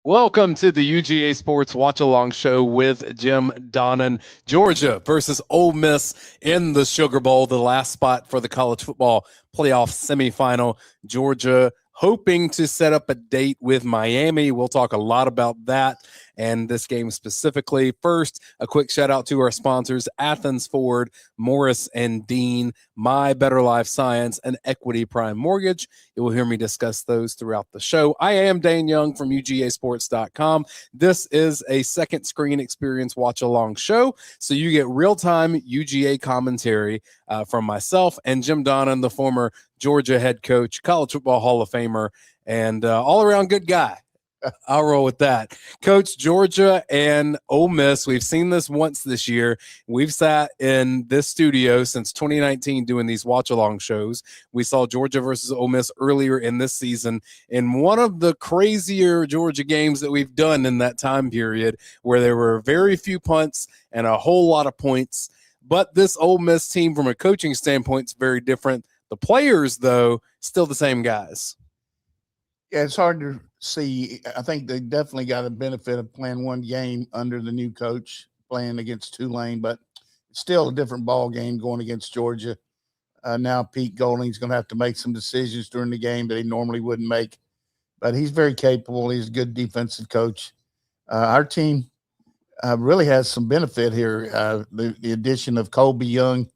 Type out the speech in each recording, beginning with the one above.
Welcome to the UGA Sports Watch Along Show with Jim Donnan. Georgia versus Ole Miss in the Sugar Bowl, the last spot for the college football playoff semifinal. Georgia hoping to set up a date with Miami. We'll talk a lot about that and this game specifically. First, a quick shout out to our sponsors, Athens Ford, Morris and Dean, My Better Life Science, and Equity Prime Mortgage. You will hear me discuss those throughout the show. I am Dayne Young from UGAsports.com. This is a second screen experience watch along show, so you get real-time UGA commentary from myself and Jim Donnan, the former Georgia head coach, college football Hall of Famer, and all-around good guy. I'll roll with that. Coach, Georgia and Ole Miss, we've seen this once this year. We've sat in this studio since 2019 doing these watch-along shows. We saw Georgia versus Ole Miss earlier in this season in one of the crazier Georgia games that we've done in that time period, where there were very few punts and a whole lot of points. But this Ole Miss team, from a coaching standpoint, is very different. The players, though, still the same guys. Yeah, it's hard to see. I think they definitely got a benefit of playing one game under the new coach, playing against Tulane, but it's still a different ball game going against Georgia. Now Pete Golding's going to have to make some decisions during the game that he normally wouldn't make, but he's very capable. He's a good defensive coach. Our team really has some benefit here. The addition of Colby Young,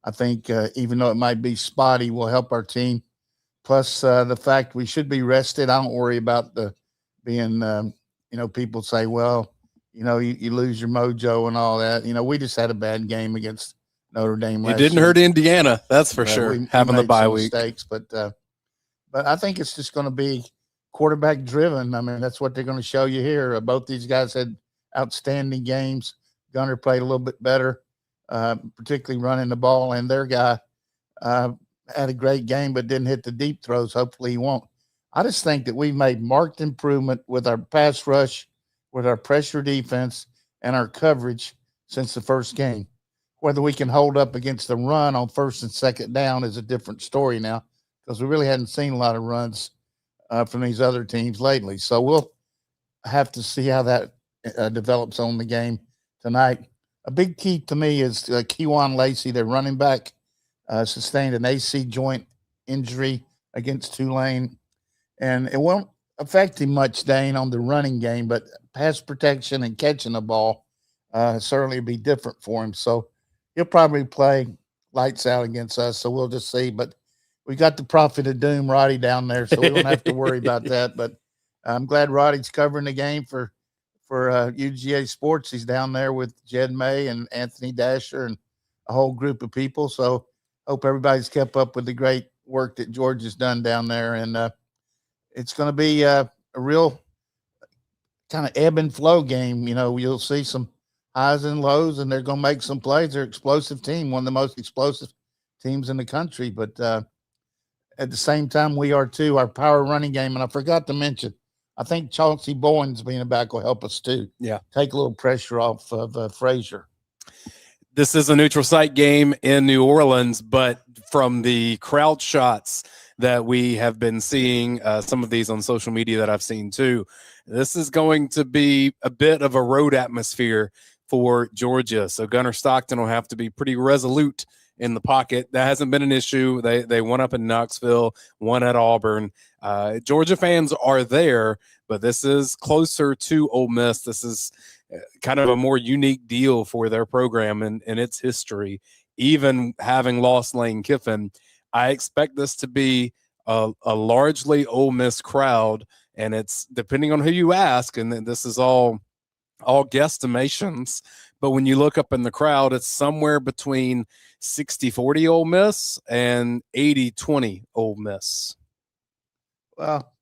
I think, even though it might be spotty, will help our team. Plus, the fact we should be rested. I don't worry about the being, people say, well, you lose your mojo and all that. We just had a bad game against Notre Dame last year. It didn't hurt Indiana, that's for sure, having the bye week. Mistakes, but I think it's just going to be quarterback driven. I mean, that's what they're going to show you here. Both these guys had outstanding games. Gunner played a little bit better, particularly running the ball, and their guy had a great game but didn't hit the deep throws. Hopefully he won't. I just think that we've made marked improvement with our pass rush, with our pressure defense, and our coverage since the first game. Whether we can hold up against the run on first and second down is a different story now, because we really hadn't seen a lot of runs from these other teams lately. So we'll have to see how that develops on the game tonight. A big key to me is Kewan Lacey, their running back, sustained an AC joint injury against Tulane, and it won't affect him much, Dane, on the running game, but pass protection and catching the ball certainly be different for him. So he'll probably play lights out against us, so we'll just see. But we got the prophet of doom, Radi, down there, so we don't have to worry about that. But I'm glad Radi's covering the game for UGA Sports. He's down there with Jed May and Anthony Dasher and a whole group of people, so hope everybody's kept up with the great work that Georgia's done down there. And it's going to be a real kind of ebb and flow game. You'll see some highs and lows, and they're going to make some plays. They're an explosive team, one of the most explosive teams in the country. But at the same time, we are too. Our power running game, and I forgot to mention, I think Chauncey Bowens being back will help us too. Yeah. Take a little pressure off of Frazier. This is a neutral site game in New Orleans, but from the crowd shots that we have been seeing, some of these on social media that I've seen too, this is going to be a bit of a road atmosphere for Georgia. So Gunnar Stockton will have to be pretty resolute in the pocket. That hasn't been an issue. They won up in Knoxville, won at Auburn. Georgia fans are there, but this is closer to Ole Miss. This is kind of a more unique deal for their program and its history. Even having lost Lane Kiffin, I expect this to be a largely Ole Miss crowd, and it's depending on who you ask, and this is all guesstimations, but when you look up in the crowd, it's somewhere between 60-40 Ole Miss and 80-20 Ole Miss. Well,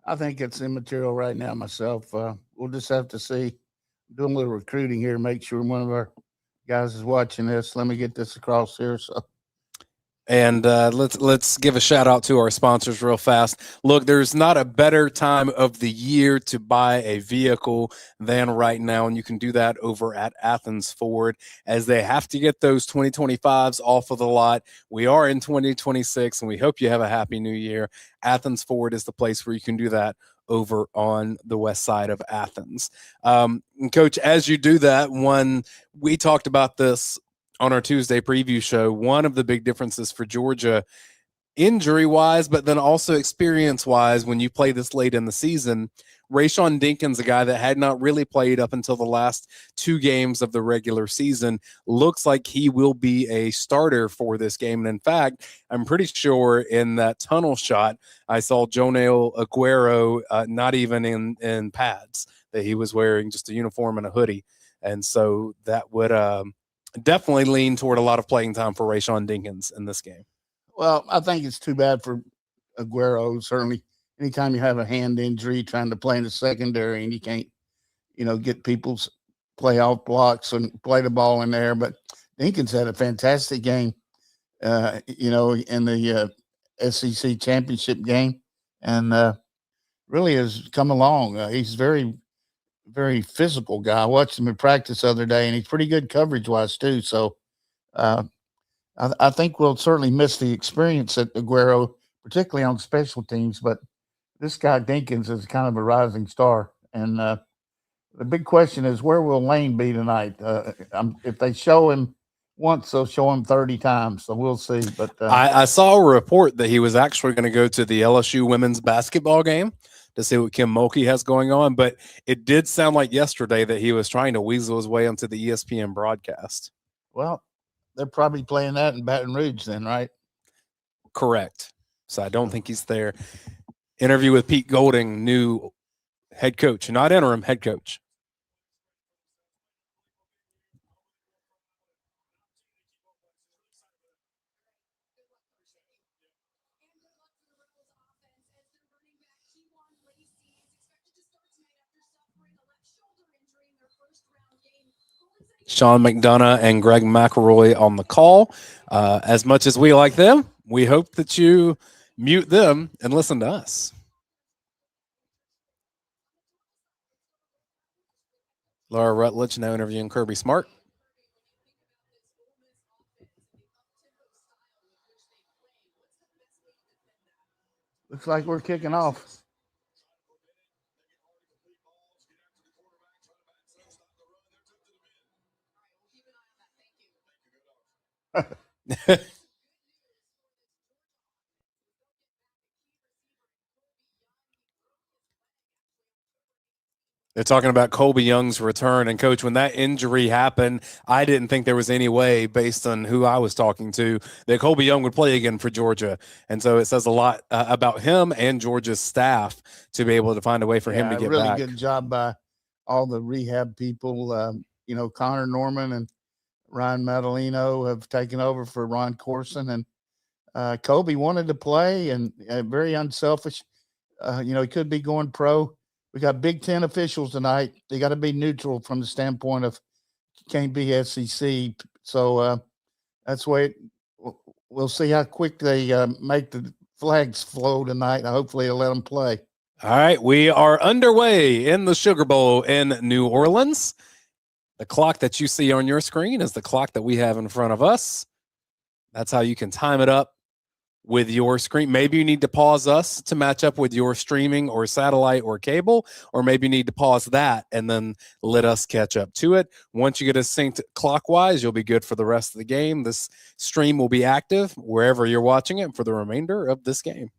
I think it's immaterial right now myself. We'll just have to see. Doing a little recruiting here, make sure one of our guys is watching this. Let me get this across here. And let's give a shout out to our sponsors real fast. Look, there's not a better time of the year to buy a vehicle than right now, and you can do that over at Athens Ford, as they have to get those 2025s off of the lot. We are in 2026, and we hope you have a happy new year. Athens Ford is the place where you can do that over on the west side of Athens. Coach, as you do that, we talked about this on our Tuesday preview show. One of the big differences for Georgia, injury-wise, but then also experience-wise, when you play this late in the season, Rayshawn Dinkins, a guy that had not really played up until the last 2 games of the regular season, looks like he will be a starter for this game. And in fact, I'm pretty sure in that tunnel shot, I saw Jonel Aguero not even in pads, that he was wearing just a uniform and a hoodie. And so that would definitely lean toward a lot of playing time for Rayshawn Dinkins in this game. Well, I think it's too bad for Aguero. Certainly, anytime you have a hand injury trying to play in the secondary and you can't, get people's playoff blocks and play the ball in there. But Dinkins had a fantastic game, in the SEC championship game, and really has come along. He's very, very physical guy. I watched him in practice the other day, and he's pretty good coverage wise too. So I think we'll certainly miss the experience at Aguero, particularly on special teams. But this guy Dinkins is kind of a rising star, and the big question is, where will Lane be tonight? If they show him once, they'll show him 30 times. So we'll see. But I saw a report that he was actually going to go to the LSU women's basketball game to see what Kim Mulkey has going on. But it did sound like yesterday that he was trying to weasel his way onto the ESPN broadcast. Well, they're probably playing that in Baton Rouge then, right? Correct. So I don't think he's there. Interview with Pete Golding, new head coach, not interim, head coach. Sean McDonough and Greg McElroy on the call. As much as we like them, we hope that you mute them and listen to us. Laura Rutledge now interviewing Kirby Smart. Looks like we're kicking off. They're talking about Colby Young's return. And, Coach, when that injury happened, I didn't think there was any way, based on who I was talking to, that Colby Young would play again for Georgia. And so it says a lot about him and Georgia's staff to be able to find a way for him to get really back. Really good job by all the rehab people. Connor Norman and Ryan Madalino have taken over for Ron Corson. And Colby wanted to play and very unselfish. He could be going pro. We got Big Ten officials tonight. They got to be neutral from the standpoint of can't be SEC. So that's why we'll see how quick they make the flags flow tonight. Hopefully they'll let them play. All right, we are underway in the Sugar Bowl in New Orleans. The clock that you see on your screen is the clock that we have in front of us. That's how you can time it up with your screen. Maybe you need to pause us to match up with your streaming or satellite or cable, or maybe you need to pause that and then let us catch up to it. Once you get us synced clockwise, you'll be good for the rest of the game. This stream will be active wherever you're watching it for the remainder of this game.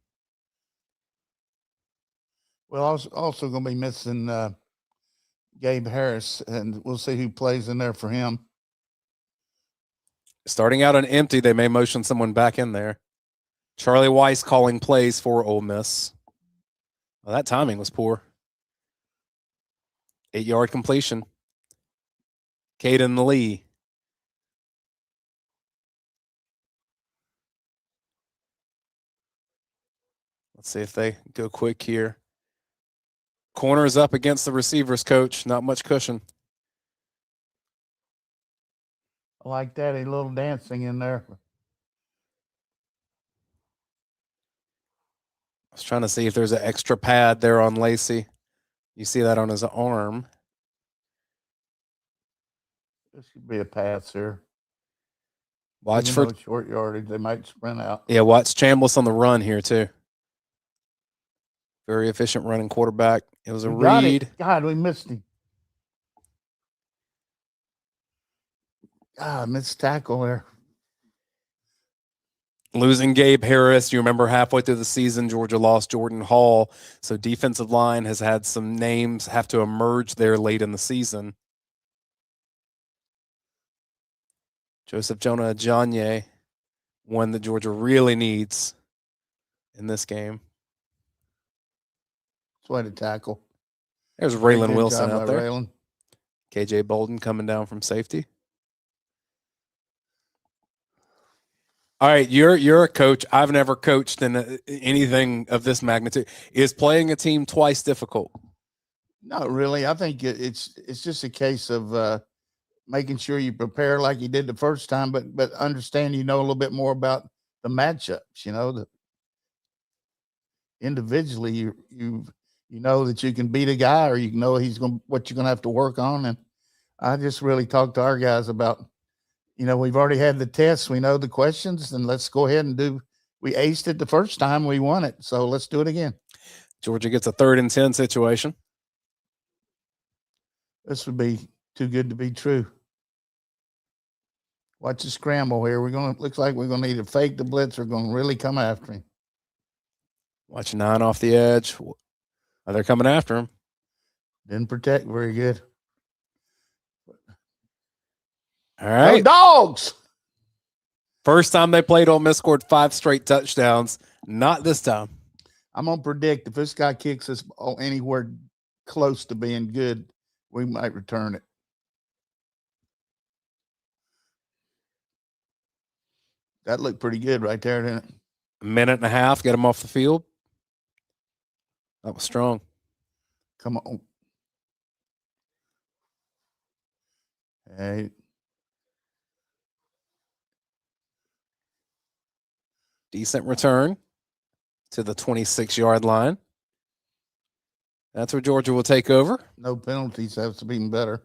Well, I was also going to be missing Gabe Harris, and we'll see who plays in there for him. Starting out on empty, they may motion someone back in there. Charlie Weiss calling plays for Ole Miss. Well, that timing was poor. 8-yard completion. Caden Lee. Let's see if they go quick here. Corners up against the receivers, Coach. Not much cushion. I like that. A little dancing in there. I was trying to see if there's an extra pad there on Lacey. You see that on his arm. This should be a pass here. Watch for short yardage. They might sprint out. Yeah, watch Chambliss on the run here too. Very efficient running quarterback. It was a We got read. it. God, we missed him. God, missed tackle there. Losing Gabe Harris. You remember halfway through the season, Georgia lost Jordan Hall. So defensive line has had some names have to emerge there late in the season. Joseph Jonah Ajanye, one that Georgia really needs in this game. That's why to tackle. There's Raylan Wilson out there. Raylan. KJ Bolden coming down from safety. All right, you're a coach. I've never coached in anything of this magnitude. Is playing a team twice difficult? Not really. I think it's just a case of making sure you prepare like you did the first time, but understand a little bit more about the matchups. Individually, you know that you can beat a guy, or you know what you're gonna have to work on. And I just really talked to our guys about. We've already had the tests. We know the questions, and let's go ahead and do. We aced it the first time. We won it, so let's do it again. Georgia gets a 3rd and 10 situation. This would be too good to be true. Watch the scramble here. Looks like we're gonna either fake the blitz or going to really come after him. Watch 9 off the edge. They're coming after him. Didn't protect very good. All right. Go Dogs! First time they played, Ole Miss scored 5 straight touchdowns. Not this time. I'm going to predict if this guy kicks us anywhere close to being good, we might return it. That looked pretty good right there, didn't it? A minute and a half, get him off the field. That was strong. Come on. Hey. Decent return to the 26-yard line. That's where Georgia will take over. No penalties. That's even better.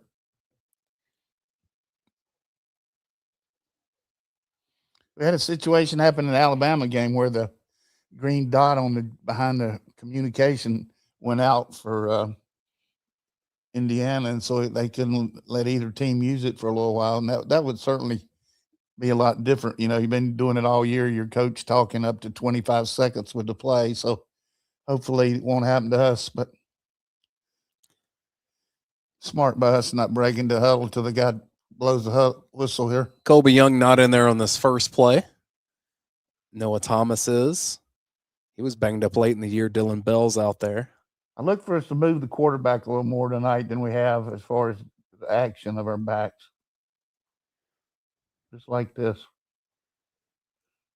We had a situation happen in the Alabama game where the green dot behind the communication went out for Indiana, and so they couldn't let either team use it for a little while. And that would certainly be a lot different. You've been doing it all year. Your coach talking up to 25 seconds with the play. So hopefully it won't happen to us, but smart by us not breaking the huddle till the guy blows the whistle here. Colby Young not in there on this first play. Noah Thomas is. He was banged up late in the year. Dylan Bell's out there. I look for us to move the quarterback a little more tonight than we have as far as the action of our backs. Just like this.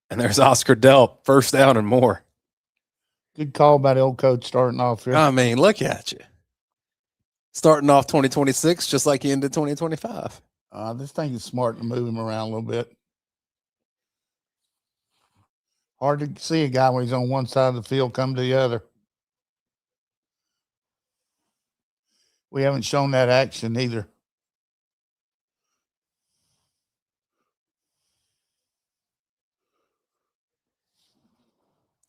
And there's Oscar Delp, 1st down and more. Good call by the old coach starting off here. I mean, look at you. Starting off 2026 just like you ended 2025. This thing is smart to move him around a little bit. Hard to see a guy when he's on one side of the field come to the other. We haven't shown that action either.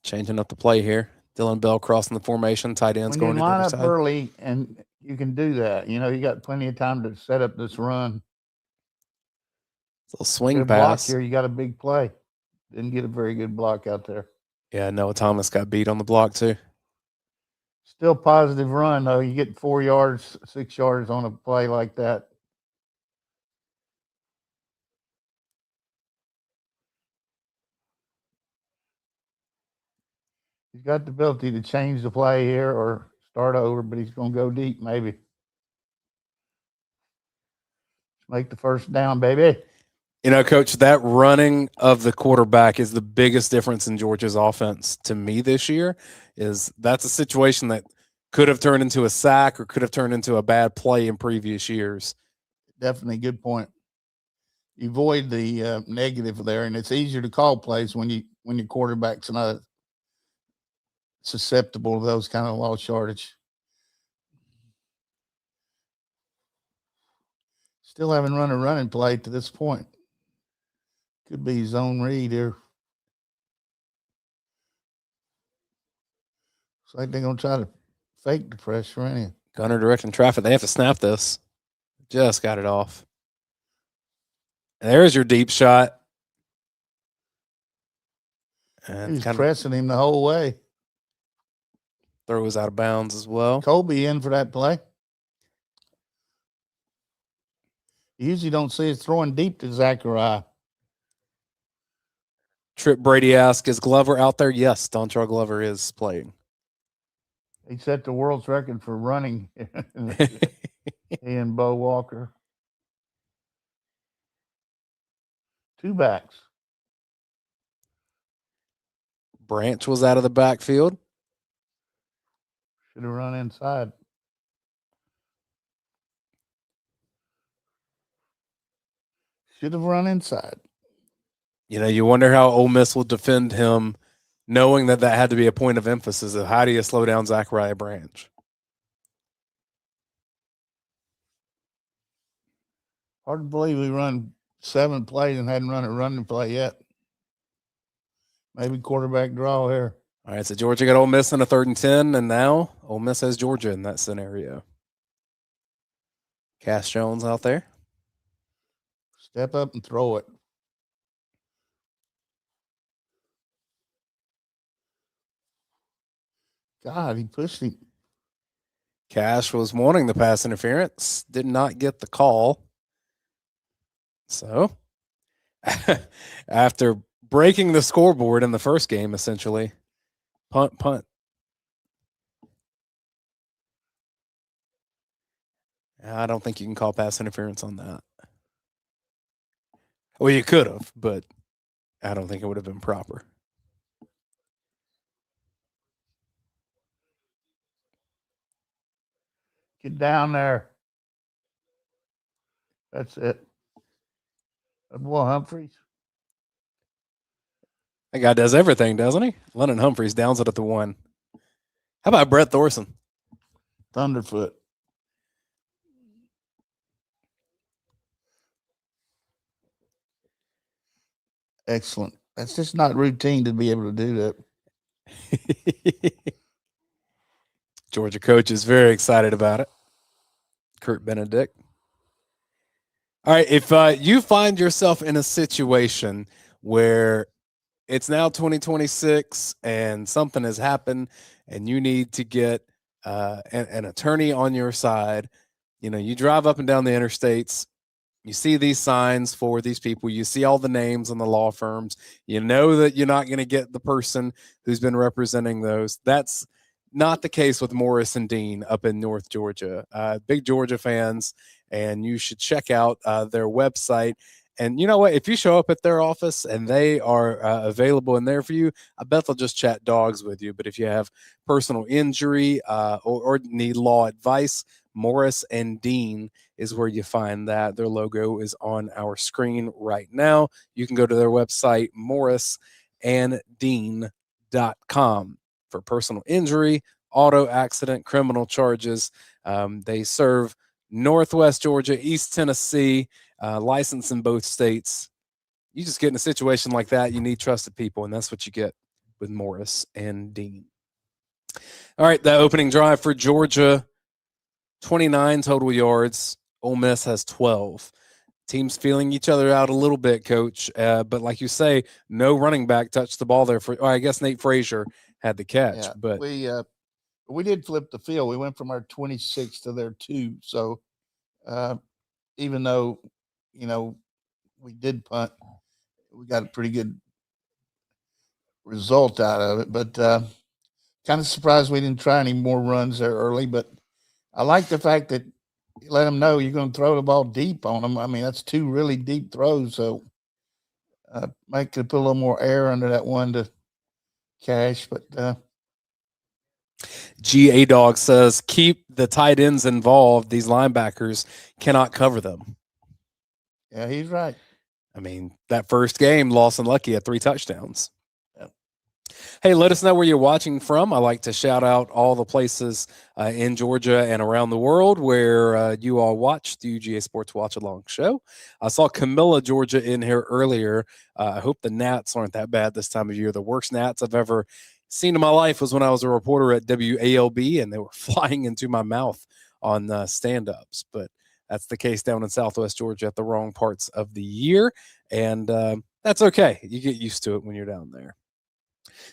Changing up the play here. Dylan Bell crossing the formation. Tight ends going to the other side. When you line up early, and you can do that. You got plenty of time to set up this run. It's a little swing pass. pass. Here, you got a big play. Didn't get a very good block out there. Yeah, Noah Thomas got beat on the block too. Still positive run, though. You get 4 yards, 6 yards on a play like that. He's got the ability to change the play here or start over, but he's going to go deep maybe. Make the 1st down, baby. Coach, that running of the quarterback is the biggest difference in Georgia's offense to me this year. That's a situation that could have turned into a sack or could have turned into a bad play in previous years. Definitely good point. You avoid the negative there, and it's easier to call plays when your quarterback's not susceptible to those kind of lost yardage. Still haven't run a running play to this point. Could be zone read here. like they're going to try to fake the pressure, ain't it? Gunner directing traffic. They have to snap this. Just got it off. There's your deep shot. And He's pressing him the whole way. Throw was out of bounds as well. Colby in for that play. You usually don't see us throwing deep to Zachariah. Trip Brady asks, is Glover out there? Yes, Dontrell Glover is playing. He set the world's record for running. He and Bo Walker. 2 backs. Branch was out of the backfield. Should have run inside. Should have run inside. You know, you wonder how Ole Miss will defend him, knowing that had to be a point of emphasis of how do you slow down Zachariah Branch. Hard to believe we run 7 plays and hadn't run a running play yet. Maybe quarterback draw here. All right, so Georgia got Ole Miss in a 3rd and 10, and now Ole Miss has Georgia in that scenario. Cass Jones out there. Step up and throw it. God, he pushed him. Cash was wanting the pass interference, did not get the call. So, after breaking the scoreboard in the first game, essentially, punt. I don't think you can call pass interference on that. Well, you could have, but I don't think it would have been proper. Get down there. That's it. That boy Humphreys. That guy does everything, doesn't he? Lennon Humphreys downs it at the 1. How about Brett Thorson? Thunderfoot. Excellent. That's just not routine to be able to do that. Georgia coach is very excited about it. Kurt Benedict. All right, if you find yourself in a situation where it's now 2026 and something has happened and you need to get an attorney on your side, you know, you drive up and down the interstates, you see these signs for these people, you see all the names on the law firms, you know that you're not going to get the person who's been representing those. That's not the case with Morris and Dean up in North Georgia. Big Georgia fans, and you should check out their website. And you know what? If you show up at their office and they are available and there for you, I bet they'll just chat dogs with you. But if you have personal injury or need law advice, Morris and Dean is where you find that. Their logo is on our screen right now. You can go to their website, morrisanddeen.com, for personal injury, auto accident, criminal charges. They serve Northwest Georgia, East Tennessee, licensed in both states. You just get in a situation like that, you need trusted people, and that's what you get with Morris and Dean. All right, that opening drive for Georgia, 29 total yards. Ole Miss has 12. Teams feeling each other out a little bit, Coach. But like you say, no running back touched the ball there. I guess Nate Frazier had the catch. Yeah, but we did flip the field. We went from our 26 to their 2. So even though, you know, we did punt, we got a pretty good result out of it. But kind of surprised we didn't try any more runs there early. But I like the fact that you let them know you're going to throw the ball deep on them. I mean, that's 2 really deep throws. So Mike could put a little more air under that one to Cash. But GA Dog says, keep the tight ends involved. These linebackers cannot cover them. Yeah, he's right. I mean, that first game, Lawson Lucky had 3 touchdowns. Yep. Hey, let us know where you're watching from. I like to shout out all the places in Georgia and around the world where you all watch the UGASports Watch Along Show. I saw Camilla, Georgia in here earlier. I hope the gnats aren't that bad this time of year. The worst gnats I've ever seen in my life was when I was a reporter at WALB, and they were flying into my mouth on stand-ups. But that's the case down in Southwest Georgia at the wrong parts of the year, and that's okay. You get used to it when you're down there.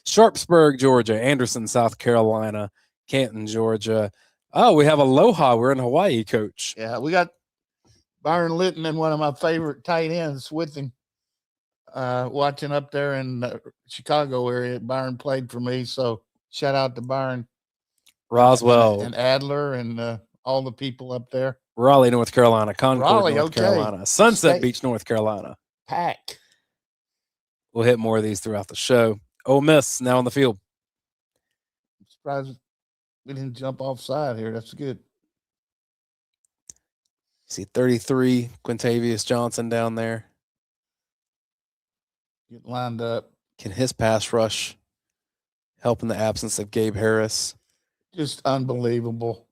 Sharpsburg, Georgia, Anderson, South Carolina, Canton, Georgia. Oh, we have Aloha. We're in Hawaii, Coach. Yeah, we got Byron Litton and one of my favorite tight ends with him, watching up there in the Chicago area. Byron played for me, so shout out to Byron. Roswell. And Adler and all the people up there. Raleigh, North Carolina. Concord, North okay. Carolina. Sunset Beach, North Carolina. Pack. We'll hit more of these throughout the show. Ole Miss now on the field. I'm surprised we didn't jump offside here. That's good. See 33, Quintavious Johnson down there. Get lined up. Can his pass rush help in the absence of Gabe Harris? Just unbelievable.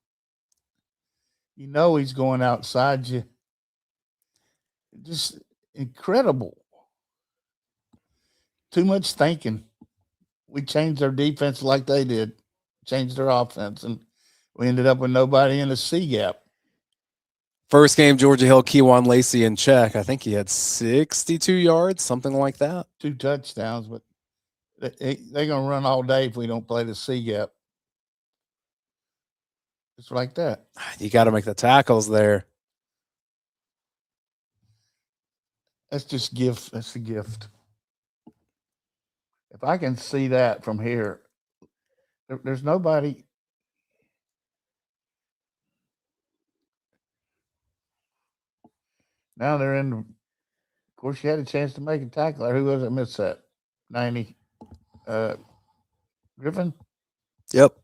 You know he's going outside you. Just incredible. Too much thinking. We changed our defense like they did. Changed their offense, and we ended up with nobody in the C gap. First game, Georgia held Kewan Lacey in check. I think he had 62 yards, something like that. 2 touchdowns, but they're going to run all day if we don't play the C gap. It's like that. You got to make the tackles there. That's just gift. That's a gift. If I can see that from here, there's nobody. Now they're in. Of course, you had a chance to make a tackle. Who was it? Missed that? 90. Griffin. Yep.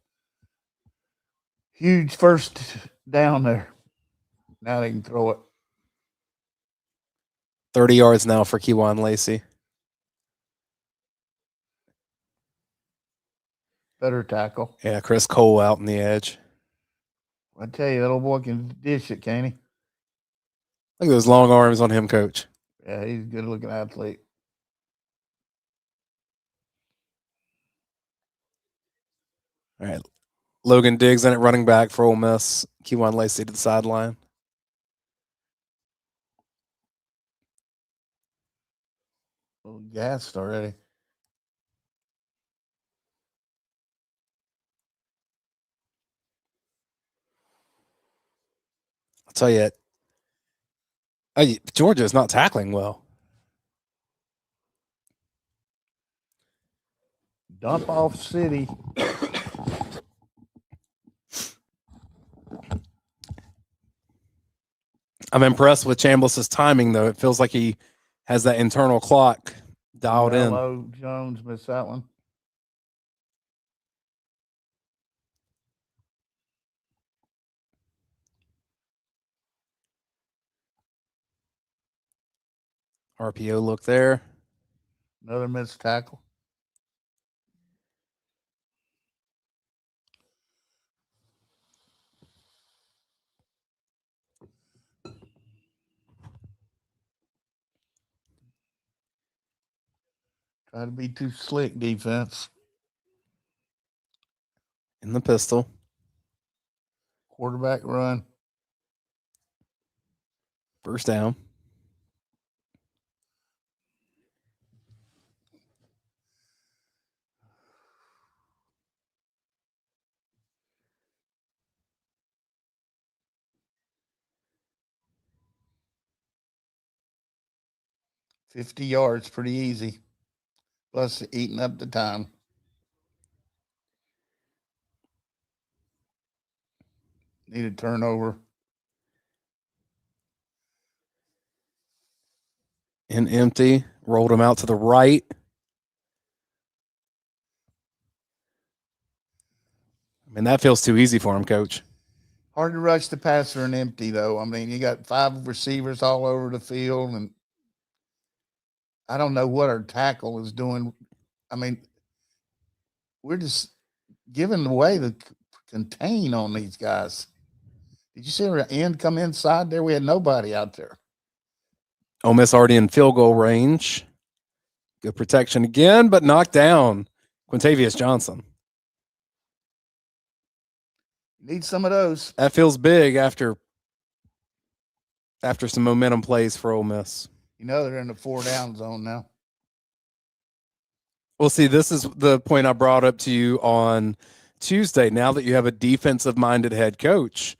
Huge first down there. Now they can throw it. 30 yards now for Kewan Lacey. Better tackle. Yeah, Chris Cole out on the edge. I tell you, that old boy can dish it, can't he? Look at those long arms on him, Coach. Yeah, he's a good-looking athlete. All right. Logan Diggs in at running back for Ole Miss. Kewan Lacey to the sideline. A little gassed already. I'll tell you, Georgia is not tackling well. Dump off city. I'm impressed with Chambliss's timing, though. It feels like he has that internal clock dialed in. Hello, Jones missed that one. RPO look there. Another missed tackle. Try to be too slick, defense. In the pistol. Quarterback run. First down. $50 yards, pretty easy. Plus eating up the time. Need a turnover. And empty. Rolled him out to the right. I mean, that feels too easy for him, Coach. Hard to rush the passer and empty, though. I mean, you got 5 receivers all over the field, and I don't know what our tackle is doing. I mean, we're just giving away the contain on these guys. Did you see our end come inside there? We had nobody out there. Ole Miss already in field goal range. Good protection again, but knocked down. Quintavious Johnson. Need some of those. That feels big after some momentum plays for Ole Miss. They're in the 4-down zone now. Well, see, this is the point I brought up to you on Tuesday. Now that you have a defensive-minded head coach,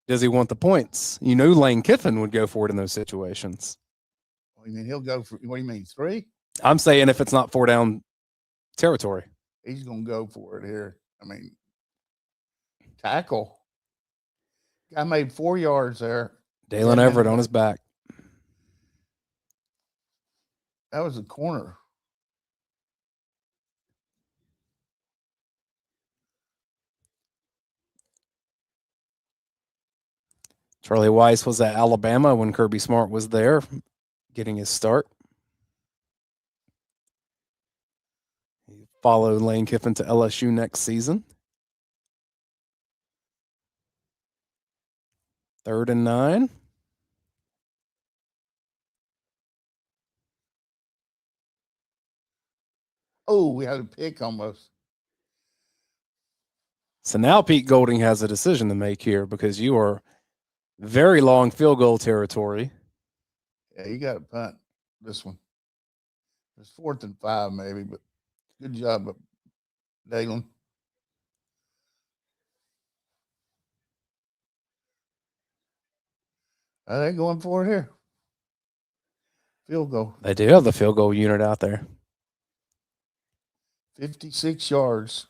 does he want the points? Lane Kiffin would go for it in those situations. What do you mean he'll go for? What do you mean 3? I'm saying if it's not 4-down territory, he's going to go for it here. I mean, tackle. Guy made 4 yards there. Daylen Everett on his back. That was a corner. Charlie Weiss was at Alabama when Kirby Smart was there, getting his start. He followed Lane Kiffin to LSU next season. 3rd and 9. Oh, we had a pick almost. So now Pete Golding has a decision to make here because you are very long field goal territory. Yeah, you got to punt this one. It's 4th and 5 maybe, but good job, Daylen. Are they going for it here? Field goal. They do have the field goal unit out there. 56 yards.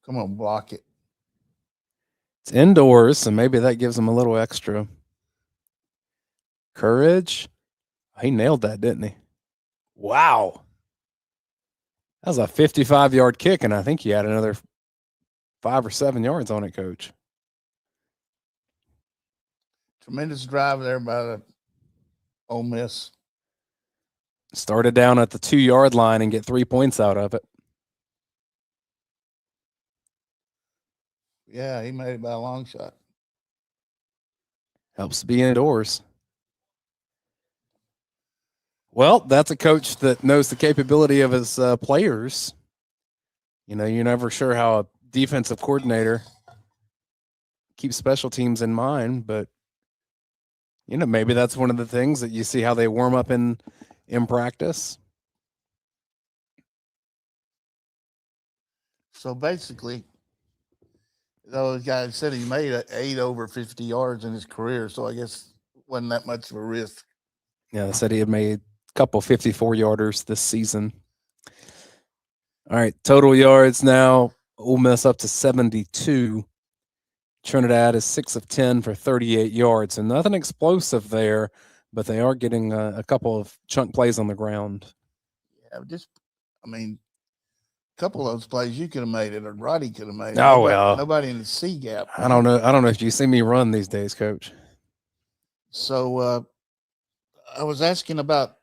Come on, block it. It's indoors, so maybe that gives them a little extra courage. He nailed that, didn't he? Wow. That was a 55-yard kick, and I think he had another 5 or 7 yards on it, Coach. Tremendous drive there by the Ole Miss. Started down at the 2-yard line and get 3 points out of it. Yeah, he made it by a long shot. Helps to be indoors. Well, that's a coach that knows the capability of his players. You're never sure how a defensive coordinator keeps special teams in mind, but maybe that's one of the things that you see how they warm up in practice. So basically, those guys said he made 8 over 50 yards in his career, so I guess wasn't that much of a risk. Yeah, they said he had made a couple 54-yarders this season. All right, total yards now. Ole Miss up to 72. Trinidad is 6 of 10 for 38 yards, and nothing explosive there, but they are getting a couple of chunk plays on the ground. Yeah, a couple of those plays you could have made it, or Radi could have made it. Oh, well. Nobody in the C gap. I don't know if you see me run these days, Coach. So I was asking about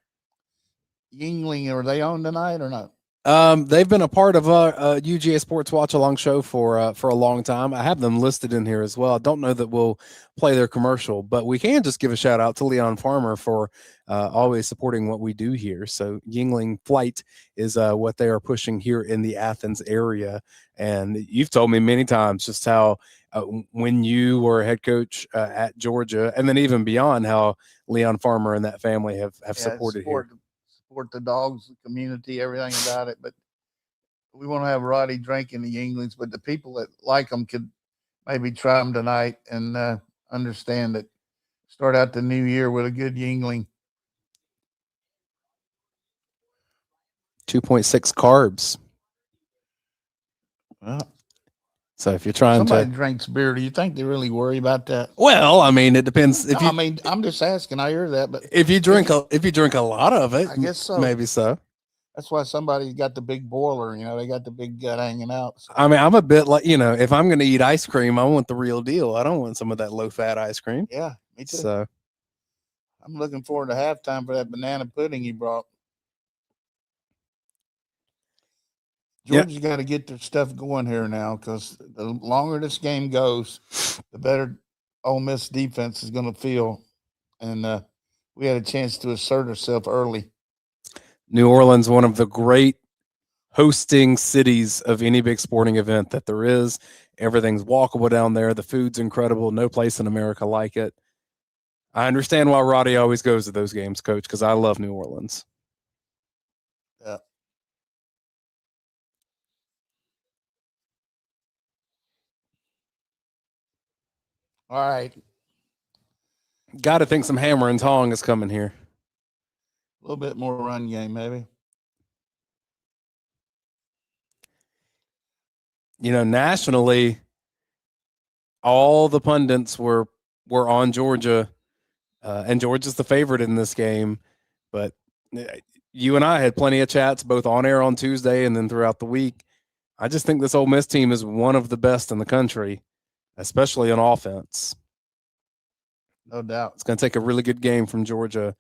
Yingling. Are they on tonight or not? They've been a part of a UGASports Watch Along Show for a long time. I have them listed in here as well. I don't know that we'll play their commercial, but we can just give a shout out to Leon Farmer for always supporting what we do here. So Yingling Flight is what they are pushing here in the Athens area. And you've told me many times just how when you were a head coach at Georgia, and then even beyond, how Leon Farmer and that family have supported here. Support the dogs, the community, everything about it. But we want to have Radi drinking the Yinglings, but the people that like them could maybe try them tonight and understand that start out the new year with a good Yingling. 2.6 carbs. Well, so if you're trying somebody drinks beer, do you think they really worry about that? Well, I mean, it depends. I'm just asking. I hear that, but if you drink a lot of it, I guess so. Maybe so. That's why somebody's got the big boiler. They got the big gut hanging out. So. I mean, I'm a bit like, if I'm going to eat ice cream, I want the real deal. I don't want some of that low-fat ice cream. Yeah, me too. So I'm looking forward to halftime for that banana pudding you brought. Georgia's got to get their stuff going here now, because the longer this game goes, the better Ole Miss defense is going to feel. And we had a chance to assert ourselves early. New Orleans, one of the great hosting cities of any big sporting event that there is. Everything's walkable down there. The food's incredible. No place in America like it. I understand why Radi always goes to those games, Coach, because I love New Orleans. Yeah. All right. Got to think some hammer and tong is coming here. A little bit more run game, maybe. You know, nationally, all the pundits were on Georgia, and Georgia's the favorite in this game. But you and I had plenty of chats, both on air on Tuesday and then throughout the week. I just think this Ole Miss team is one of the best in the country, especially on offense. No doubt. It's going to take a really good game from Georgia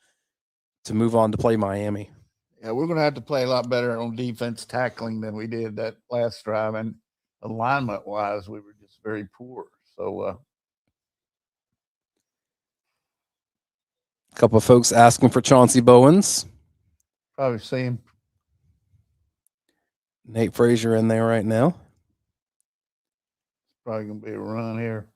to move on to play Miami. Yeah, we're going to have to play a lot better on defense tackling than we did that last drive. And alignment-wise, we were just very poor. So, a couple of folks asking for Chauncey Bowens. Probably see him. Nate Frazier in there right now. Probably going to be a run here.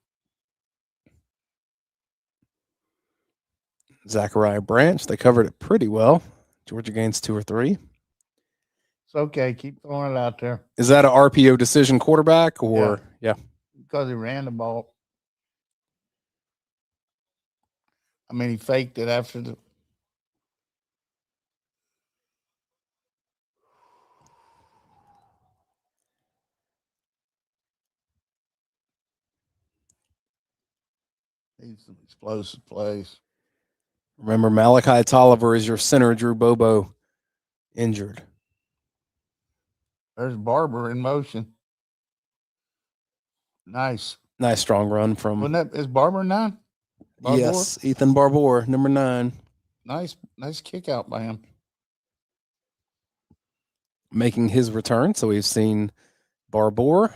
Zachariah Branch, they covered it pretty well. Georgia gains 2 or 3. It's okay. Keep throwing it out there. Is that an RPO decision quarterback or yeah? Because he ran the ball. I mean, he faked it after the. Needs some explosive plays. Remember, Malachi Tolliver is your center. Drew Bobo injured. There's Barber in motion. Nice strong run from. Wasn't that is Barber 9? Barbour? Yes, Ethan Barbour, number 9. Nice kick out by him. Making his return. So we've seen Barbour.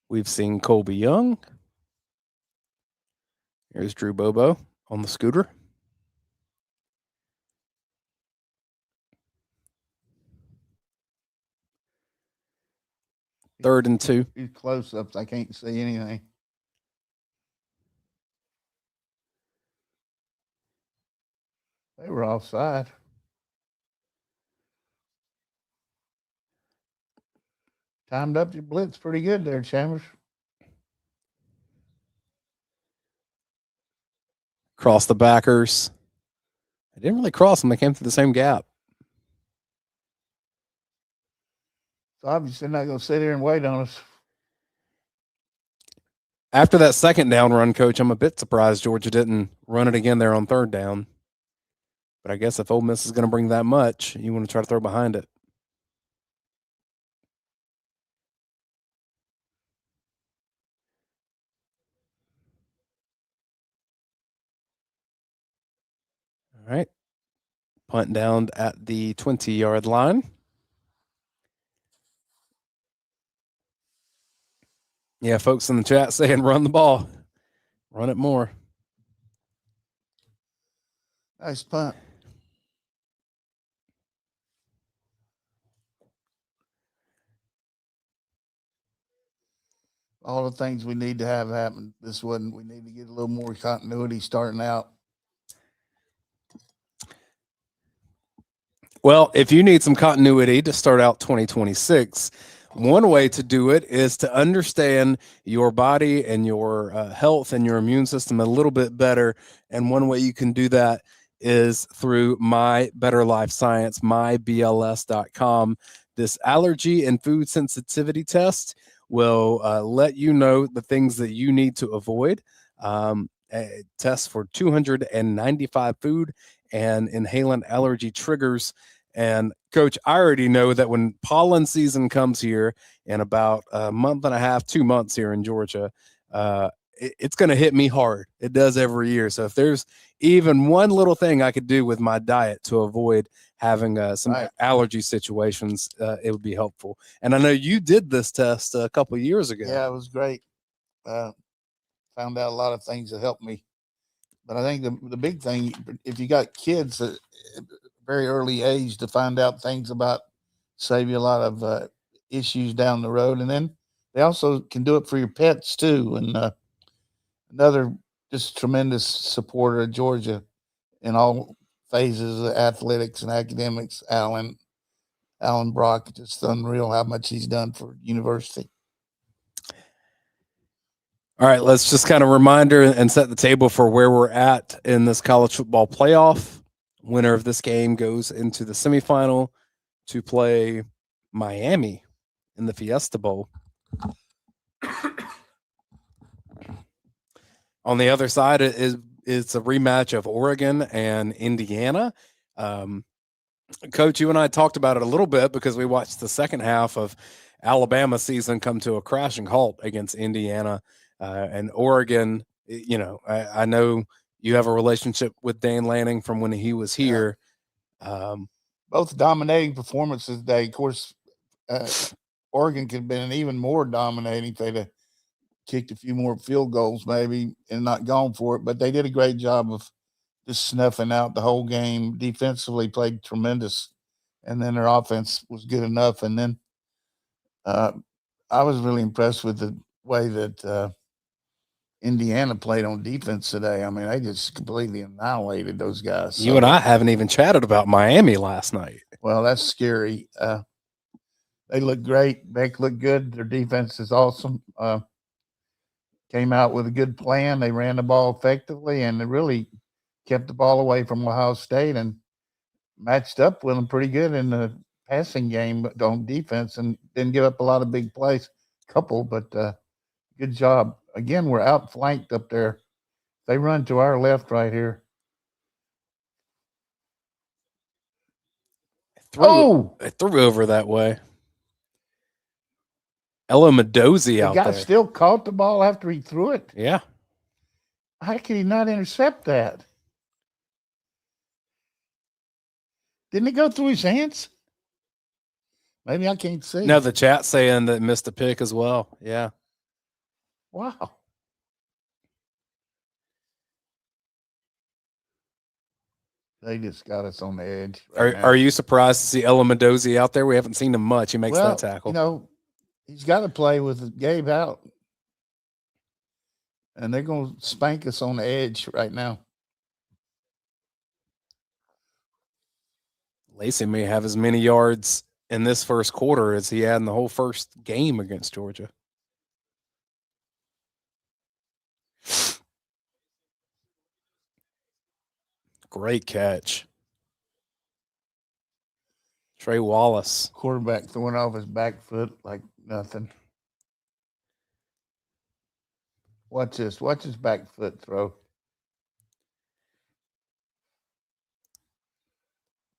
We've seen Colby Young. Here's Drew Bobo on the scooter. Third and 2. These close-ups, I can't see anything. They were offside. Timed up your blitz pretty good there, Chambers. Cross the backers. I didn't really cross them. They came through the same gap. So obviously they're not going to sit here and wait on us. After that second down run, Coach, I'm a bit surprised Georgia didn't run it again there on third down. But I guess if Ole Miss is going to bring that much, you want to try to throw behind it. All right. Punt down at the 20-yard line. Yeah, folks in the chat saying run the ball. Run it more. Nice punt. All the things we need to have happen. This wasn't. We need to get a little more continuity starting out. Well, if you need some continuity to start out 2026, one way to do it is to understand your body and your health and your immune system a little bit better. And one way you can do that is through My Better Life Science, mybls.com. This allergy and food sensitivity test will let you know the things that you need to avoid. A test for 295 food and inhalant allergy triggers. And Coach, I already know that when pollen season comes here in about a month and a half, 2 months here in Georgia, it's going to hit me hard. It does every year. So if there's even one little thing I could do with my diet to avoid having some allergy situations, it would be helpful. And I know you did this test a couple of years ago. Yeah, it was great. Found out a lot of things that helped me. But I think the big thing, if you got kids, very early age to find out things about, save you a lot of issues down the road. And then they also can do it for your pets too. And another just tremendous supporter of Georgia in all phases of athletics and academics, Alan Brock. Just unreal how much he's done for university. All right, let's just kind of reminder and set the table for where we're at in this college football playoff. Winner of this game goes into the semifinal to play Miami in the Fiesta Bowl. On the other side is a rematch of Oregon and Indiana. Coach, you and I talked about it a little bit because we watched the second half of Alabama season come to a crashing halt against Indiana and Oregon. You know, I know you have a relationship with Dan Lanning from when he was here. Both dominating performances today. Of course, Oregon could have been even more dominating if they'd have kicked a few more field goals maybe and not gone for it. But they did a great job of just snuffing out the whole game. Defensively played tremendous, and then their offense was good enough. And then I was really impressed with the way that Indiana played on defense today. I mean, they just completely annihilated those guys. You and I haven't even chatted about Miami last night. Well, that's scary. They look great. Beck looked good. Their defense is awesome. Came out with a good plan. They ran the ball effectively, and they really kept the ball away from Ohio State and matched up with them pretty good in the passing game on defense and didn't give up a lot of big plays. Couple, but good job. Again, we're outflanked up there. They run to our left right here. It threw over that way. Ella Mendozi out there. The guy still caught the ball after he threw it. Yeah. How could he not intercept that? Didn't it go through his hands? Maybe I can't see. No, the chat saying that missed a pick as well. Yeah. Wow. They just got us on the edge. Are you surprised to see Ella Mendozi out there? We haven't seen him much. He makes that tackle. You know, he's got to play with Gabe out. And they're going to spank us on the edge right now. Lacey may have as many yards in this first quarter as he had in the whole first game against Georgia. Great catch. Trey Wallace. Quarterback throwing off his back foot like nothing. Watch this. Watch his back foot throw.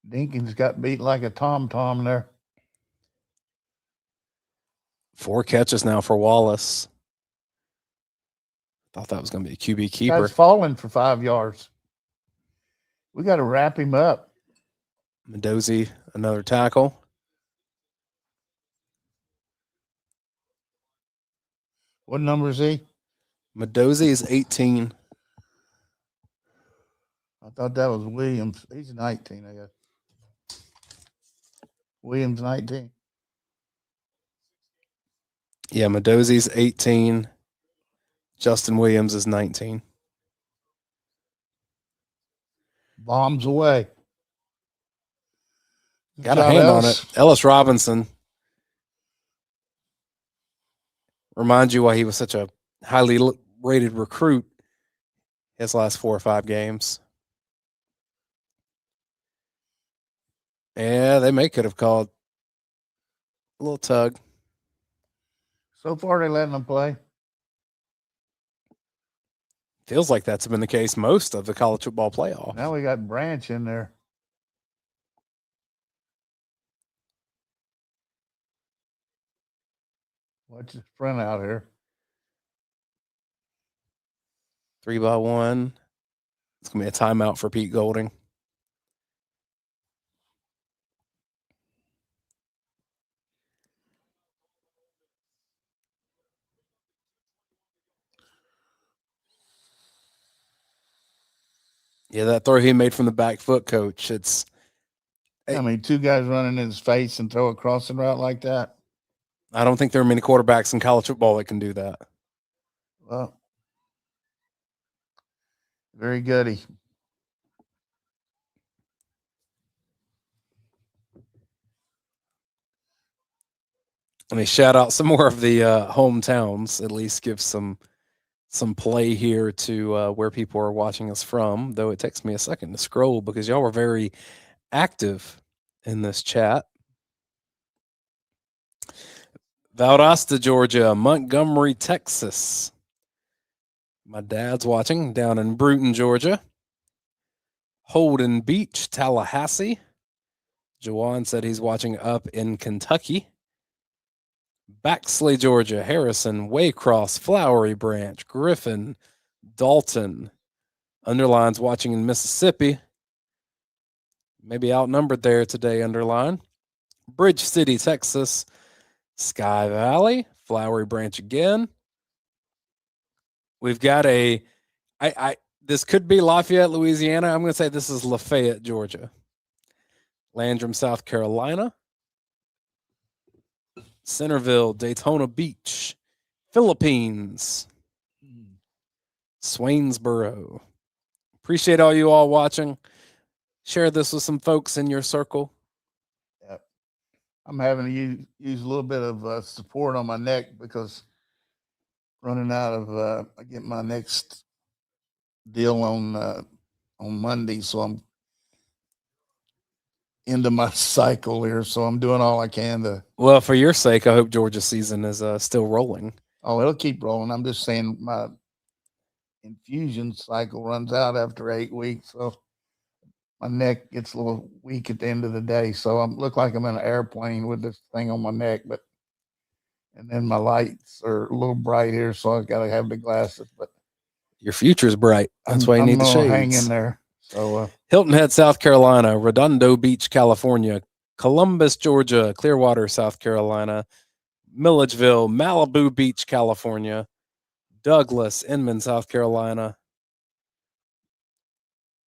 Dinkins got beat like a tom-tom there. 4 catches now for Wallace. Thought that was going to be a QB keeper. Guy's falling for 5 yards. We got to wrap him up. Mendozi, another tackle. What number is he? Mendozi is 18. I thought that was Williams. He's 19, I guess. Williams 19. Yeah, Mendozi's 18. Justin Williams is 19. Bombs away. Got a hand on it. Ellis Robinson. Reminds you why he was such a highly rated recruit his last 4 or 5 games. Yeah, they could have called a little tug. So far, they're letting them play. Feels like that's been the case most of the college football playoff. Now we got Branch in there. Watch the sprint out here. 3-by-1. It's going to be a timeout for Pete Golding. Yeah, that throw he made from the back foot, Coach. It's I mean, two guys running in his face and throw a crossing route like that. I don't think there are many quarterbacks in college football that can do that. Well, very goody. Let me shout out some more of the hometowns, at least give some play here to where people are watching us from, though it takes me a second to scroll because y'all were very active in this chat. Valdosta, Georgia, Montgomery, Texas. My dad's watching down in Bruton, Georgia. Holden Beach, Tallahassee. Jawan said he's watching up in Kentucky. Baxley, Georgia, Harrison, Waycross, Flowery Branch, Griffin, Dalton. Underline's watching in Mississippi. Maybe outnumbered there today, Underline. Bridge City, Texas. Sky Valley, Flowery Branch again. We've got this could be Lafayette, Louisiana. I'm going to say this is Lafayette, Georgia. Landrum, South Carolina. Centerville, Daytona Beach, Philippines, Swainsboro. Appreciate all you all watching. Share this with some folks in your circle. Yep. I'm having to use a little bit of support on my neck because running out of I get my next deal on Monday, so I'm into my cycle here. So I'm doing all I can to. Well, for your sake, I hope Georgia season is still rolling. Oh, it'll keep rolling. I'm just saying my infusion cycle runs out after 8 weeks, so my neck gets a little weak at the end of the day. So I look like I'm in an airplane with this thing on my neck, and then my lights are a little bright here, so I got to have the glasses. But your future's bright. That's why you need the shades. Hang in there. So Hilton Head, South Carolina, Redondo Beach, California, Columbus, Georgia, Clearwater, South Carolina, Milledgeville, Malibu Beach, California, Douglas, Inman, South Carolina,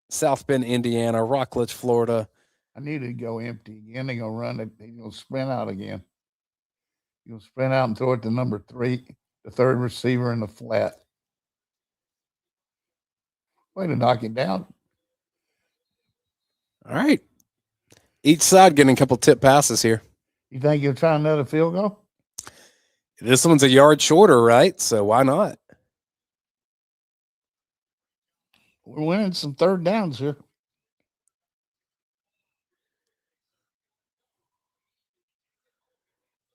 South Bend, Indiana, Rockledge, Florida. I need to go empty again. They're going to run it. They're going to sprint out again. You'll sprint out and throw it to number 3, the third receiver in the flat. Way to knock it down. All right. Each side getting a couple tip passes here. You think you'll try another field goal? This one's a yard shorter, right? So why not? We're winning some third downs here.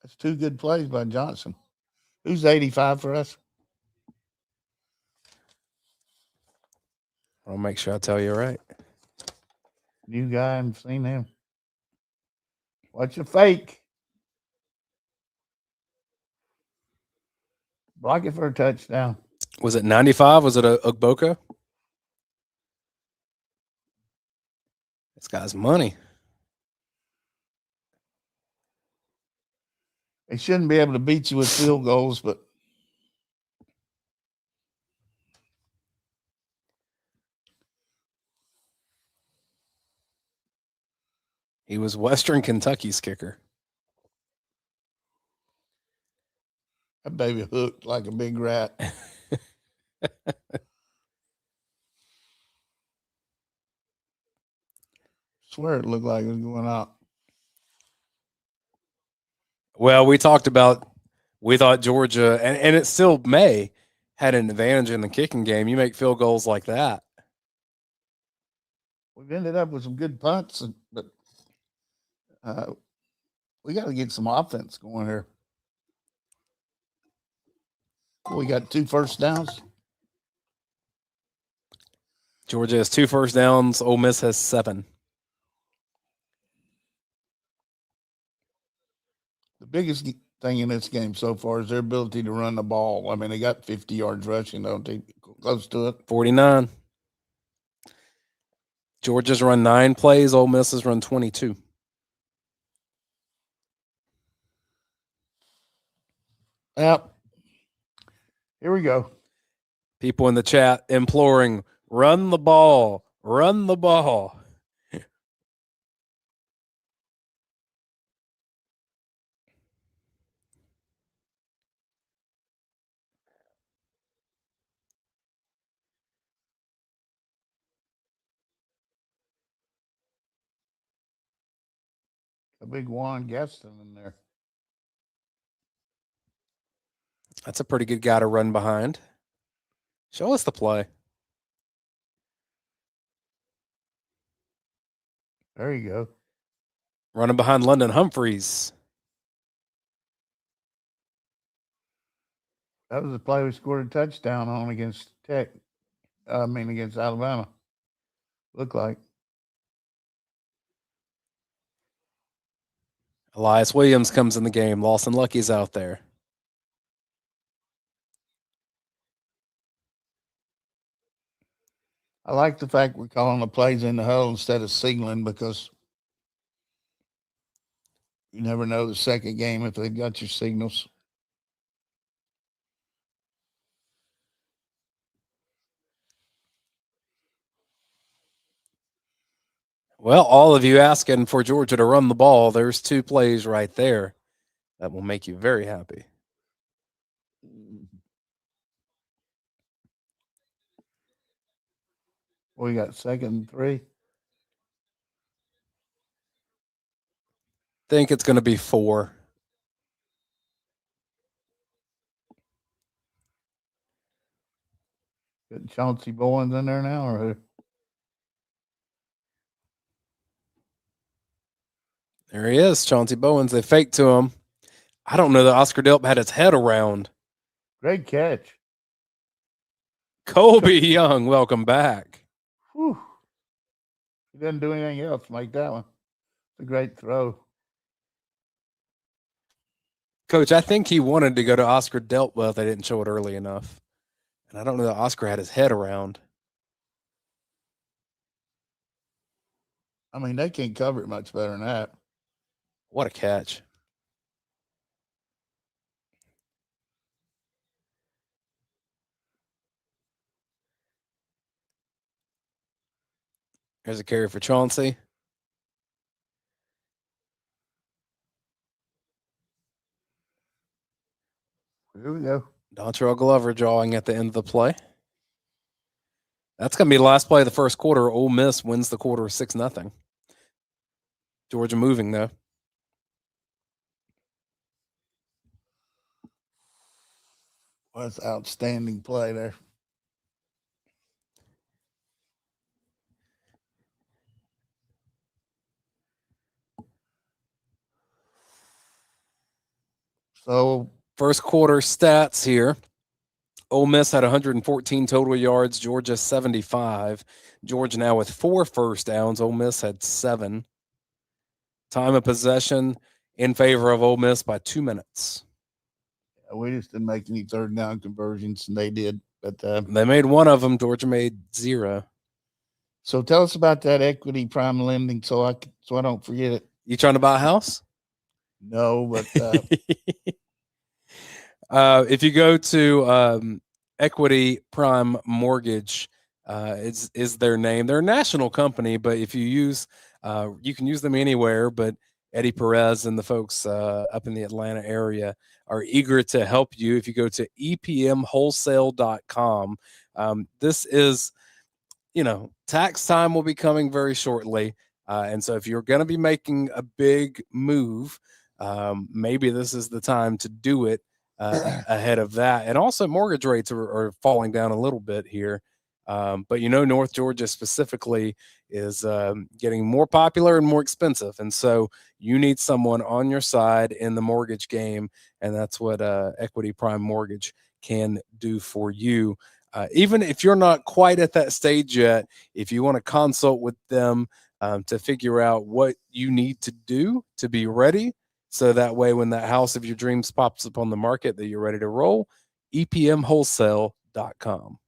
That's 2 good plays by Johnson. Who's 85 for us? I'll make sure I tell you right. New guy, I haven't seen him. Watch a fake. Block it for a touchdown. Was it 95? Was it a Ugboka? This guy's money. They shouldn't be able to beat you with field goals, but he was Western Kentucky's kicker. that baby hooked like a big rat. Swear it looked like it was going out. Well, we thought Georgia, and it still may, had an advantage in the kicking game. You make field goals like that. We've ended up with some good punts, but we got to get some offense going here. We got 2 first downs. Georgia has 2 first downs. Ole Miss has 7. The biggest thing in this game so far is their ability to run the ball. I mean, they got 50 yards rushing, don't they? Close to it. 49. Georgia's run 9 plays. Ole Miss has run 22. Yep. Here we go. People in the chat imploring, run the ball, run the ball. A big Juan Gaston in there. That's a pretty good guy to run behind. Show us the play. There you go. Running behind London Humphreys. That was the play we scored a touchdown on against against Alabama. Looked like. Elias Williams comes in the game. Lawson Lucky's out there. I like the fact we're calling the plays in the huddle instead of signaling, because you never know the second game if they've got your signals. Well, all of you asking for Georgia to run the ball, there's 2 plays right there that will make you very happy. We got 2nd and 3. Think it's going to be 4. Got Chauncey Bowens in there now, or who? There he is, Chauncey Bowens. They faked to him. I don't know that Oscar Delp had his head around. Great catch. Colby Young, welcome back. Whew. He didn't do anything else like that one. It's a great throw. Coach, I think he wanted to go to Oscar Delp, but they didn't show it early enough. And I don't know that Oscar had his head around. I mean, they can't cover it much better than that. What a catch. There's a carry for Chauncey. Here we go. Dontrell Glover drawing at the end of the play. That's going to be the last play of the first quarter. Ole Miss wins the quarter 6-0. Georgia moving, though. Well, that's outstanding play there. So, first quarter stats here. Ole Miss had 114 total yards. Georgia 75. Georgia now with 4 first downs. Ole Miss had 7. Time of possession in favor of Ole Miss by 2 minutes. We just didn't make any third down conversions, and they did. But they made one of them. Georgia made 0. So tell us about that equity prime lending, so I don't forget it. You trying to buy a house? No, but if you go to Equity Prime Mortgage, is their name. They're a national company, but if you use, you can use them anywhere. But Eddie Perez and the folks up in the Atlanta area are eager to help you. If you go to epmwholesale.com, this is, tax time will be coming very shortly. And so if you're going to be making a big move, maybe this is the time to do it ahead of that. And also mortgage rates are falling down a little bit here. But North Georgia specifically is getting more popular and more expensive. And so you need someone on your side in the mortgage game. And that's what Equity Prime Mortgage can do for you. Even if you're not quite at that stage yet, if you want to consult with them to figure out what you need to do to be ready, so that way when that house of your dreams pops up on the market that you're ready to roll, epmwholesale.com.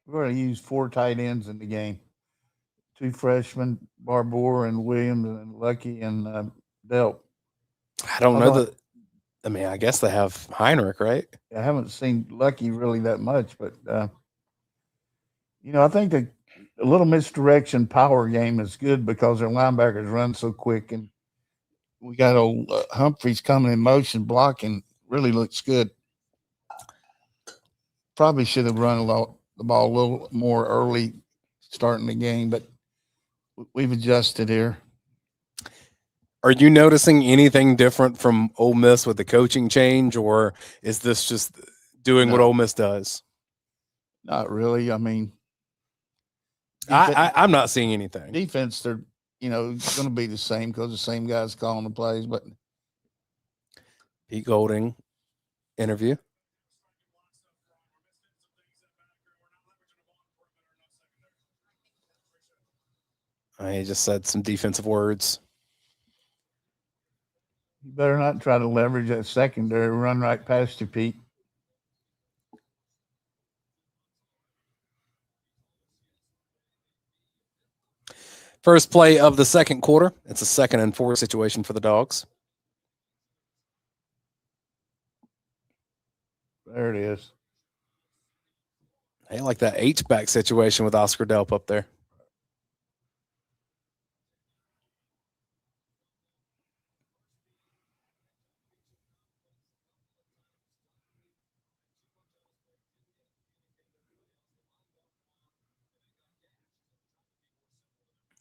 We're going to use 4 tight ends in the game. 2 freshmen, Barbour and Williams and Lucky and Delp. I don't know that. I mean, I guess they have Heinrich, right? I haven't seen Lucky really that much, but I think the a little misdirection power game is good because their linebackers run so quick, and we got old Humphreys coming in motion blocking. Really looks good. Probably should have run the ball a little more early starting the game, but we've adjusted here. Are you noticing anything different from Ole Miss with the coaching change, or is this just doing what No. Ole Miss does? Not really. I mean, I'm not seeing anything. Defense, they're going to be the same because the same guys calling the plays. But Pete Golding interview. He just said some defensive words. You better not try to leverage that secondary. Run right past you, Pete. First play of the second quarter. It's a 2nd and 4 situation for the Dogs. There it is. Hey, like that H-back situation with Oscar Delp up there.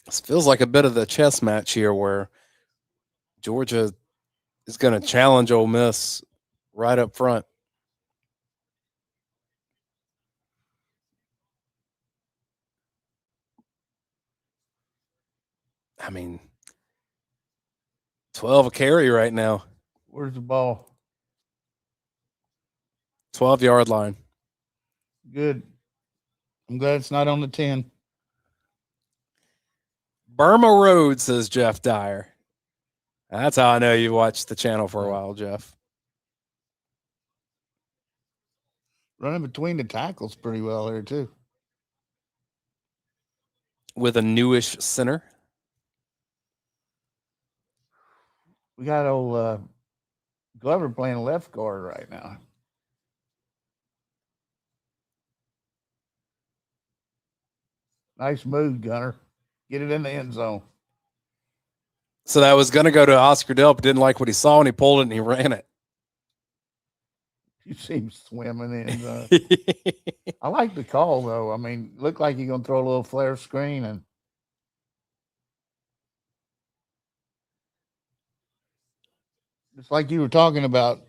This feels like a bit of the chess match here where Georgia is going to challenge Ole Miss right up front. I mean, 12 a carry right now. Where's the ball? 12-yard line. Good. I'm glad it's not on the 10. Burma Road, says Jeff Dyer. That's how I know you watched the channel for a while, Jeff. Running between the tackles pretty well there, too. With a newish center. We got old Glover playing left guard right now. Nice move, Gunner. Get it in the end zone. So that was going to go to Oscar Delp. Didn't like what he saw, and he pulled it and he ran it. You see him swimming in. I like the call, though. I mean, looked like you're going to throw a little flare screen. And it's like you were talking about,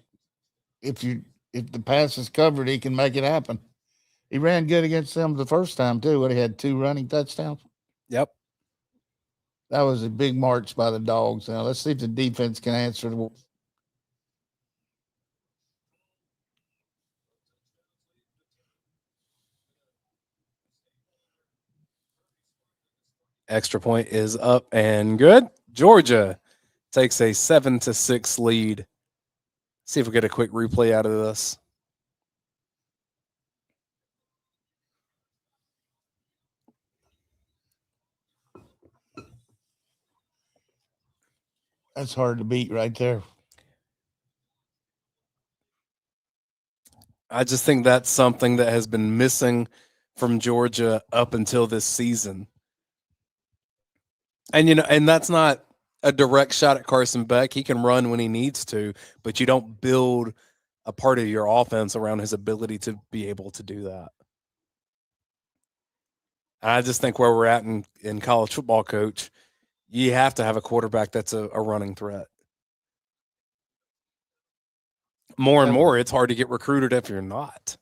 if the pass is covered, he can make it happen. He ran good against them the first time, too. What, he had 2 running touchdowns? Yep. That was a big march by the Dogs. Now, let's see if the defense can answer the Extra point is up and good. Georgia takes a 7-6 lead. See if we get a quick replay out of this. That's hard to beat right there. I just think that's something that has been missing from Georgia up until this season. And, and that's not a direct shot at Carson Beck. He can run when he needs to, but you don't build a part of your offense around his ability to be able to do that. I just think where we're at in college football, coach, you have to have a quarterback that's a running threat. More and more, it's hard to get recruited if you're not.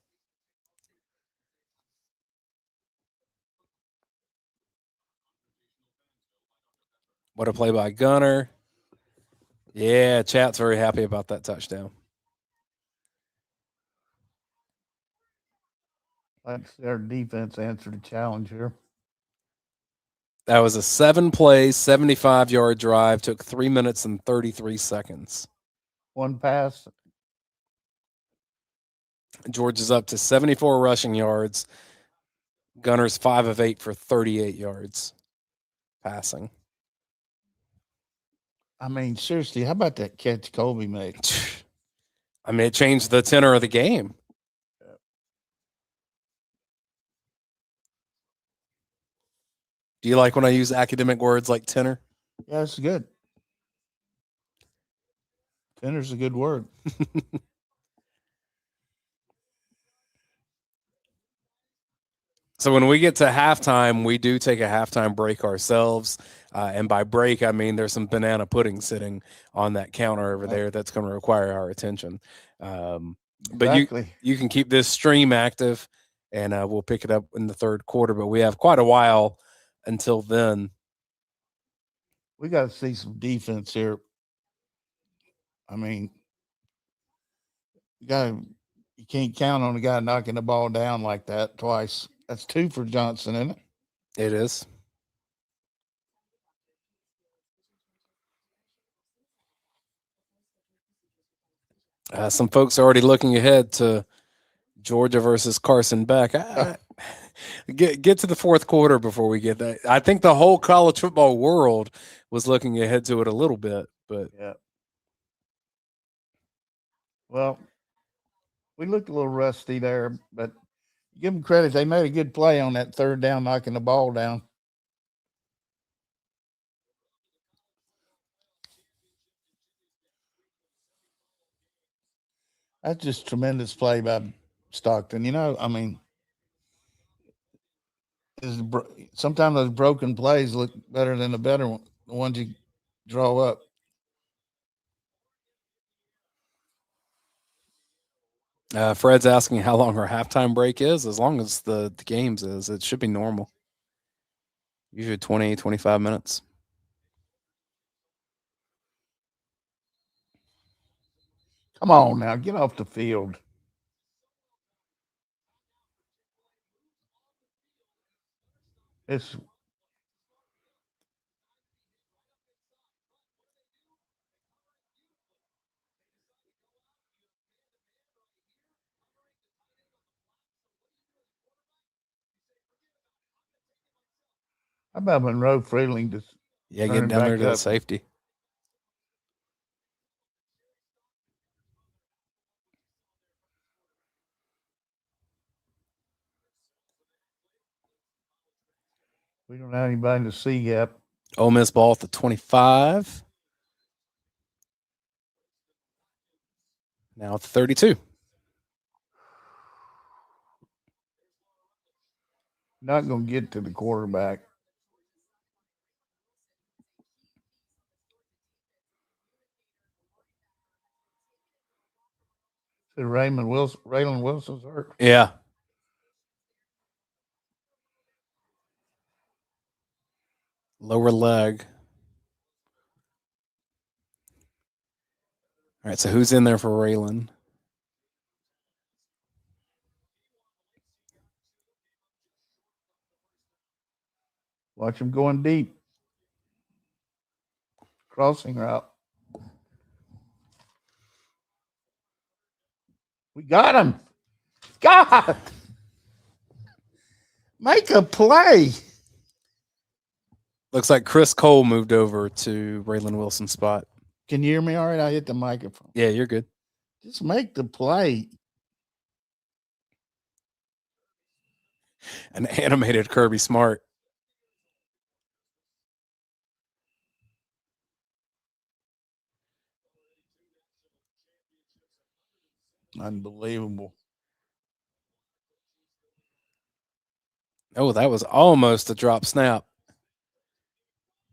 What a play by Gunner. Yeah, chat's very happy about that touchdown. Their defense answered the challenge here. That was a 7-play, 75-yard drive. Took 3 minutes and 33 seconds. 1 pass. Georgia's up to 74 rushing yards. Gunner's 5 of 8 for 38 yards passing. I mean, seriously, how about that catch Colby made? I mean, it changed the tenor of the game. Do you like when I use academic words like tenor? Yeah, it's good. Tenor's a good word. So when we get to halftime, we do take a halftime break ourselves. And by break, I mean there's some banana pudding sitting on that counter over there that's going to require our attention. But Exactly. you can keep this stream active, and we'll pick it up in the third quarter. But we have quite a while until then. We got to see some defense here. I mean, you can't count on a guy knocking the ball down like that twice. That's 2 for Johnson, isn't it? It is. Some folks are already looking ahead to Georgia versus Carson Beck. Get to the fourth quarter before we get that. I think the whole college football world was looking ahead to it a little bit, but yeah. Well, we looked a little rusty there, but give them credit. They made a good play on that third down, knocking the ball down. That's just tremendous play by Stockton. I mean, sometimes those broken plays look better than the better one, the ones you draw up. Fred's asking how long our halftime break is. As long as the games is, it should be normal. Usually 20, 25 minutes. Come on now, get off the field. It's how about Monroe Freeling just getting down there to the safety. We don't have anybody in the C gap. Ole Miss ball at the 25. Now at the 32. Not going to get to the quarterback. So Raylan Wilson's hurt. Yeah. Lower leg. All right, so who's in there for Raylan? Watch him going deep. Crossing route. We got him. God. Make a play. Looks like Chris Cole moved over to Raylan Wilson's spot. Can you hear me all right? I hit the microphone. Yeah, you're good. Just make the play. An animated Kirby Smart. Unbelievable. Oh, that was almost a drop snap.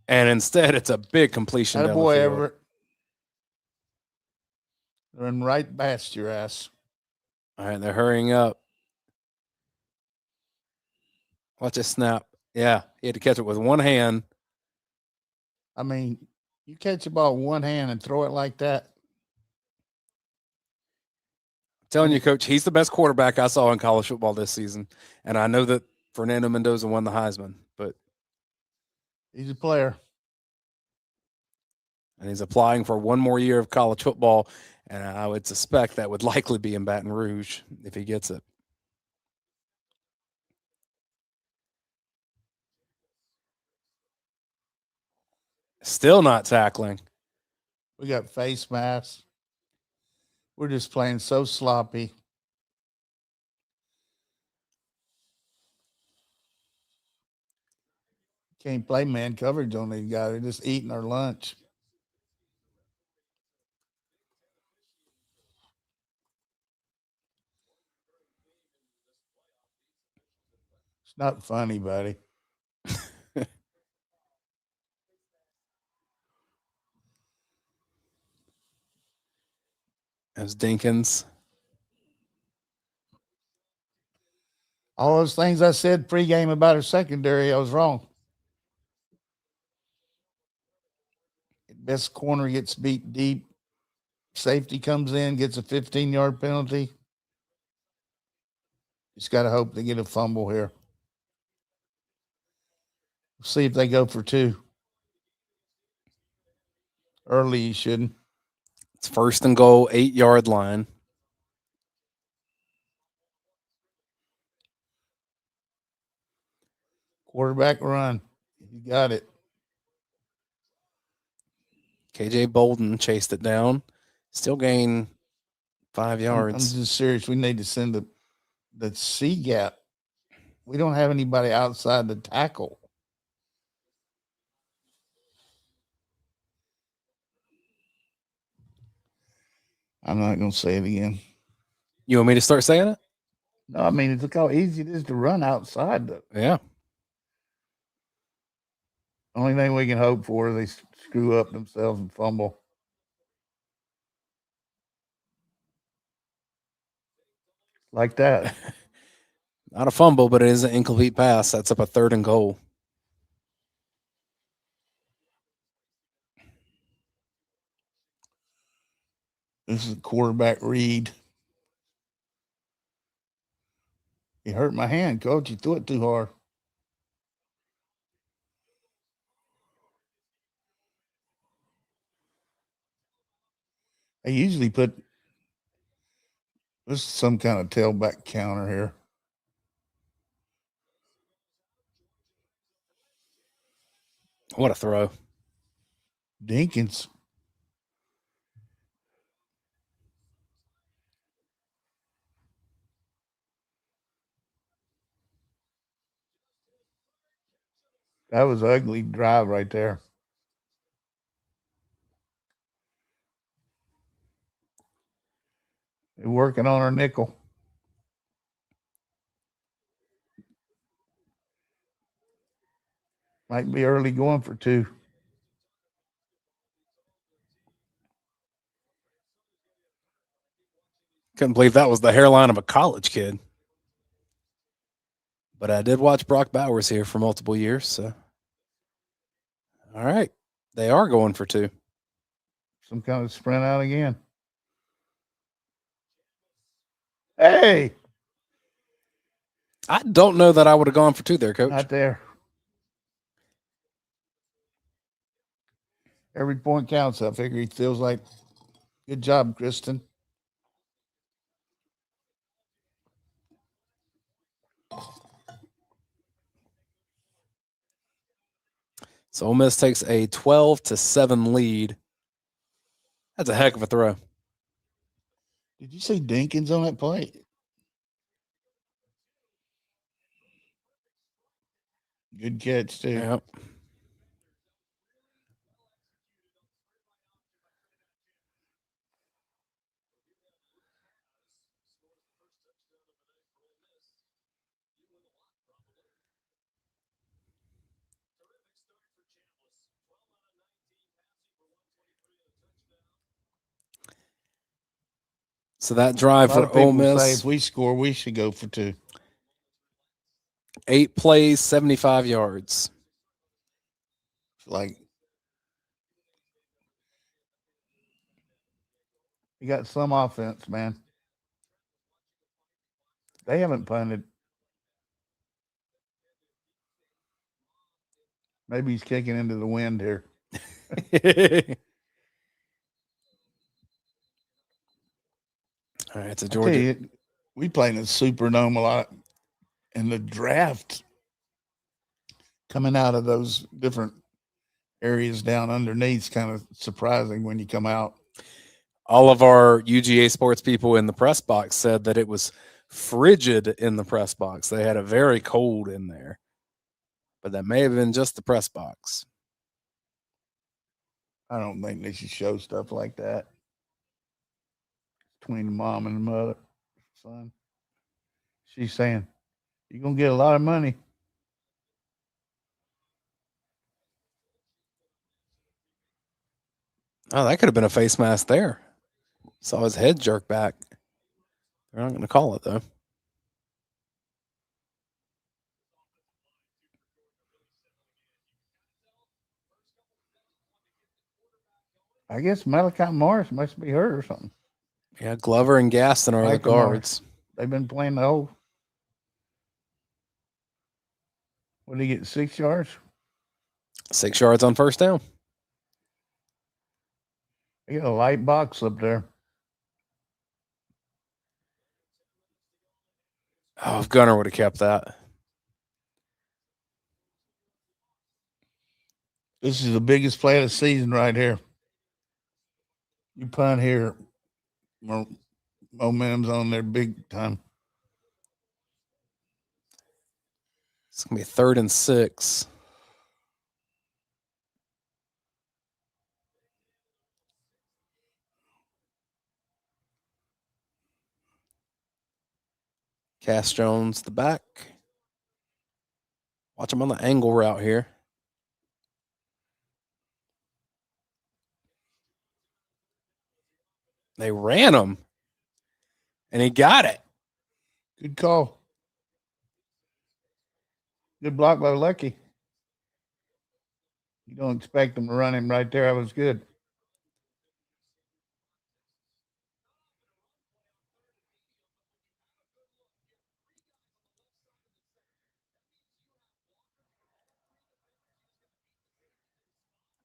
And instead, it's a big completion. That boy Everett. Run right past your ass. All right, they're hurrying up. Watch it snap. Yeah, he had to catch it with one hand. I mean, you catch a ball with one hand and throw it like that. I'm telling you, Coach, he's the best quarterback I saw in college football this season. And I know that Fernando Mendoza won the Heisman, but he's a player. And he's applying for one more year of college football. And I would suspect that would likely be in Baton Rouge if he gets it. Still not tackling. We got face masks. We're just playing so sloppy. Can't play man coverage on these guys. They're just eating our lunch. It's not funny, buddy. As Dinkins. All those things I said pregame about our secondary, I was wrong. Best corner gets beat deep. Safety comes in, gets a 15-yard penalty. Just got to hope they get a fumble here. See if they go for 2. Early, you shouldn't. It's 1st and goal, 8-yard line. Quarterback run. You got it. KJ Bolden chased it down. Still gained 5 yards. I'm just serious. We need to send the C gap. We don't have anybody outside the tackle. I'm not going to say it again. You want me to start saying it? No, I mean, look how easy it is to run outside. Yeah. Only thing we can hope for is they screw up themselves and fumble. Like that. Not a fumble, but it is an incomplete pass. That's up a 3rd and goal. This is a quarterback read. You hurt my hand, coach. You threw it too hard. I usually put this is some kind of tailback counter here. What a throw. Dinkins. That was an ugly drive right there. They're working on our nickel. Might be early going for 2. Couldn't believe that was the hairline of a college kid. But I did watch Brock Bowers here for multiple years. So, all right. They are going for 2. Some kind of sprint out again. Hey. I don't know that I would have gone for 2 there, Coach. Not there. Every point counts. I figure he feels like, good job, Kristen. So Ole Miss takes a 12-7 lead. That's a heck of a throw. Did you say Dinkins on that play? Good catch, too. Yep. So that drive for Ole Miss. Say if we score, we should go for 2. 8 plays, 75 yards. Like, you got some offense, man. They haven't punted. Maybe he's kicking into the wind here. All right, it's a Georgia. We play in the Superdome a lot. And the draft coming out of those different areas down underneath is kind of surprising when you come out. All of our UGA sports people in the press box said that it was frigid in the press box. They had a very cold in there. But that may have been just the press box. I don't think they should show stuff like that between the mom and the mother, son. She's saying, you're going to get a lot of money. Oh, that could have been a face mask there. Saw his head jerk back. They're not going to call it, though. I guess Malachi Morris must be hurt or something. Yeah, Glover and Gaston are the guards. They've been playing the whole. What did he get, 6 yards? 6 yards on first down. They got a light box up there. Oh, if Gunner would have kept that. This is the biggest play of the season right here. You punt here, momentum's on there big time. It's going to be 3rd and 6. Cass Jones, the back. Watch him on the angle route here. They ran him, and he got it. Good call. Good block by Lucky. You don't expect them to run him right there. That was good.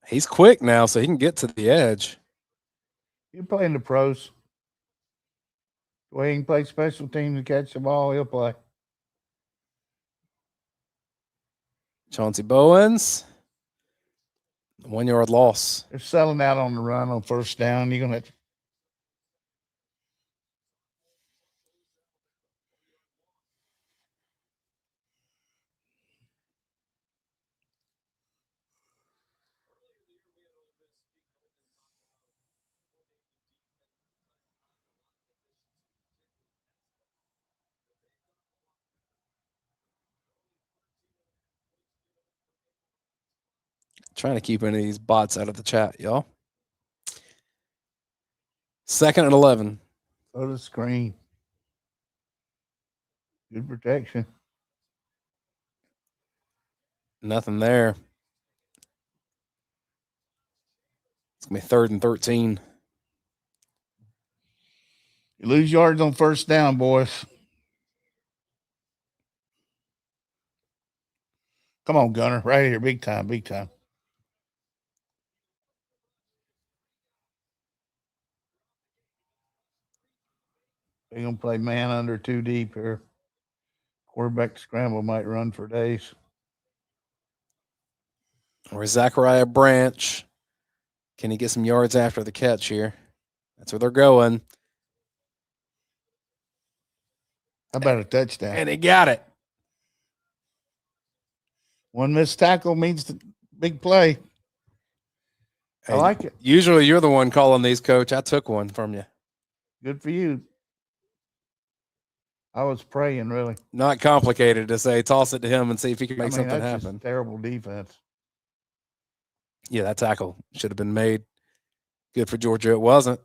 He's quick now, so he can get to the edge. He'll play in the pros. The way he can play special teams and catch the ball, he'll play. Chauncey Bowens, 1 yard loss. They're selling out on the run on first down. You're going to Trying to keep any of these bots out of the chat, y'all. 2nd and 11. go to the screen. Good protection. Nothing there. It's going to be 3rd and 13. You lose yards on first down, boys. Come on, Gunner. Right here. Big time. Big time. They're going to play man under 2 deep here. Quarterback scramble might run for days. Or Zachariah Branch. Can he get some yards after the catch here? That's where they're going. How about a touchdown? And he got it. One missed tackle means the big play. I like it. Usually you're the one calling these, Coach. I took one from you. Good for you. I was praying, really. Not complicated to say, toss it to him and see if he can make something that's happen. Just terrible defense. Yeah, that tackle should have been made. Good for Georgia. It wasn't.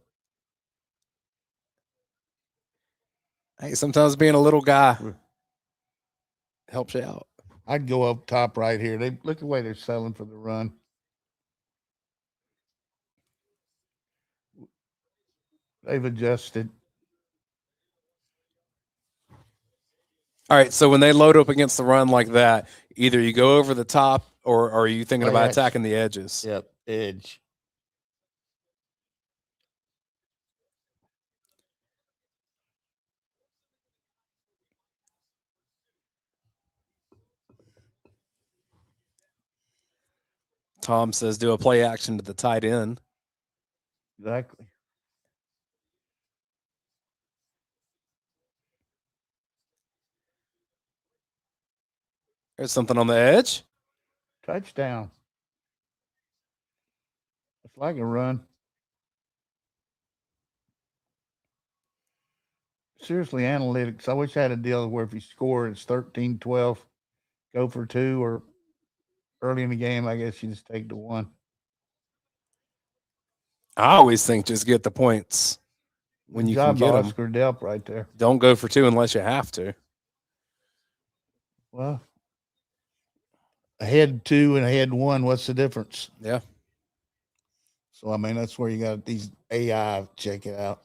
Hey, sometimes being a little guy helps you out. I'd go up top right here. They look the way they're selling for the run. They've adjusted. All right, so when they load up against the run like that, either you go over the top or are you thinking about attacking the edges? Yep, edge. Tom says do a play action to the tight end. Exactly. There's something on the edge. Touchdown. It's like a run. Seriously, analytics. I wish I had a deal where if you score, it's 13-12, go for 2, or early in the game, I guess you just take the 1. I always think just get the points when you can get them. Oscar Delp right there. Don't go for 2 unless you have to. Well, ahead 2 and ahead 1, what's the difference? Yeah. So, I mean, that's where you got these AI, check it out.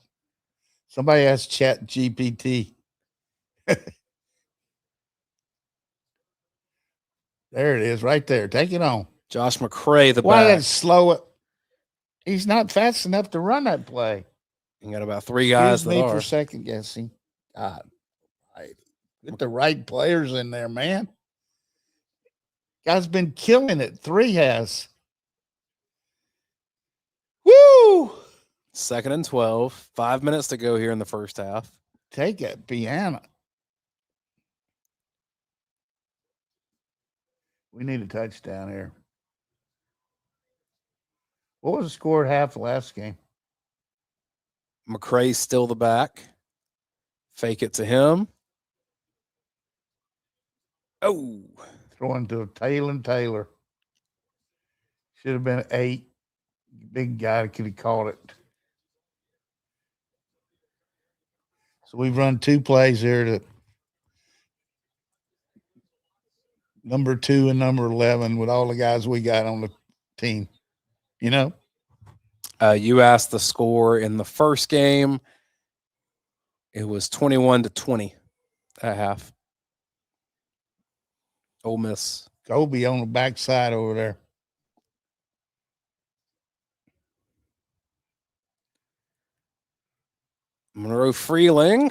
Somebody asked Chat GPT. There it is, right there. Take it on. Josh McCray, the Why back. that slow it? He's not fast enough to run that play. You got about 3 guys Excuse me that are. for second guessing. God, get the right players in there, man. Guy's been killing it. 3 has. Woo! 2nd and 12. 5 minutes to go here in the first half. Take it, piano. We need a touchdown here. What was the score at half the last game? McCray's still the back. Fake it to him. Oh. Throwing to Taylor. Should have been 8. Big guy could have caught it. So we've run 2 plays here to number 2 and number 11 with all the guys we got on the team. You know? You asked the score in the first game. It was 21-20 at half. Ole Miss. Kobe on the backside over there. Monroe Freeling.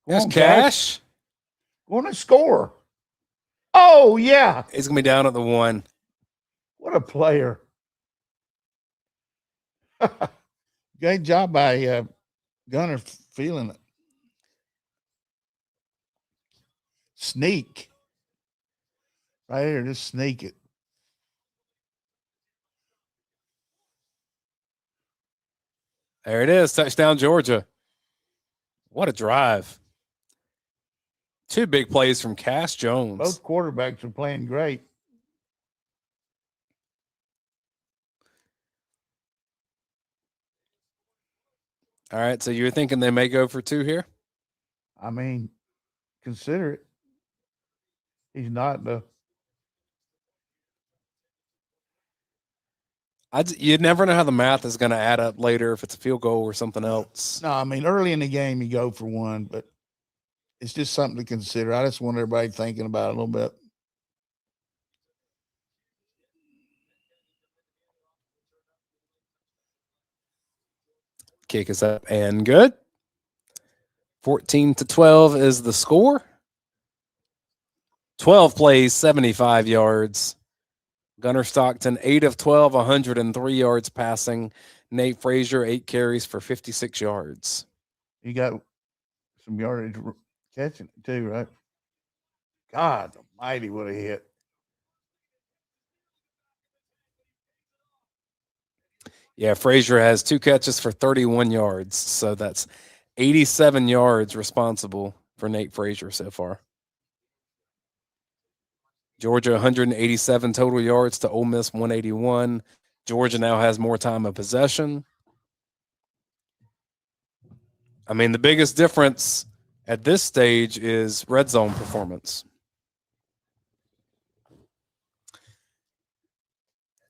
There's Cash. Going to score. Oh, yeah. He's going to be down at the 1. What a player. Great job by Gunner feeling it. Sneak. Right here, just sneak it. There it is. Touchdown, Georgia. What a drive. 2 big plays from Cass Jones. Both quarterbacks are playing great. All right, so you're thinking they may go for 2 here? I mean, consider it. He's not the. You never know how the math is going to add up later if it's a field goal or something else. No, I mean, early in the game, you go for 1, but it's just something to consider. I just want everybody thinking about it a little bit. Kick is up and good. 14-12 is the score. 12 plays, 75 yards. Gunnar Stockton, 8 of 12, 103 yards passing. Nate Frazier, 8 carries for 56 yards. You got some yardage catching it too, right? God almighty, what a hit. Yeah, Frazier has 2 catches for 31 yards. So that's 87 yards responsible for Nate Frazier so far. Georgia, 187 total yards to Ole Miss, 181. Georgia now has more time of possession. I mean, the biggest difference at this stage is red zone performance.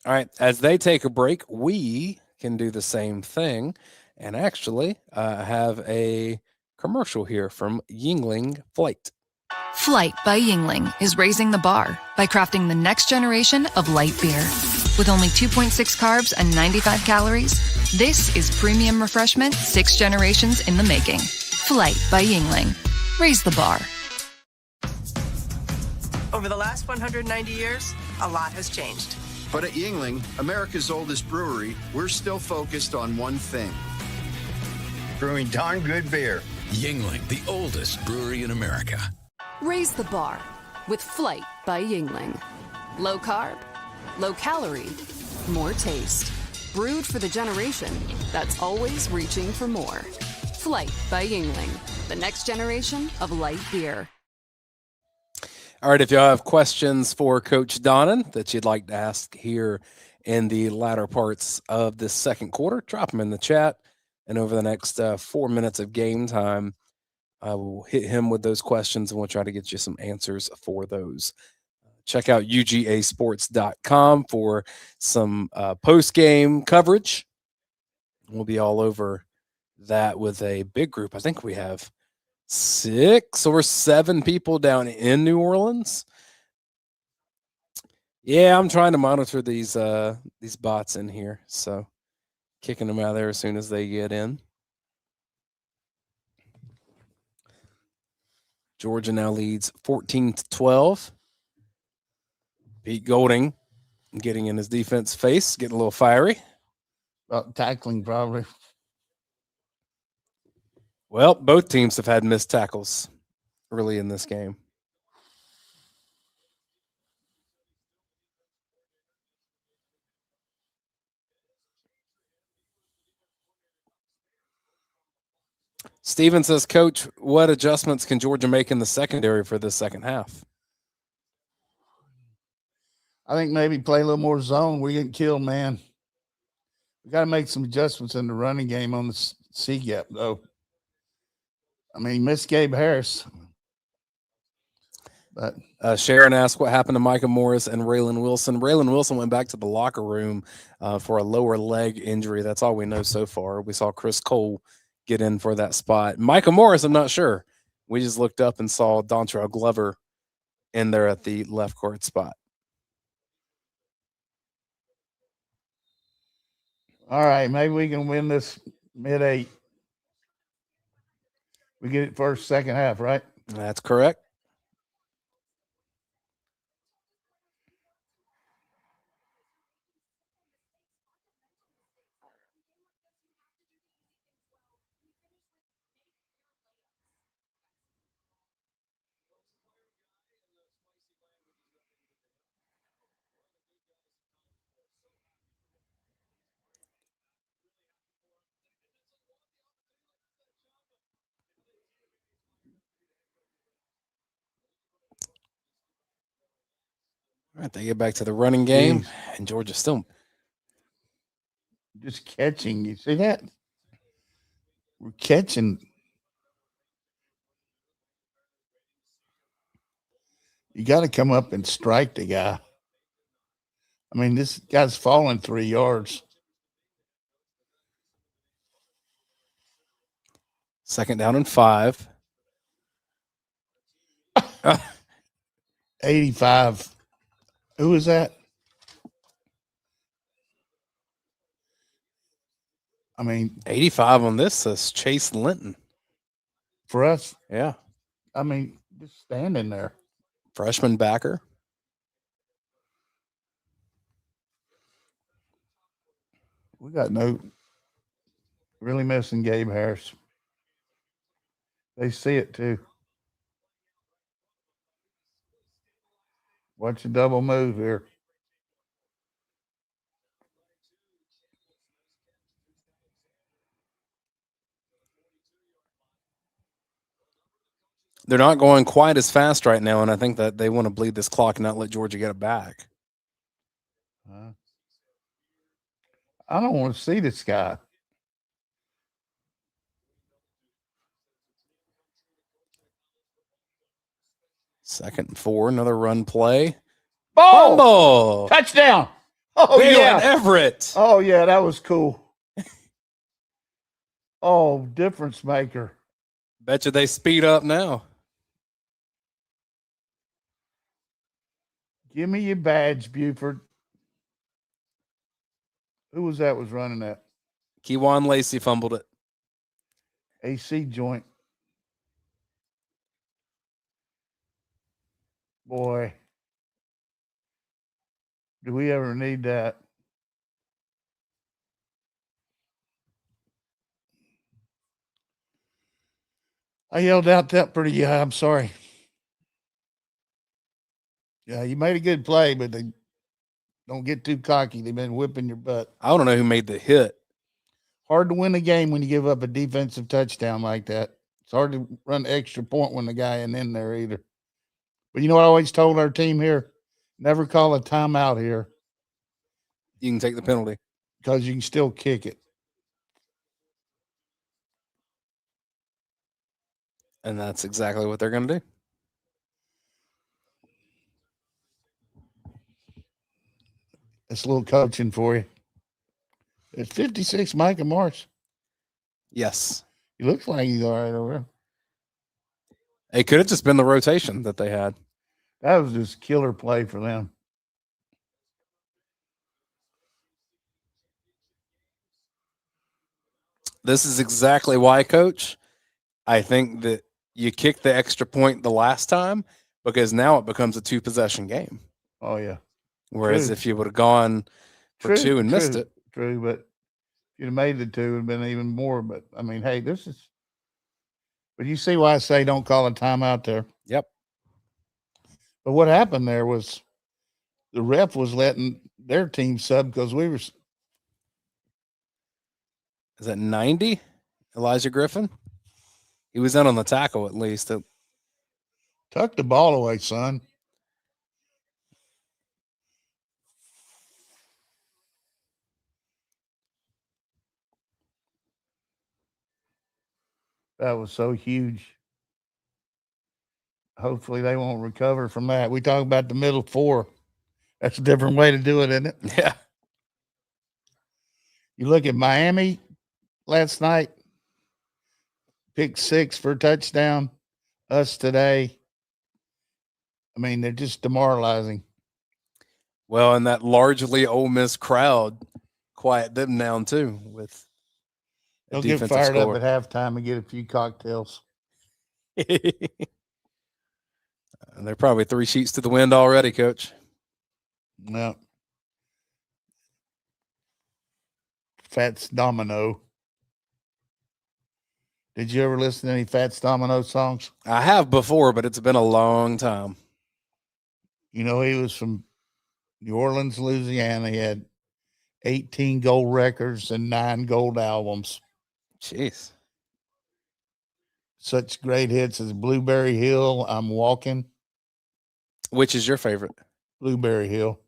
All right, as they take a break, we can do the same thing and actually have a commercial here from Yingling Flight. Flight by Yingling is raising the bar by crafting the next generation of light beer. With only 2.6 carbs and 95 calories, this is premium refreshment 6 generations in the making. Flight by Yingling. Raise the bar. Over the last 190 years, a lot has changed. But at Yingling, America's oldest brewery, we're still focused on one thing. Brewing darn good beer. Yingling, the oldest brewery in America. Raise the bar with Flight by Yingling. Low carb, low calorie, more taste. Brewed for the generation that's always reaching for more. Flight by Yingling, the next generation of light beer. All right, if y'all have questions for Coach Donnan that you'd like to ask here in the latter parts of this second quarter, drop them in the chat. And over the next 4 minutes of game time, I will hit him with those questions and we'll try to get you some answers for those. Check out UGAsports.com for some post-game coverage. We'll be all over that with a big group. I think we have 6 or 7 people down in New Orleans. Yeah, I'm trying to monitor these bots in here, so kicking them out of there as soon as they get in. Georgia now leads 14-12. Pete Golding getting in his defense face, getting a little fiery. About tackling, probably. Well, both teams have had missed tackles early in this game. Steven says, Coach, what adjustments can Georgia make in the secondary for this second half? I think maybe play a little more zone. We're getting killed, man. We got to make some adjustments in the running game on the C gap, though. I mean, miss Gabe Harris. But Sharon asked what happened to Micah Morris and Raylan Wilson. Raylan Wilson went back to the locker room for a lower leg injury. That's all we know so far. We saw Chris Cole get in for that spot. Micah Morris, I'm not sure. We just looked up and saw Dontrell Glover in there at the left guard spot. all right, maybe we can win this mid-8. We get it first, second half, right? That's correct. All right, they get back to the running game, and Georgia still just catching. You see that? We're catching. You got to come up and strike the guy. I mean, this guy's falling 3 yards. second down and 5. 85. Who is that? I mean, 85 on this says Chase Linton. for us, Yeah. I mean, just standing there. Freshman backer. We got really missing Gabe Harris. They see it too. Watch the double move here. They're not going quite as fast right now, and I think that they want to bleed this clock and not let Georgia get it back. I don't want to see this guy. Second and 4, another run play. Ball! Fumble! Touchdown! Oh, Jalen yeah. Everett. Oh, yeah, that was cool. Oh, difference maker. Bet you they speed up now. Give me your badge, Buford. Who was that was running that? Kewan Lacey fumbled it. AC joint. Boy, do we ever need that? I yelled out that pretty high. I'm sorry. Yeah, you made a good play, but they don't get too cocky. They've been whipping your butt. I don't know who made the hit. Hard to win a game when you give up a defensive touchdown like that. It's hard to run extra point when the guy ain't in there either. But you know what I always told our team here? Never call a timeout here You can take the penalty. because you can still kick it. And that's exactly what they're going to do. That's a little coaching for you. It's 56, Micah Marsh. Yes. He looks like he's all right over there. It could have just been the rotation that they had. That was just killer play for them. This is exactly why, Coach, I think that you kicked the extra point the last time because now it becomes a 2-possession game. Oh, yeah. Whereas True. if you would have gone for 2 and missed it. True, but if you'd have made the 2, it would have been even more. But, I mean, hey, this is – but you see why I say don't call a timeout there. Yep. But what happened there was the ref was letting their team sub because we were – Is that 90? Elijah Griffin? He was in on the tackle at least. tuck the ball away, son. That was so huge. Hopefully they won't recover from that. We talk about the middle 4. That's a different way to do it, isn't it? Yeah. You look at Miami last night, pick 6 for a touchdown. Us today, I mean, they're just demoralizing. Well, and that largely Ole Miss crowd quiet them down too with a They'll get defensive fired score. up at halftime and get a few cocktails. And they're probably 3 sheets to the wind already, Coach. No. Fats Domino. Did you ever listen to any Fats Domino songs? I have before, but it's been a long time. You know, he was from New Orleans, Louisiana. He had 18 gold records and 9 gold albums. Jeez. Such great hits as Blueberry Hill, I'm Walking. Which is your favorite? Blueberry Hill.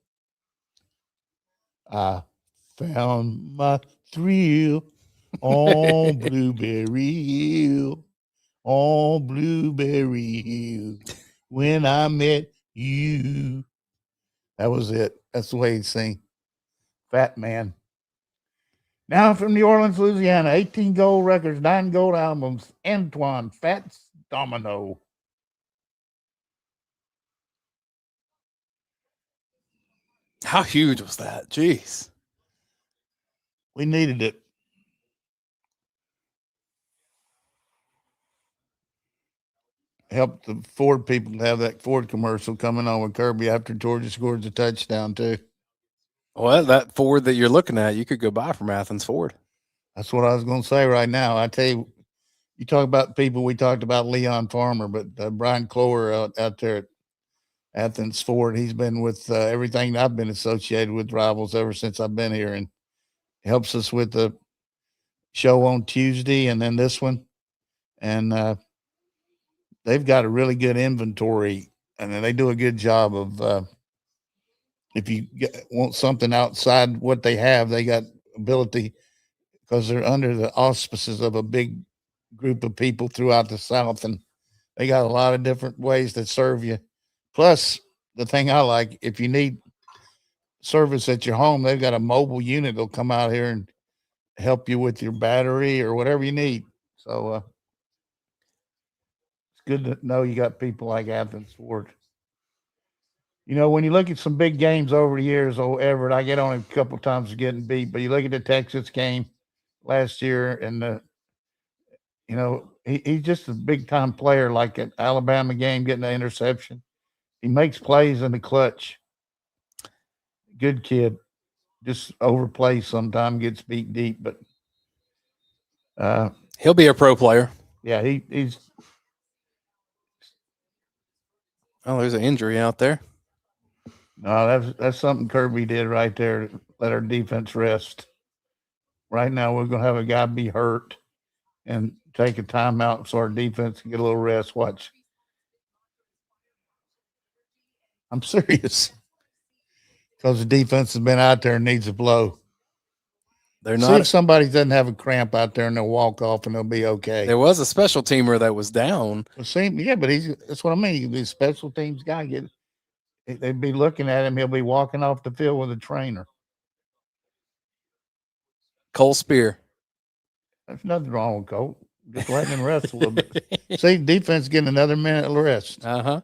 I found my thrill on Blueberry Hill, on Blueberry Hill, when I met you. That was it. That's the way he'd sing. Fat Man. Now from New Orleans, Louisiana, 18 gold records, 9 gold albums, Antoine Fats Domino. How huge was that? Jeez. We needed it. Helped the Ford people have that Ford commercial coming on with Kirby after Georgia scores a touchdown, too. Well, that Ford that you're looking at, you could go buy from Athens Ford. That's what I was going to say right now. I tell you, you talk about people, we talked about Leon Farmer, but Brian Clower out there at Athens Ford, he's been with everything I've been associated with Rivals ever since I've been here, and helps us with the show on Tuesday and then this one. And they've got a really good inventory, and they do a good job of if you want something outside what they have, they got ability because they're under the auspices of a big group of people throughout the South, and they got a lot of different ways to serve you. Plus, the thing I like, if you need service at your home, they've got a mobile unit that'll come out here and help you with your battery or whatever you need. So it's good to know you got people like Athens Ford. You know, when you look at some big games over the years, Everett, I get on him a couple times getting beat, but you look at the Texas game last year, and he's just a big time player. Like at Alabama game, getting the interception, he makes plays in the clutch. Good kid, just overplays sometimes, gets beat deep, but he'll be a pro player. Yeah, he's. Oh, there's an injury out there. No, that's something Kirby did right there. Let our defense rest. Right now, we're gonna have a guy be hurt and take a timeout so our defense can get a little rest. Watch. I'm serious. Because the defense has been out there and needs a blow. They're See not. if somebody doesn't have a cramp out there and they'll walk off and they'll be okay. There was a special teamer that was down. Well, yeah, but that's what I mean. The special teams guy they'd be looking at him. He'll be walking off the field with a trainer. Cole Spear. There's nothing wrong with Colt. Just letting him rest a little bit. See, defense getting another minute of rest. Uh-huh.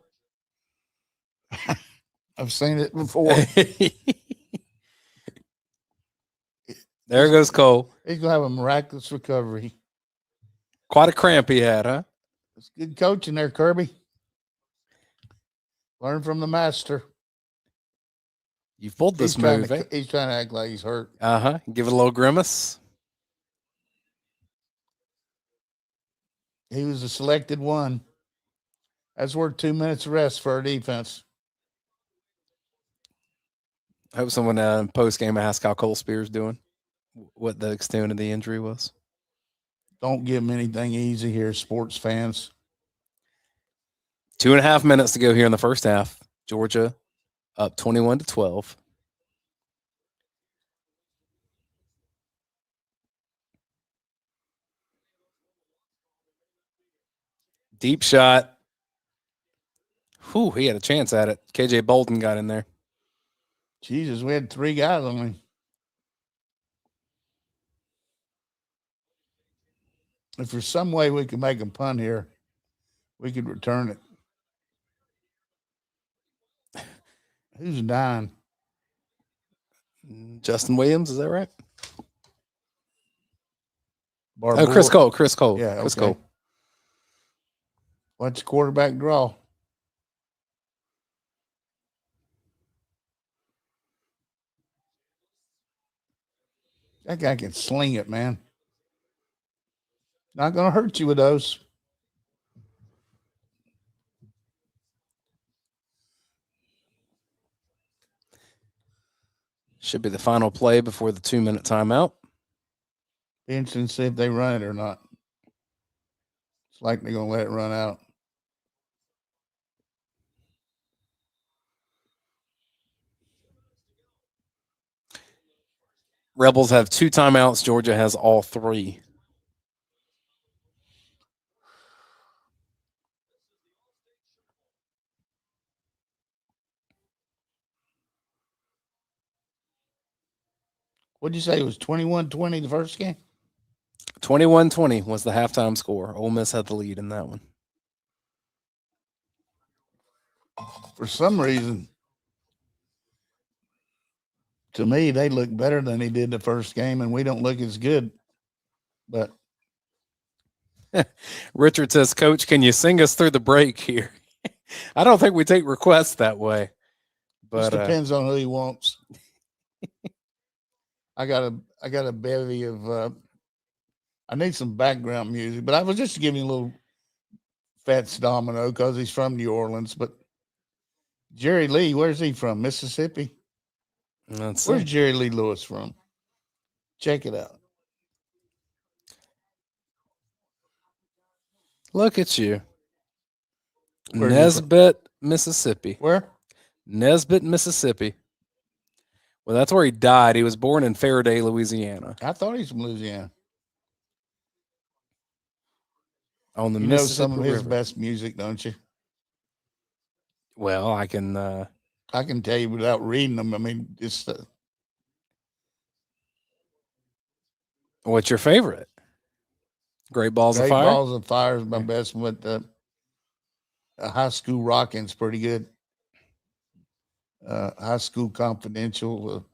I've seen it before. There goes Cole. He's going to have a miraculous recovery. Quite a cramp he had, huh? It's good coaching there, Kirby. Learn from the master. You've pulled this move, eh? He's trying to act like he's hurt. Uh-huh. Give it a little grimace. He was the selected one. That's worth 2 minutes of rest for our defense. I hope someone post-game asked how Cole Spear's doing, what the extent of the injury was. Don't give him anything easy here, sports fans. 2.5 minutes to go here in the first half. Georgia up 21-12. Deep shot. Whew, he had a chance at it. KJ Bolden got in there. Jesus, we had 3 guys on him. If there's some way we could make a punt here, we could return it. Who's dying? Justin Williams, is that right? Barbour. Oh, Chris Cole. Chris Cole. Yeah, Chris okay. Cole. Watch the quarterback draw. That guy can sling it, man. Not going to hurt you with those. Should be the final play before the 2-minute timeout. Be interesting to see if they run it or not. It's like they're going to let it run out. Rebels have 2 timeouts. Georgia has all 3. What'd you say? It was 21-20 the first game? 21-20 was the halftime score. Ole Miss had the lead in that one. For some reason, to me, they look better than they did the first game, and we don't look as good. But Richard says, Coach, can you sing us through the break here? I don't think we take requests that way. But it depends on who he wants. I got a bevy of I need some background music, but I was just giving a little Fats Domino because he's from New Orleans. But Jerry Lee, where's he from? Mississippi? Where's Jerry Lee Lewis from? Check it out. Look at you. Where's Nesbit, Mississippi. Where? Nesbit, Mississippi. Well, that's where he died. He was born in Faraday, Louisiana. I thought he's from Louisiana. On the You know Mississippi some of his River. best music, don't you? Well, I can tell you without reading them. I mean, it's what's your favorite? Great Balls of Fire? Balls of Fire is my best one. But High School Rocking's pretty good. High School Confidential.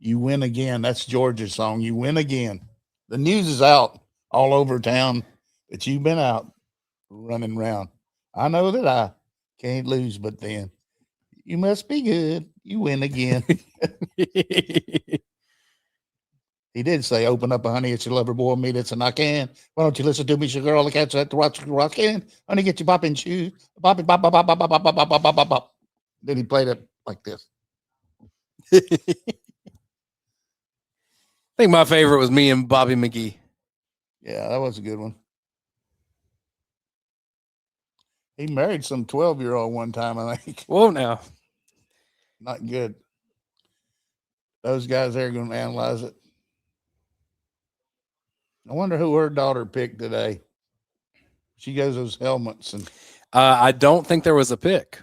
You Win Again. That's Georgia's song. You Win Again. The news is out all over town that you've been out running around. I know that I can't lose, but then you must be good. You win again. He did say, open up, honey, it's your lover boy, me, that's a knock in. Why don't you listen to me, sugar, all the cats at the rock in. Honey, get your bopping shoes. Bopping, bop, bop, bop, bop, bop, bop, bop, bop, bop, bop, bop. Then he played it like this. I think my favorite was Me and Bobby McGee. Yeah, that was a good one. He married some 12-year-old one time, I think. Whoa, now. Not good. Those guys there are going to analyze it. I wonder who her daughter picked today. She goes those helmets, and I don't think there was a pick.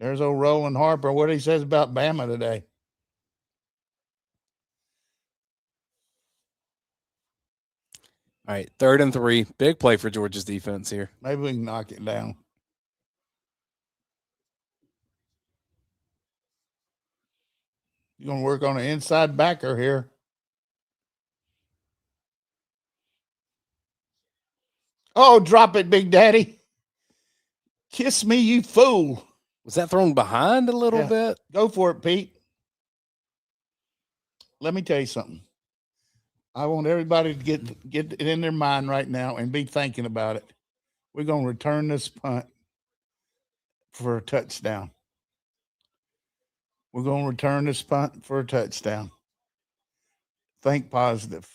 there's old Roland Harper. What he says about Bama today. All right, 3rd and 3. Big play for Georgia's defense here. Maybe we can knock it down. You're going to work on an inside backer here. Oh, drop it, Big Daddy. Kiss me, you fool. Was that thrown behind a little bit? Go for it, Pete. Let me tell you something. I want everybody to get it in their mind right now and be thinking about it. We're going to return this punt for a touchdown. We're going to return this punt for a touchdown. Think positive.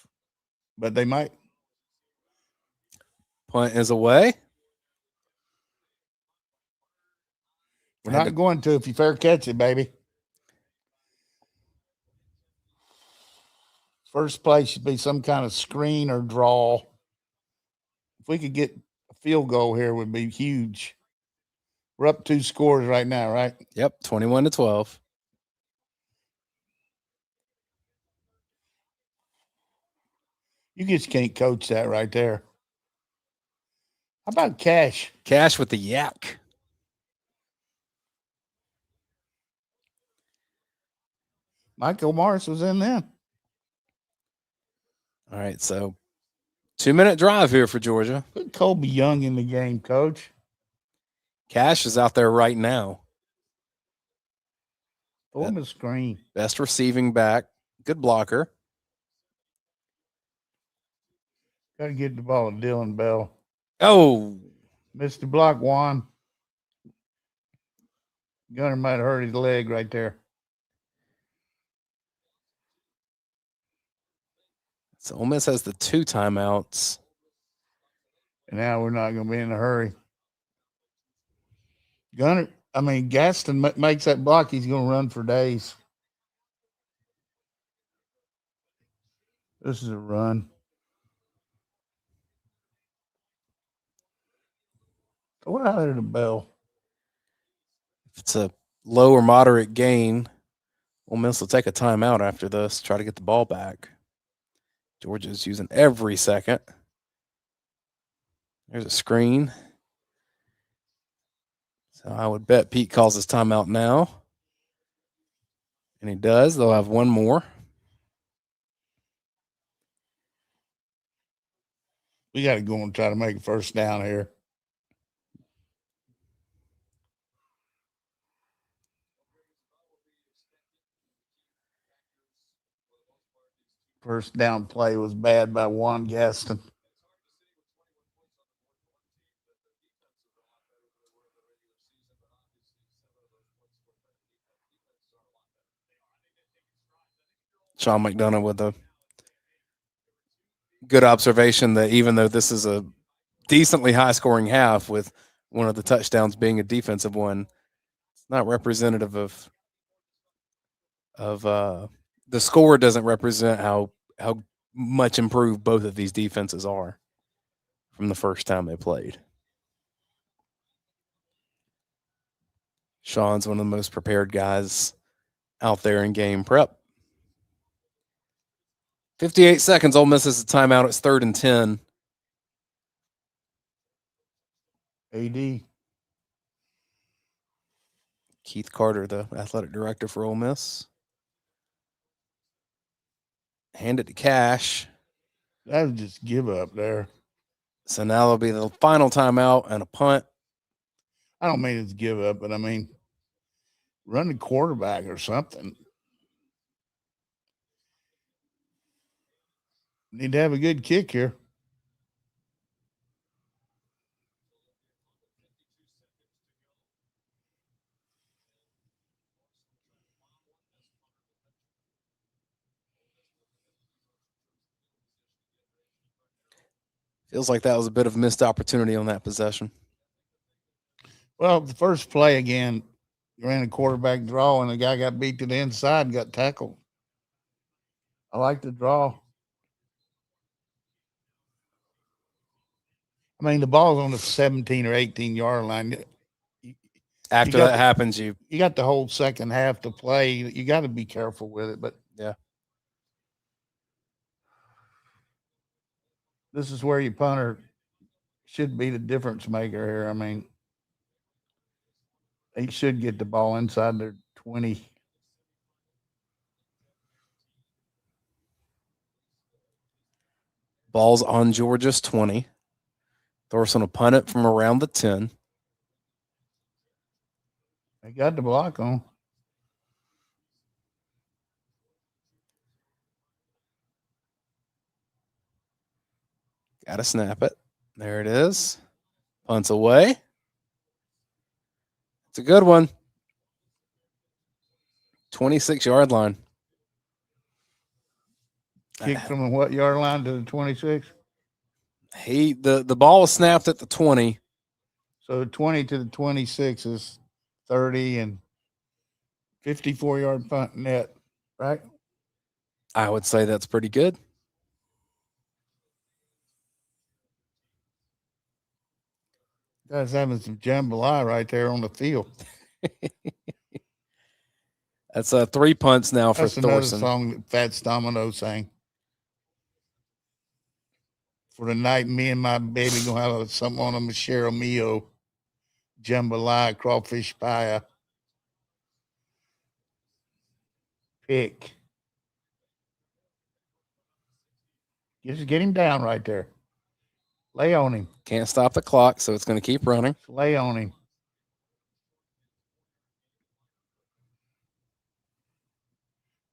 But they might. Punt is away. We're not going to if you fair catch it, baby. First play should be some kind of screen or draw. If we could get a field goal here, it would be huge. We're up 2 scores right now, right? Yep, 21-12. You just can't coach that right there. How about Cash? Cash with the yak. Michael Morris was in there. All right, so 2-minute drive here for Georgia. Put Colby Young in the game, Coach. Cash is out there right now. Throw him a screen. Best receiving back. Good blocker. Got to get the ball to Dylan Bell. Oh. Missed the block, Juan. Gunner might have hurt his leg right there. So Ole Miss has the 2 timeouts. And now we're not going to be in a hurry. Gaston makes that block, he's going to run for days. This is a run. Throw it out there to Bell. If it's a low or moderate gain, Ole Miss will take a timeout after this, try to get the ball back. Georgia's using every second. There's a screen. So I would bet Pete calls his timeout now. And he does. They'll have one more. We got to go and try to make a first down here. First down play was bad by Juan Gaston. Sean McDonough with a good observation that even though this is a decently high-scoring half with one of the touchdowns being a defensive one, it's not representative of the score doesn't represent how much improved both of these defenses are from the first time they played. Sean's one of the most prepared guys out there in game prep. 58 seconds. Ole Miss has a timeout. It's 3rd and 10. AD. Keith Carter, the athletic director for Ole Miss. Hand it to Cash. That was just give up there. So now there'll be the final timeout and a punt. I don't mean it's give up, but I mean run the quarterback or something. Need to have a good kick here. Feels like that was a bit of a missed opportunity on that possession. Well, the first play again, ran a quarterback draw, and the guy got beat to the inside and got tackled. I like the draw. I mean, the ball's on the 17 or 18-yard line. After that happens, you got the whole second half to play. You got to be careful with it. But yeah, this is where your punter should be the difference maker here. I mean, he should get the ball inside their 20. Ball's on Georgia's 20. Thorson will punt it from around the 10. They got the block on. Got to snap it. There it is. Punts away. It's a good one. 26-yard line. Kick from what yard line to the 26? The ball was snapped at the 20. So 20 to the 26 is 30 and 54-yard punt net, right? I would say that's pretty good. Guys having some jambalaya right there on the field. That's 3 punts now for That's another Thorson. song that Fats Domino sang. For the night, me and my baby gonna have something on a Machero Mio, jambalaya, crawfish pie, pick. Just get him down right there. Lay on him. Can't stop the clock, so it's going to keep running. Lay on him.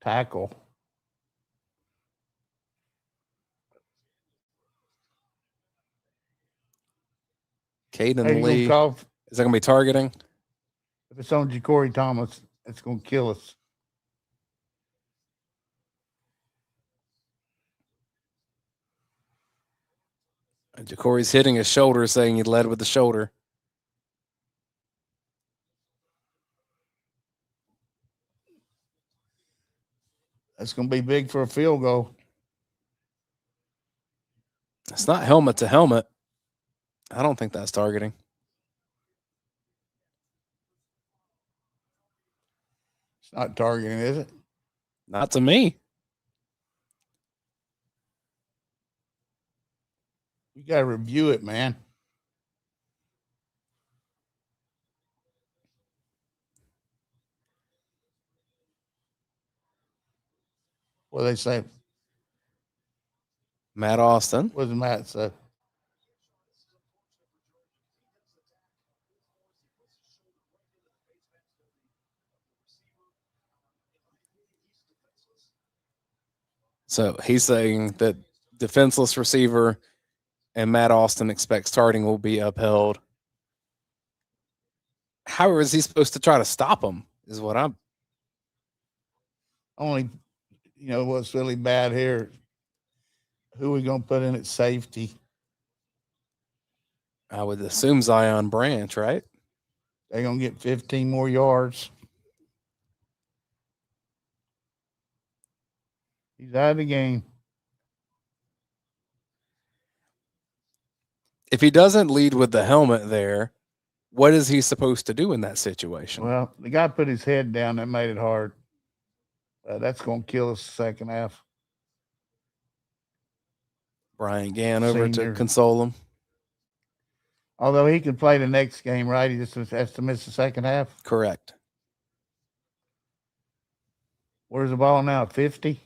Tackle. Caden Lee. Is that going to be targeting? If it's on Ja'Cory Thomas, it's going to kill us. And Ja'Cory's hitting his shoulder, saying he led with the shoulder. That's going to be big for a field goal. It's not helmet to helmet. I don't think that's targeting. It's not targeting, is it? Not to me. You got to review it, man. What do they say? Matt Austin. What does Matt say? So he's saying that defenseless receiver and Matt Austin expects starting will be upheld. How is he supposed to try to stop him is what I'm. Only, what's really bad here, who are we going to put in at safety? I would assume Zion Branch, right? They're going to get 15 more yards. He's out of the game. If he doesn't lead with the helmet there, what is he supposed to do in that situation? Well, the guy put his head down. That made it hard. That's going to kill us the second half. Brian Gann over to console him. Although he could play the next game, right? He just has to miss the second half. Correct. Where's the ball now? 50?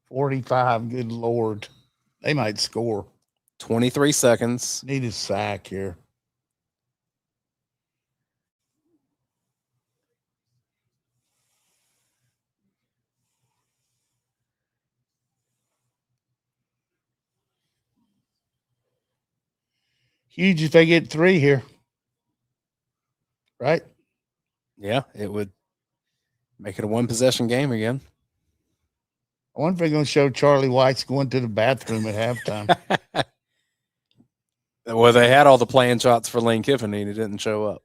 45. Good Lord. They might score. 23 seconds. Need a sack here. Huge if they get 3 here. Right? Yeah, it would make it a one-possession game again. I wonder if they're going to show Charlie White's going to the bathroom at halftime. Well, they had all the playing shots for Lane Kiffin, and he didn't show up.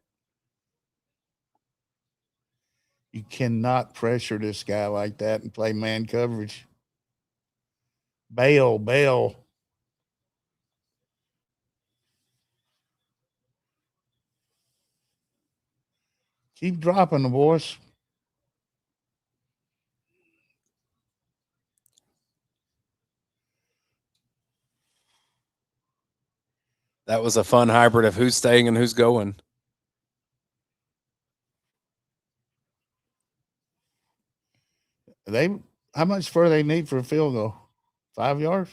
You cannot pressure this guy like that and play man coverage. Bail. Keep dropping the boys. That was a fun hybrid of who's staying and who's going. How much further they need for a field goal? 5 yards?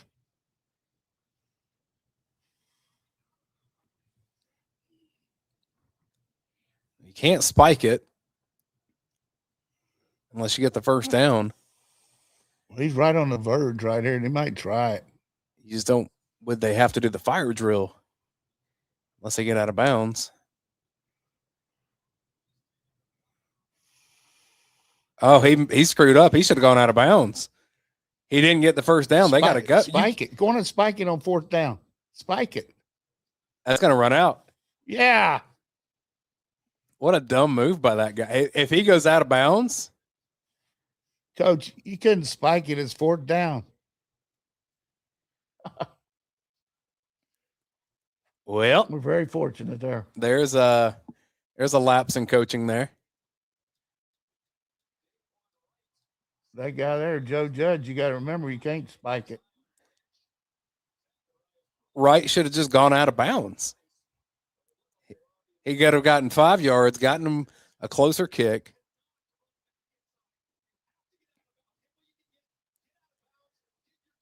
You can't spike it unless you get the first down. Well, he's right on the verge right here. They might try it. You just don't. Would they have to do the fire drill unless they get out of bounds? Oh, he screwed up. He should have gone out of bounds. He didn't get the first down. They got to go. Spike it. Go on and spike it on 4th down. Spike it. That's going to run out. Yeah. What a dumb move by that guy. If he goes out of bounds. Coach, you couldn't spike it. It's 4th down. Well, we're very fortunate there. There's a lapse in coaching there. That guy there, Joe Judge, you got to remember you can't spike it. Wright should have just gone out of bounds. He could have gotten 5 yards, gotten him a closer kick.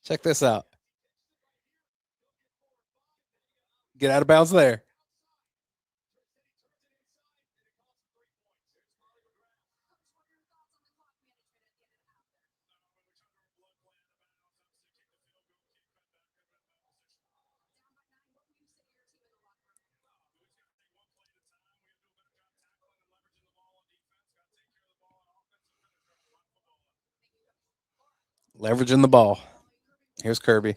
Check this out. Get out of bounds there. Leveraging the ball. Here's Kirby.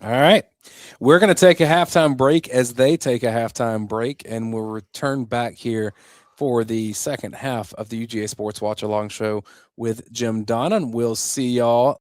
All right. We're going to take a halftime break as they take a halftime break, and we'll return back here for the second half of the UGA Sports Watch Along Show with Jim Donnan. We'll see y'all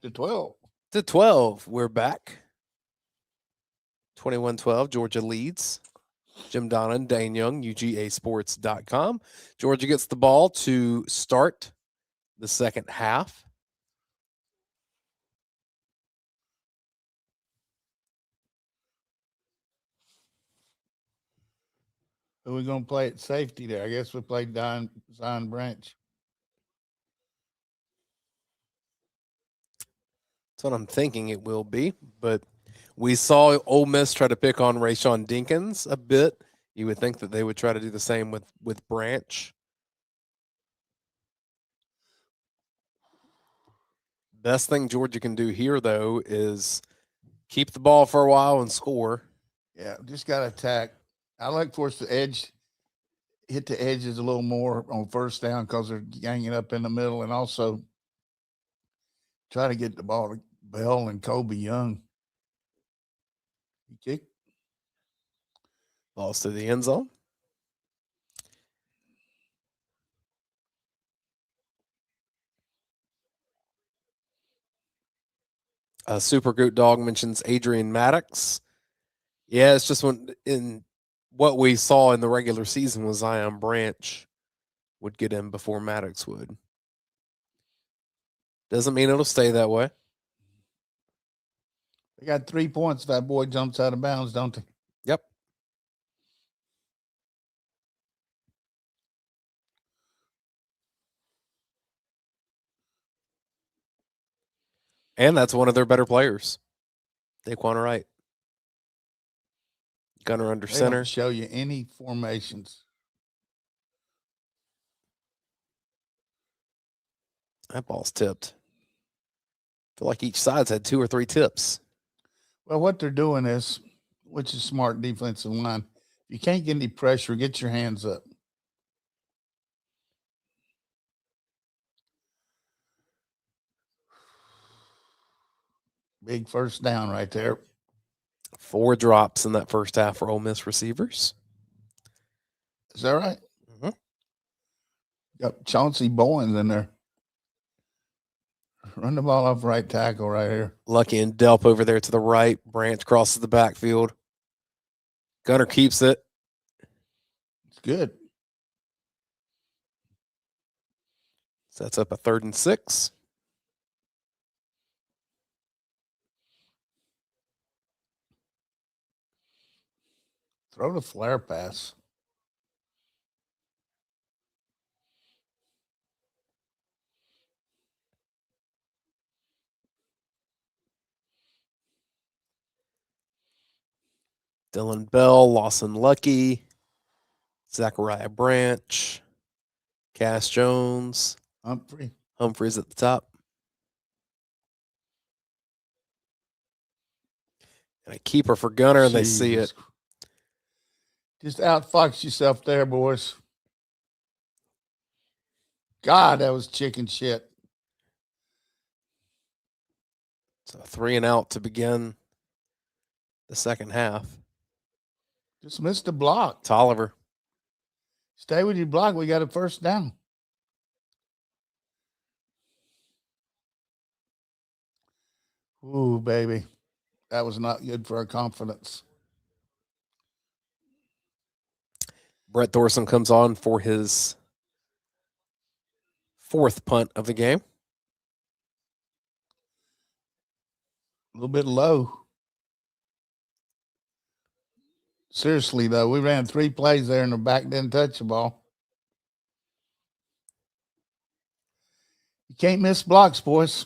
to 12. To 12. We're back. 21-12. Georgia leads. Jim Donnan, Dayne Young, UGAsports.com. Georgia gets the ball to start the second half. Who are we going to play at safety there? I guess we played Zion Branch. That's what I'm thinking it will be. But we saw Ole Miss try to pick on Rayshawn Dinkins a bit. You would think that they would try to do the same with Branch. Best thing Georgia can do here, though, is keep the ball for a while and score. Yeah, just got to attack. I like for us to hit the edges a little more on first down because they're ganging up in the middle, and also try to get the ball to Bell and Kobe Young. He kicked. Balls to the end zone. Super Goat Dog mentions Adrian Maddox. Yeah, it's just in what we saw in the regular season was Zion Branch would get in before Maddox would. Doesn't mean it'll stay that way. They got 3 points if that boy jumps out of bounds, don't they? Yep. And that's one of their better players. Daquan Wright. Gunner under They center. don't show you any formations. That ball's tipped. I feel like each side's had 2 or 3 tips. Well, what they're doing is, which is smart defensive line, if you can't get any pressure, get your hands up. Big first down right there. 4 drops in that first half for Ole Miss receivers. Is that right? Mm-hmm. Got Chauncey Bowens in there. Run the ball off right tackle right here. Lucky and Delp over there to the right. Branch crosses the backfield. Gunner keeps it. It's good. Sets up a 3rd and 6. Throw the flare pass. Dylan Bell, Lawson Lucky, Zachariah Branch, Cass Jones, Humphreys at the top. And a keeper for Gunner, and they see it. Just outfox yourself there, boys. God, that was chicken shit. So 3 and out to begin the second half. Just missed the block. Tolliver. Stay with your block. We got a first down. Ooh, baby. That was not good for our confidence. Brett Thorson comes on for his 4th punt of the game. A little bit low. Seriously, though, we ran 3 plays there and the back didn't touch the ball. You can't miss blocks, boys.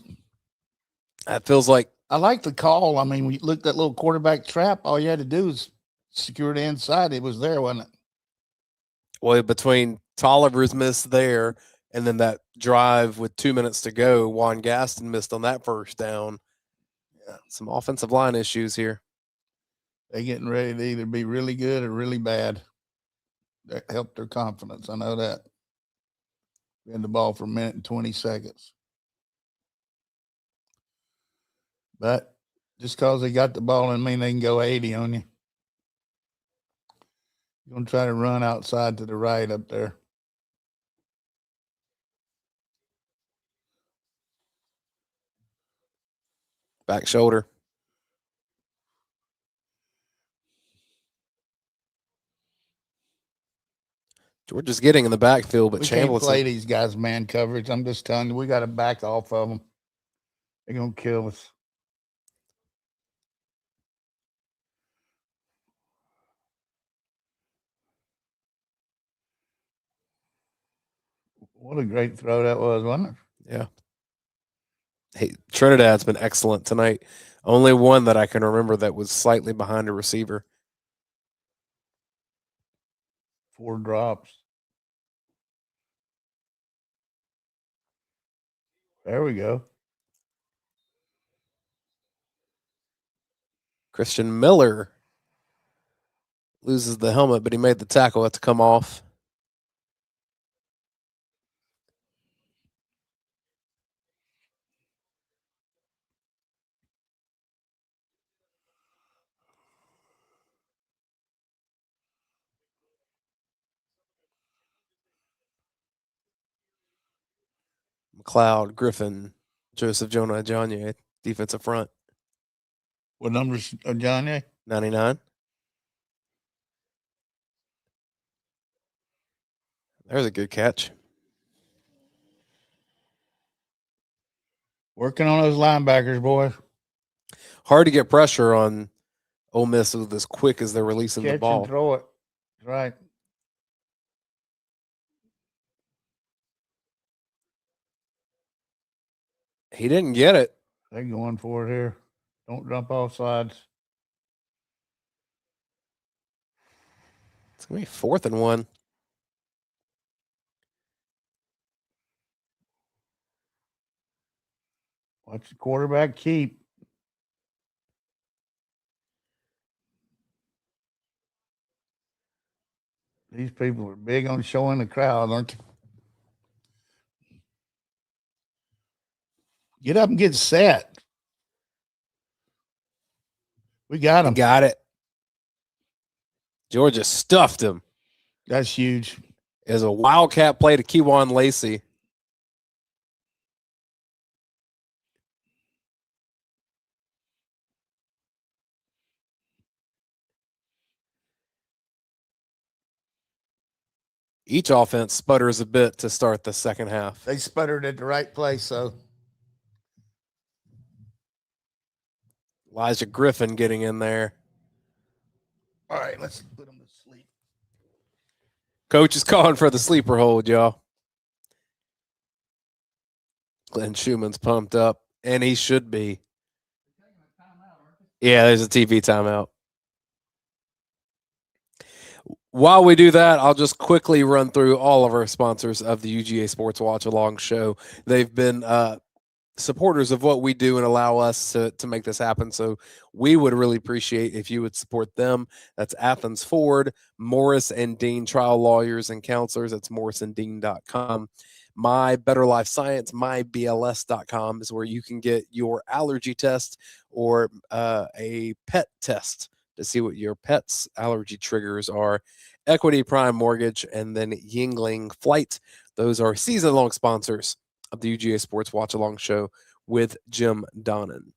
That feels like. I like the call. I mean, we looked at that little quarterback trap. All you had to do is secure the inside. It was there, wasn't it? Well, between Tolliver's miss there and then that drive with 2 minutes to go, Juan Gaston missed on that first down. Yeah, some offensive line issues here. They're getting ready to either be really good or really bad. That helped their confidence. I know that. We had the ball for a minute and 20 seconds. But just because they got the ball doesn't mean they can go 80 on you. You're going to try to run outside to the right up there. Back shoulder. Georgia's getting in the backfield, but We can't play Chambliss. these guys man coverage. I'm just telling you, we got to back off of them. They're going to kill us. What a great throw that was, wasn't it? Yeah. Hey, Trinidad's been excellent tonight. Only one that I can remember that was slightly behind a receiver. 4 drops. There we go. Christian Miller loses the helmet, but he made the tackle. Had to come off. McLeod, Griffin, Joseph Jonah Ajonye, defensive front. What numbers, Johnny? 99. There's a good catch. Working on those linebackers, boy. Hard to get pressure on Ole Miss with as quick as they're releasing the Catch ball. and throw it. Right. He didn't get it. They're going for it here. Don't jump off sides. It's going to be 4th and 1. Watch the quarterback keep. These people are big on showing the crowd, aren't they? Get up and get set. We got him. Got it. Georgia stuffed him. That's huge. It was a wildcat play to Kewan Lacey. Each offense sputters a bit to start the second half. They sputtered at the right place, so. Elijah Griffin getting in there. All right, let's put them to sleep. Coach is calling for the sleeper hold, y'all. Glenn Schumann's pumped up, and he should be. Yeah, there's a TV timeout. While we do that, I'll just quickly run through all of our sponsors of the UGA Sports Watch Along Show. They've been supporters of what we do and allow us to make this happen. So we would really appreciate if you would support them. That's Athens Ford, Morris and Dean Trial Lawyers and Counselors. That's morrisanddean.com. My Better Life Science, mybls.com is where you can get your allergy test or a pet test to see what your pet's allergy triggers are. Equity Prime Mortgage, and then Yingling Flight. Those are season-long sponsors of the UGA Sports Watch Along Show with Jim Donnan.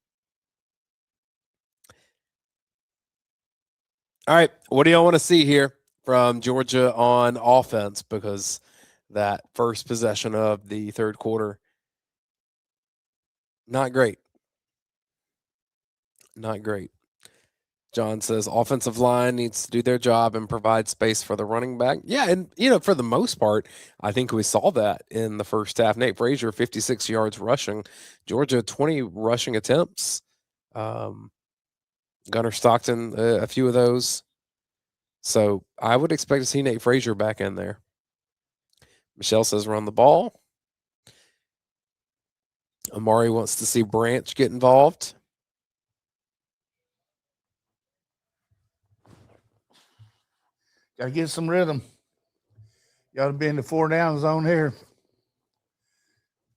All right, what do y'all want to see here from Georgia on offense? Because that first possession of the third quarter, not great. Not great. John says offensive line needs to do their job and provide space for the running back. Yeah, and, for the most part, I think we saw that in the first half. Nate Frazier, 56 yards rushing. Georgia, 20 rushing attempts. Gunnar Stockton, a few of those. So I would expect to see Nate Frazier back in there. Michelle says run the ball. Amari wants to see Branch get involved. Got to get some rhythm. Got to be in the 4 down zone here.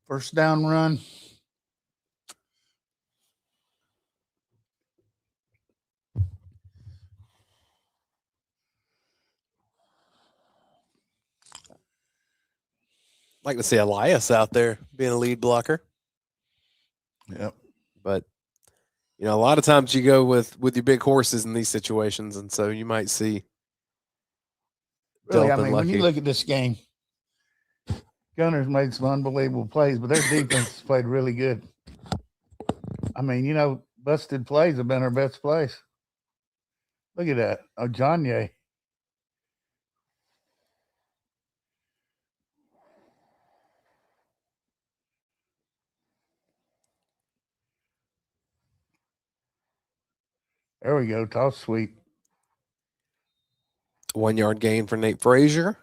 First down run. Like to see Elias out there being a lead blocker. Yep. But You know, a lot of times you go with your big horses in these situations, and so you might see. Really, I Delp and mean, when you Lucky. look at this game, Gunner's made some unbelievable plays, but their defense has played really good. I mean, you know, busted plays have been our best plays. Look at that. Oh, Johnny. There we go. Toss sweep. 1 yard gain for Nate Frazier.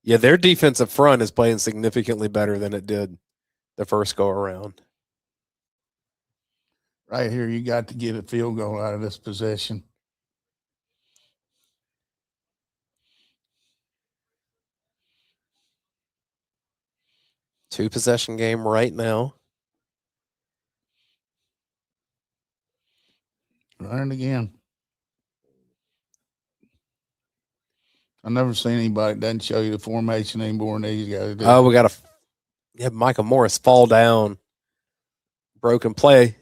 Yeah, their defensive front is playing significantly better than it did the first go around. Right here, you got to get a field goal out of this possession. Two possession game right now. Run it again. I've never seen anybody that doesn't show you the formation anymore than these guys do. Oh, we got Michael Morris fall down. Broken play.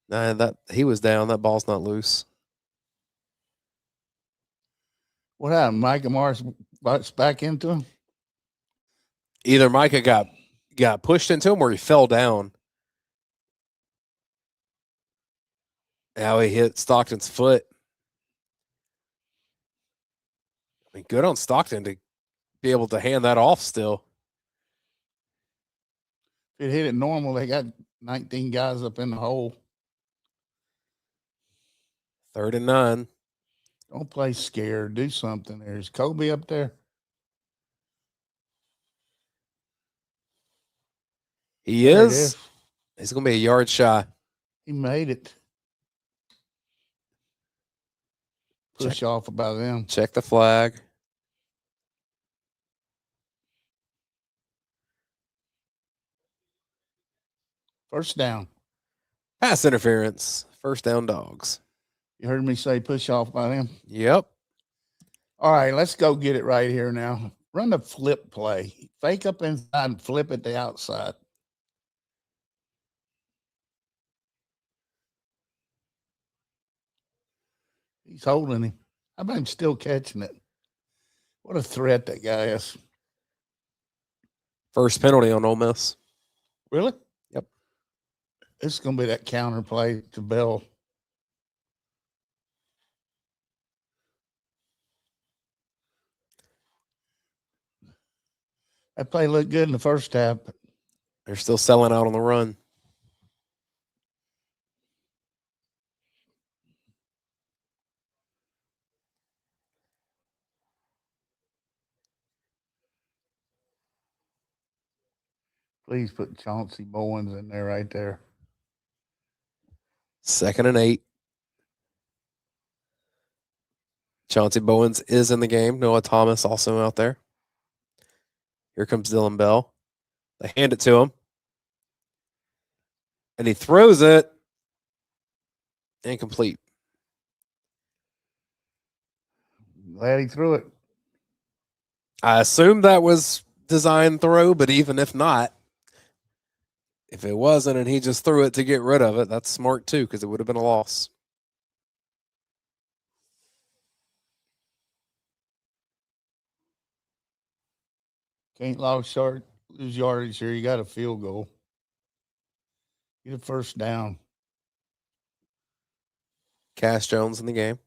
Nah, that he was down. That ball's not loose. What happened? Micah Morris butts back into him? Either Micah got pushed into him or he fell down. Now he hit Stockton's foot. I mean, good on Stockton to be able to hand that off still. If it hit it normal, they got 19 guys up in the hole. 3rd and 9. Don't play scared. Do something. There's Kobe up there. He There it is. He's going to be a yard shy. He made it. Push off about them. Check the flag. First down. Pass interference. First down, Dogs. You heard me say push off by them? Yep. All right, let's go get it right here now. Run the flip play. Fake up inside and flip it the outside. He's holding him. How about him still catching it? What a threat that guy is. First penalty on Ole Miss. Really? Yep. This is going to be that counter play to Bell. That play looked good in the first half. They're still selling out on the run. Please put Chauncey Bowens in there right there. 2nd and 8. Chauncey Bowens is in the game. Noah Thomas also out there. Here comes Dylan Bell. They hand it to him. And he throws it. Incomplete. Glad he threw it. I assume that was design throw, but even if not, if it wasn't and he just threw it to get rid of it, that's smart too, because it would have been a loss. Can't lose yardage here. You got a field goal. Get a first down. Cash Jones in the game.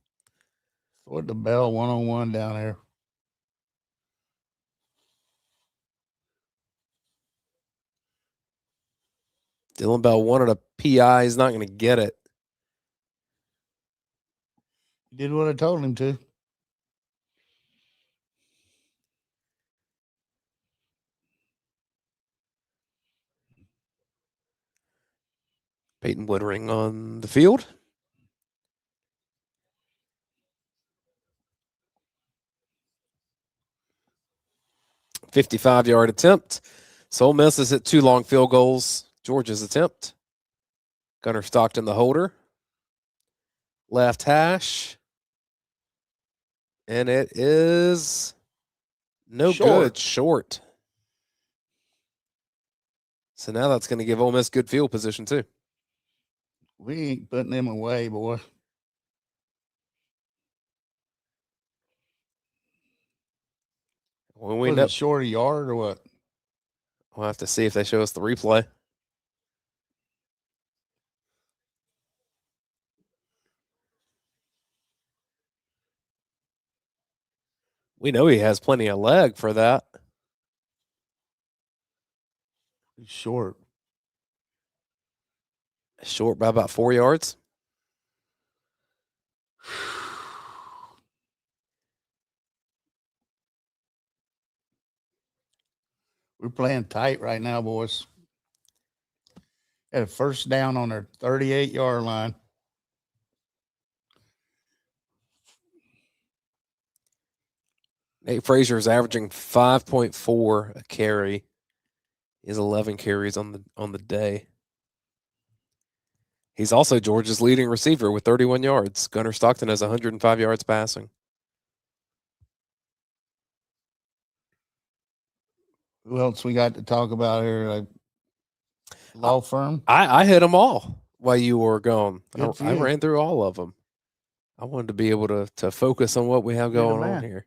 Throw it to Bell 1-on-1 down there. Dylan Bell wanted a PI. He's not going to get it. He did what I told him to. Peyton Woodring on the field. – 55-yard attempt. So Ole Miss has hit 2 long field goals. Georgia's attempt. Gunner Stockton, the holder. Left hash. And it is no good. Short. So now that's going to give Ole Miss good field position too. We ain't putting them away, boy. When we Was know, it short a yard or what? we'll have to see if they show us the replay. We know he has plenty of leg for that. It's short. Short by about 4 yards. We're playing tight right now, boys. At a first down on their 38-yard line. Nate Frazier is averaging 5.4 a carry. He has 11 carries on the day. He's also Georgia's leading receiver with 31 yards. Gunnar Stockton has 105 yards passing. Who else we got to talk about here? Law firm? I hit them all while you were gone. Good for I you. ran through all of them. I wanted to be able to focus on what we have You're the going on man. here.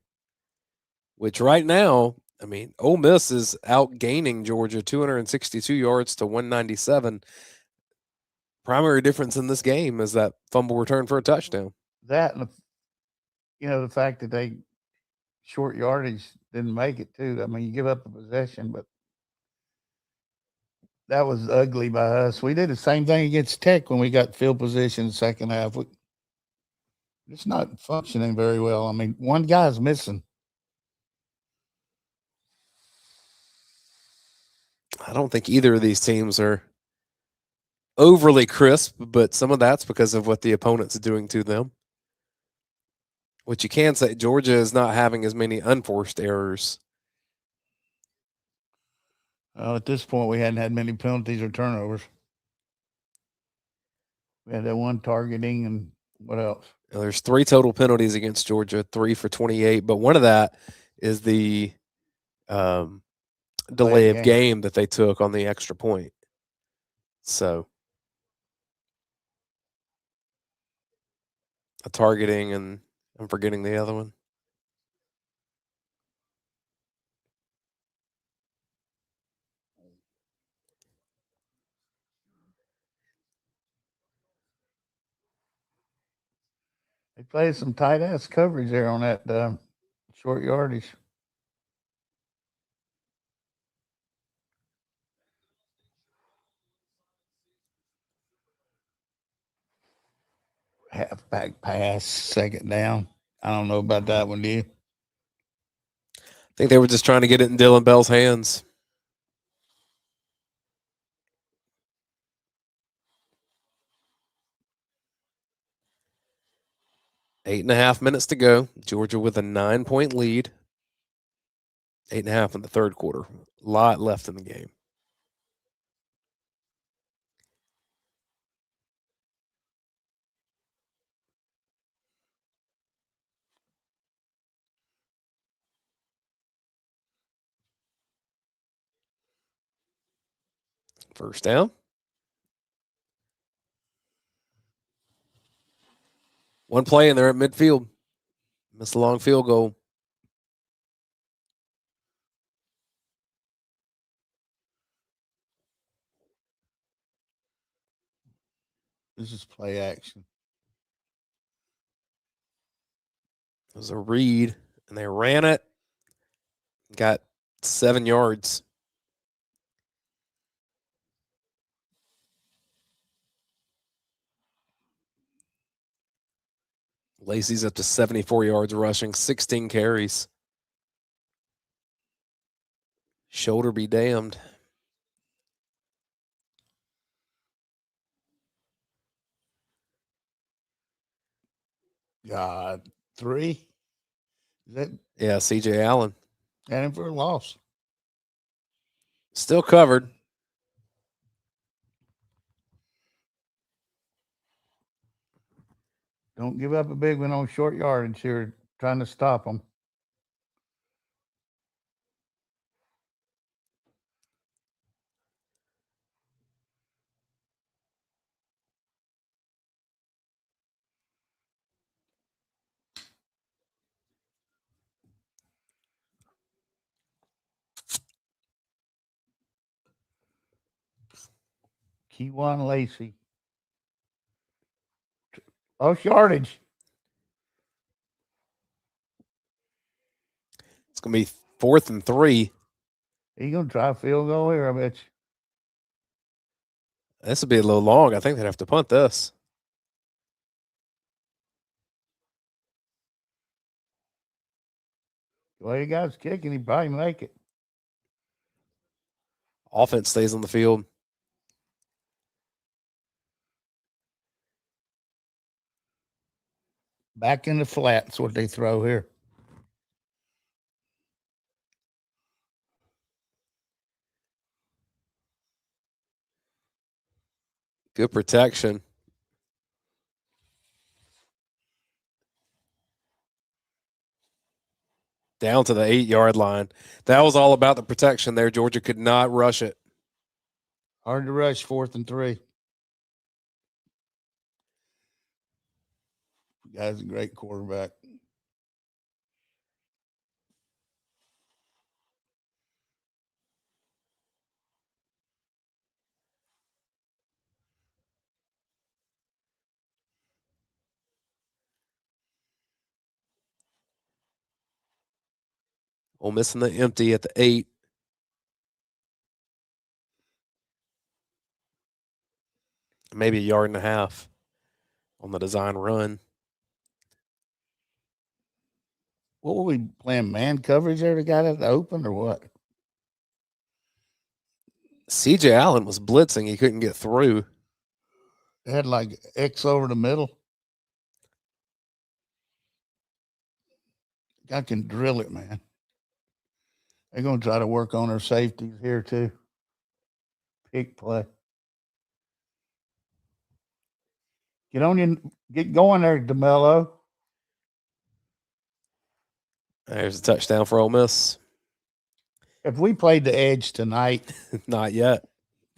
Which right now, I mean, Ole Miss is outgaining Georgia 262 yards to 197. Primary difference in this game is that fumble return for a touchdown. That and, the fact that they short yardage didn't make it, too. I mean, you give up a possession, but that was ugly by us. We did the same thing against Tech when we got field position in the second half. It's not functioning very well. I mean, one guy's missing. I don't think either of these teams are overly crisp, but some of that's because of what the opponent's doing to them. What you can say, Georgia is not having as many unforced errors. At this point, we hadn't had many penalties or turnovers. We had that one targeting and what else? Now, there's 3 total penalties against Georgia, 3 for 28, but one of that is the delay of game that they took on the extra point. So a targeting, and I'm forgetting the other one. They played some tight ass coverage there on that short yardage. Halfback pass, second down. I don't know about that one, do you? I think they were just trying to get it in Dylan Bell's hands. Eight and a half minutes to go. Georgia with a 9-point lead. 8.5 in the third quarter. A lot left in the game. First down. One play and they're at midfield. Missed a long field goal. This is play action. It was a read, and they ran it. Got 7 yards. Lacey's up to 74 yards rushing, 16 carries. Shoulder be damned. God, 3? Is that? Yeah, CJ Allen. And him for a loss. Still covered. Don't give up a big one on short yardage here, trying to stop them. T1 Lacey. Oh, yardage. It's going to be 4th and 3. He's going to try a field goal here, I bet you. This would be a little long. I think they'd have to punt this. The way the guy's kicking, he'd probably make it. Offense stays on the field. Back in the flat. That's what they throw here. Good protection. Down to the 8-yard line. That was all about the protection there. Georgia could not rush it. Hard to rush, 4th and 3. The guy's a great quarterback. Ole Miss in the empty at the 8. Maybe a yard and a half on the design run. What were we playing? Man coverage there? The guy at the open or what? CJ Allen was blitzing. He couldn't get through. They had like X over the middle. I can drill it, man. They're going to try to work on their safeties here, too. Big play. Get going there, DeMello. There's a touchdown for Ole Miss. If we played the edge tonight, Not yet.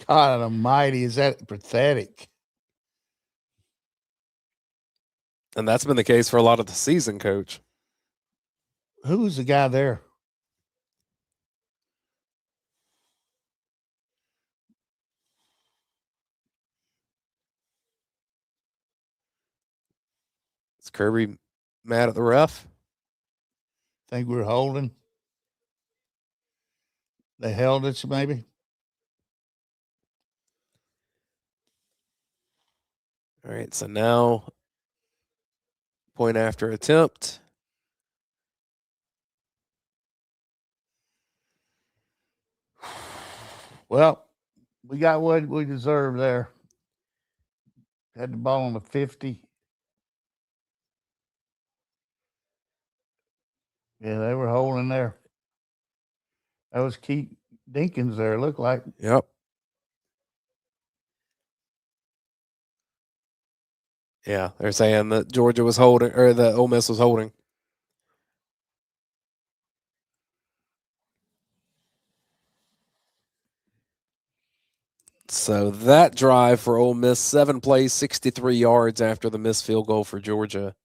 God almighty, is that pathetic? And that's been the case for a lot of the season, Coach. Who's the guy there? Is Kirby mad at the ref? Think we're holding? They held us, maybe? All right, so now point after attempt. Well, we got what we deserve there. Had the ball on the 50. Yeah, they were holding there. That was Keith Dinkins there, looked like. Yep. Yeah, they're saying that Georgia was holding, or that Ole Miss was holding. So that drive for Ole Miss, 7 plays, 63 yards after the missed field goal for Georgia.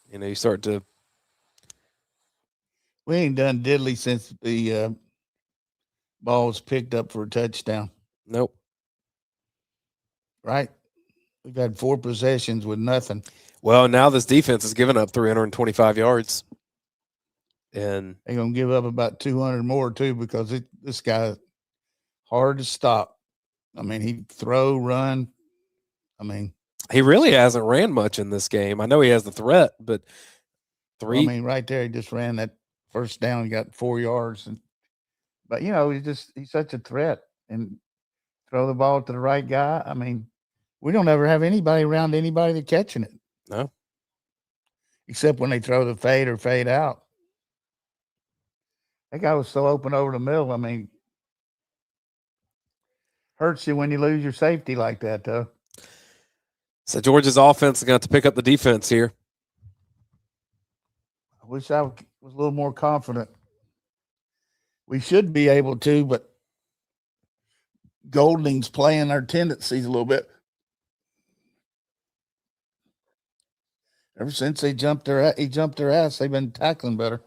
You know, you start to. We ain't done diddly since the ball was picked up for a touchdown. Nope. Right? We've had 4 possessions with nothing. Well, now this defense has given up 325 yards. And they're going to give up about 200 more, too, because this guy hard to stop. I mean, he throw, run. I mean, he really hasn't ran much in this game. I know he has the threat, but I mean, right there, he just ran that first down. He got 4 yards. But, you know, he's such a threat. And throw the ball to the right guy. I mean, we don't ever have anybody around anybody that's catching it. No. Except when they throw the fade or fade out. That guy was so open over the middle. I mean, hurts you when you lose your safety like that, though. So Georgia's offense is going to have to pick up the defense here. I wish I was a little more confident. We should be able to, but Golding's playing our tendencies a little bit. Ever since he jumped their ass, they've been tackling better.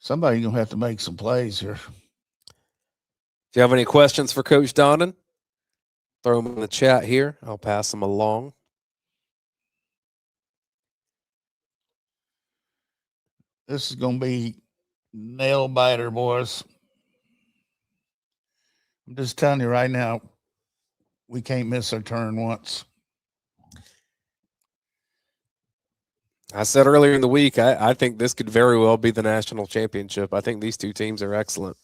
Somebody's going to have to make some plays here. If you have any questions for Coach Donnan, throw them in the chat here. I'll pass them along. This is going to be nail biter, boys. I'm just telling you right now, we can't miss our turn once. I said earlier in the week, I think this could very well be the national championship. I think these two teams are excellent.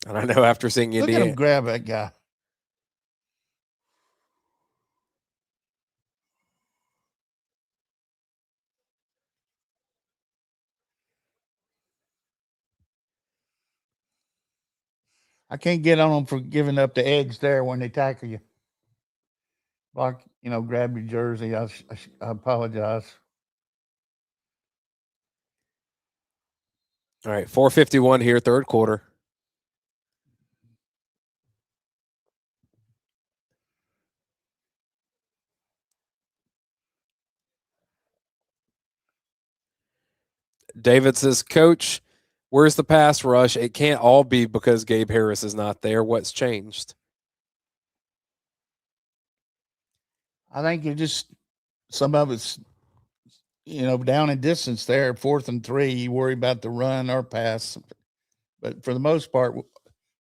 And I know after seeing Look at Indiana. him grab that guy. I can't get on them for giving up the edge there when they tackle you. Like, grab your jersey. I apologize. All right, 4:51 here, third quarter. David says, Coach, where's the pass rush? It can't all be because Gabe Harris is not there. What's changed? I think some of it's, down in distance there, 4th and 3, you worry about the run or pass. But for the most part,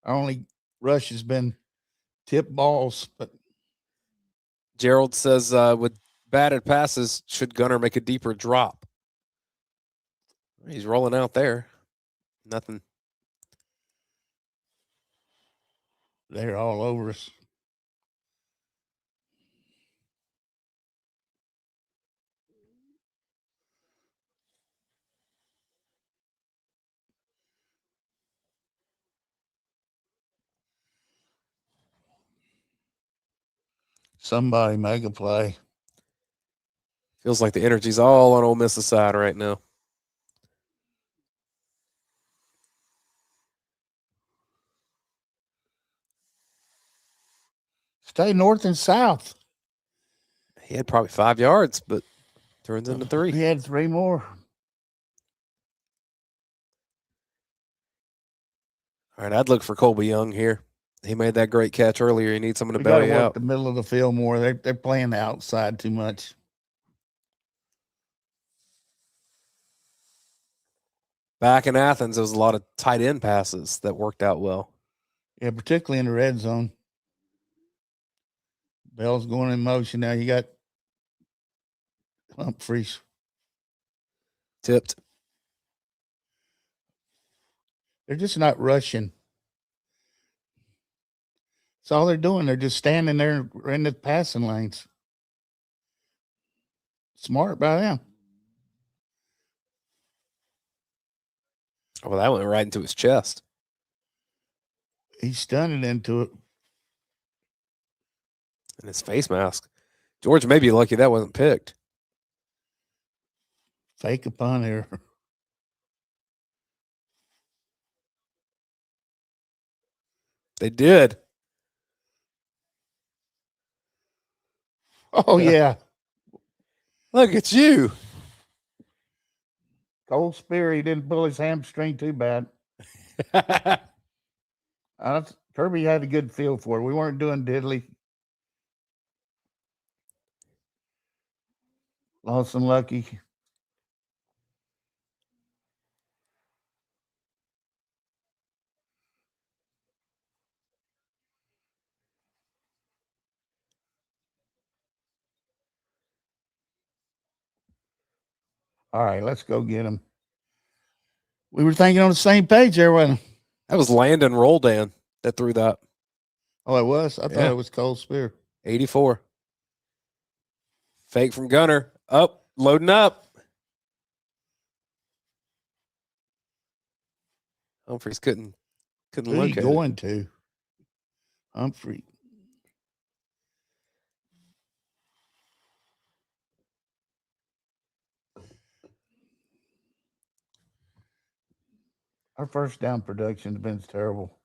our only rush has been tip balls. But Gerald says, with batted passes, should Gunner make a deeper drop? He's rolling out there. Nothing. They're all over us. Somebody make a play. Feels like the energy's all on Ole Miss's side right now. Stay north and south. He had probably 5 yards, but turns into 3. He had 3 more. All right, I'd look for Colby Young here. He made that great catch earlier. You need someone to We got to bail you work out. the middle of the field more. They're playing the outside too much. Back in Athens, there was a lot of tight end passes that worked out well. Yeah, particularly in the red zone. Bell's going in motion now. You got Humphreys. Tipped. They're just not rushing. That's all they're doing. They're just standing there in the passing lanes. Smart by them. Well, that went right into his chest. He's stunning into it. And his face mask. George may be lucky that wasn't picked. Fake a punt here. They did. Oh, yeah. Look at you. Cole Spear, he didn't pull his hamstring too bad. Kirby had a good feel for it. We weren't doing diddly. Lawson Lucky. All right, let's go get him. We were thinking on the same page there, wasn't we? That was Landon Roldan that threw that. Oh, it was? I thought it was Cole Spear. 84. Fake from Gunner. Up, loading up. Humphreys couldn't Who look you at going to? Humphrey. Our first down production's been terrible.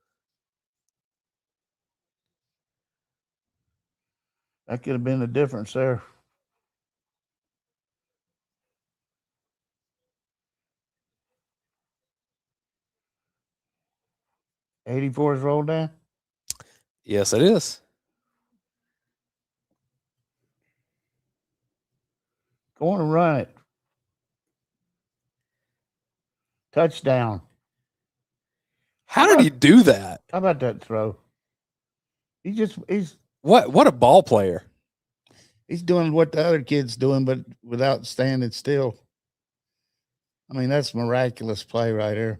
That could have been the difference there. 84 is rolled down. Yes, it is. Go on and run it. Touchdown. How did he do that? How about that throw? He's What a ball player. he's doing what the other kid's doing, but without standing still. I mean, that's miraculous play right here.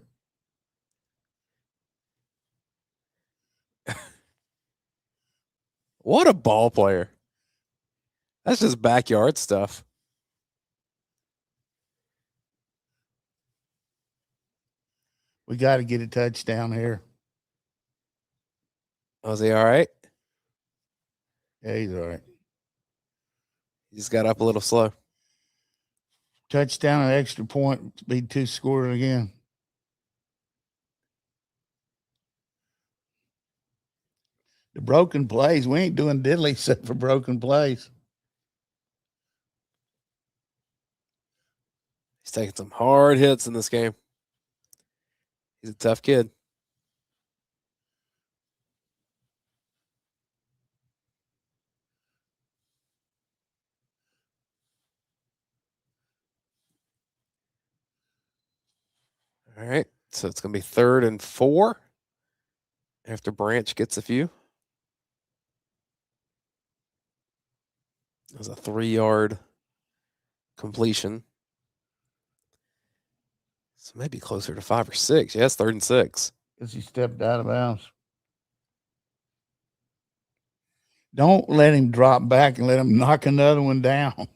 What a ball player. That's just backyard stuff. We got to get a touchdown here. Was he all right? Yeah, he's all right. He just got up a little slow. Touchdown and extra point, be 2 scores again. The broken plays, we ain't doing diddly except for broken plays. He's taking some hard hits in this game. He's a tough kid. All right, so it's going to be 3rd and 4 after Branch gets a few. It was a 3-yard completion. So maybe closer to 5 or 6. Yes, 3rd and 6. Because he stepped out of bounds. Don't let him drop back and let him knock another one down.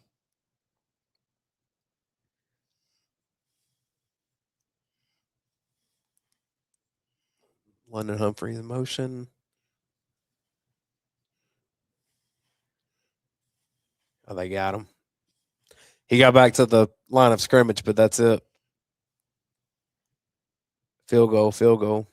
London Humphrey in motion. Oh, they got him. He got back to the line of scrimmage, but that's it. Field goal, field goal.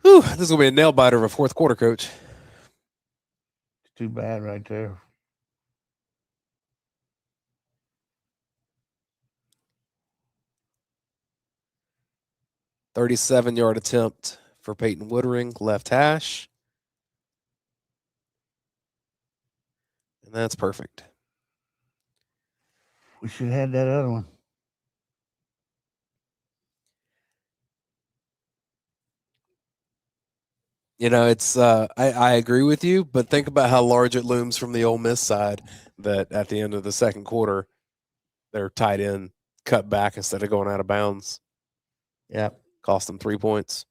Whew, this is going to be a nail biter of a 4th quarter, Coach. Too bad right there. $37-yard attempt for Peyton Woodring, left hash. And that's perfect. We should have had that other one. You know, it's I agree with you, but think about how large it looms from the Ole Miss side that at the end of the 2nd quarter, their tight end cut back instead of going out of bounds. Yeah. Cost them 3 points.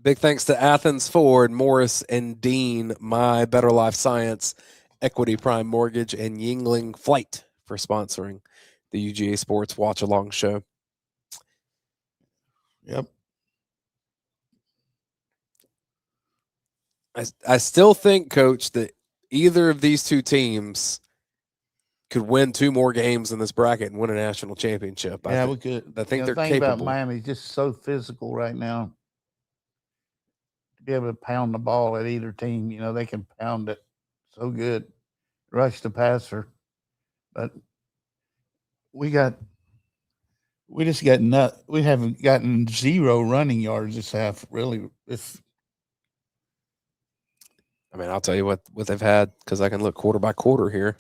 Big thanks to Athens Ford, Morris and Dean, My Better Life Science, Equity Prime Mortgage, and Yingling Flight for sponsoring the UGA Sports Watch Along Show. Yep. I still think, Coach, that either of these two teams could win 2 more games in this bracket and win a national championship. Yeah, we could. I think they're thing capable. about Miami's just so physical right now. To be able to pound the ball at either team, you know, they can pound it so good, rush the passer. But we just got we haven't gotten 0 running yards this half, really. I mean, I'll tell you what they've had because I can look quarter by quarter here.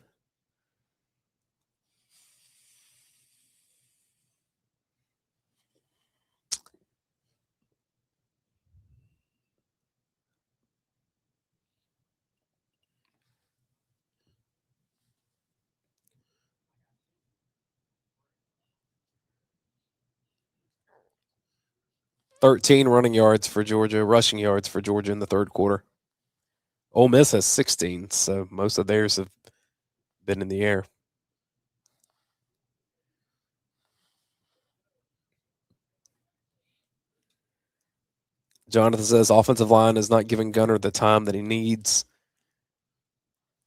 $13 running yards for Georgia, rushing yards for Georgia in the 3rd quarter. Ole Miss has 16, so most of theirs have been in the air. Jonathan says offensive line is not giving Gunner the time that he needs.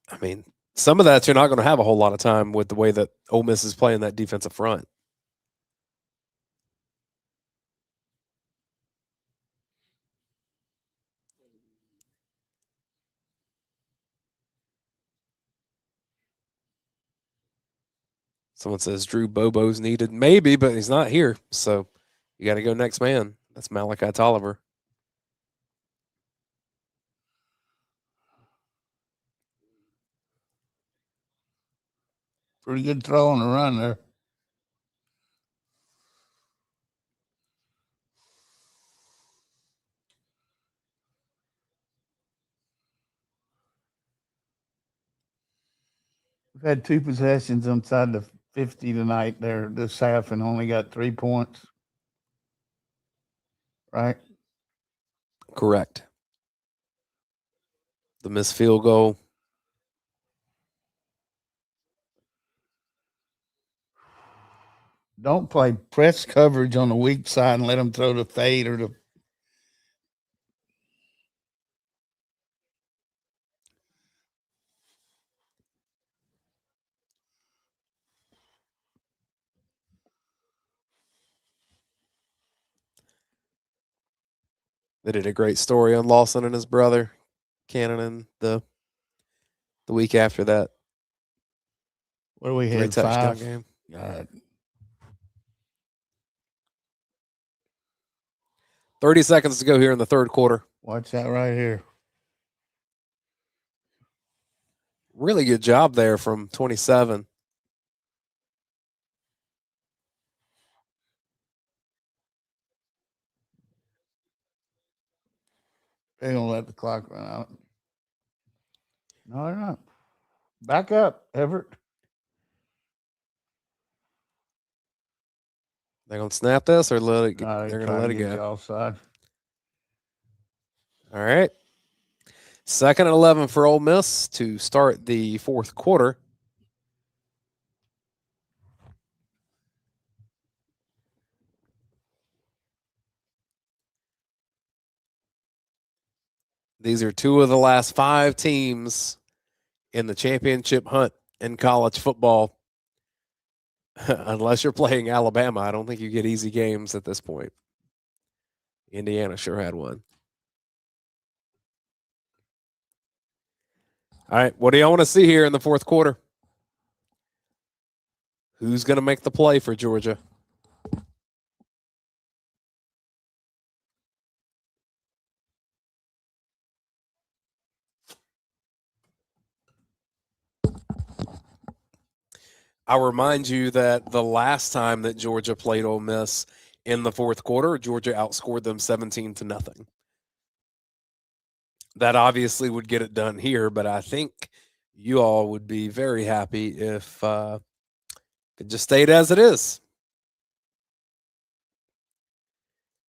I mean, some of that you're not going to have a whole lot of time with the way that Ole Miss is playing that defensive front. Someone says Drew Bobo's needed. Maybe, but he's not here. So you got to go next man. That's Malachi Tolliver. Pretty good throw on the run there. We've had 2 possessions inside the 50 tonight there this half and only got 3 points. Right? Correct. The missed field goal. Don't play press coverage on the weak side and let them throw the fade or the. They did a great story on Lawson and his brother, Cannon, the week after that. What do we Great had? touchdown 5 game. God. 30 seconds to go here in the third quarter. Watch that right here. Really good job there from 27. They're going to let the clock run out. No, they're not. Back up, Everett. They're going to snap this or let it? No, They're going to let it get you go. offside. All right. 2nd and 11 for Ole Miss to start the fourth quarter. These are 2 of the last 5 teams in the championship hunt in college football. Unless you're playing Alabama, I don't think you get easy games at this point. Indiana sure had one. All right, what do y'all want to see here in the fourth quarter? Who's going to make the play for Georgia? I'll remind you that the last time that Georgia played Ole Miss in the fourth quarter, Georgia outscored them 17-0. That obviously would get it done here, but I think you all would be very happy if it just stayed as it is.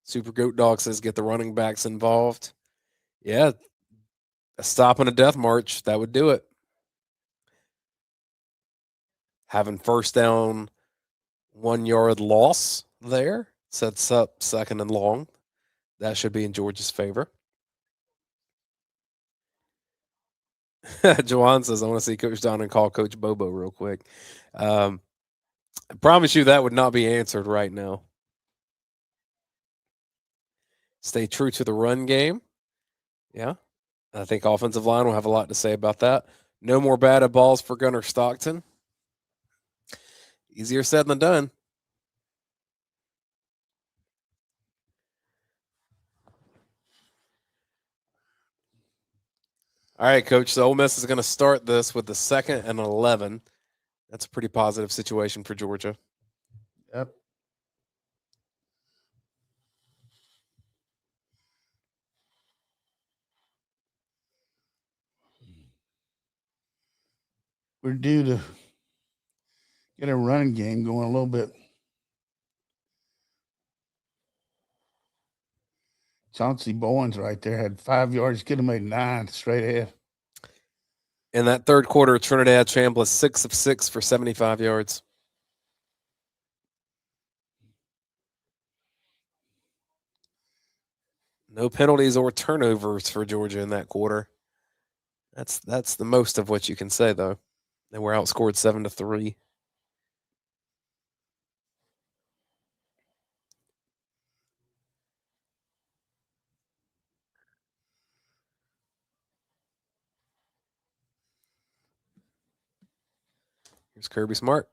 Super Goat Dog says get the running backs involved. Yeah, a stop and a death march, that would do it. Having first down, 1 yard loss there sets up 2nd and long. That should be in Georgia's favor. Joanne says, I want to see Coach Donnan call Coach Bobo real quick. I promise you that would not be answered right now. Stay true to the run game. Yeah. I think offensive line will have a lot to say about that. No more batted balls for Gunnar Stockton. Easier said than done. All right, Coach. So Ole Miss is going to start this with the 2nd and 11. That's a pretty positive situation for Georgia. Yep. We're due to get a running game going a little bit. Chauncey Bowens right there had 5 yards, could have made 9 straight ahead. In that third quarter, Trinidad Chambliss 6 of 6 for 75 yards. No penalties or turnovers for Georgia in that quarter. That's the most of what you can say, though. They were outscored 7-3. Here's Kirby Smart.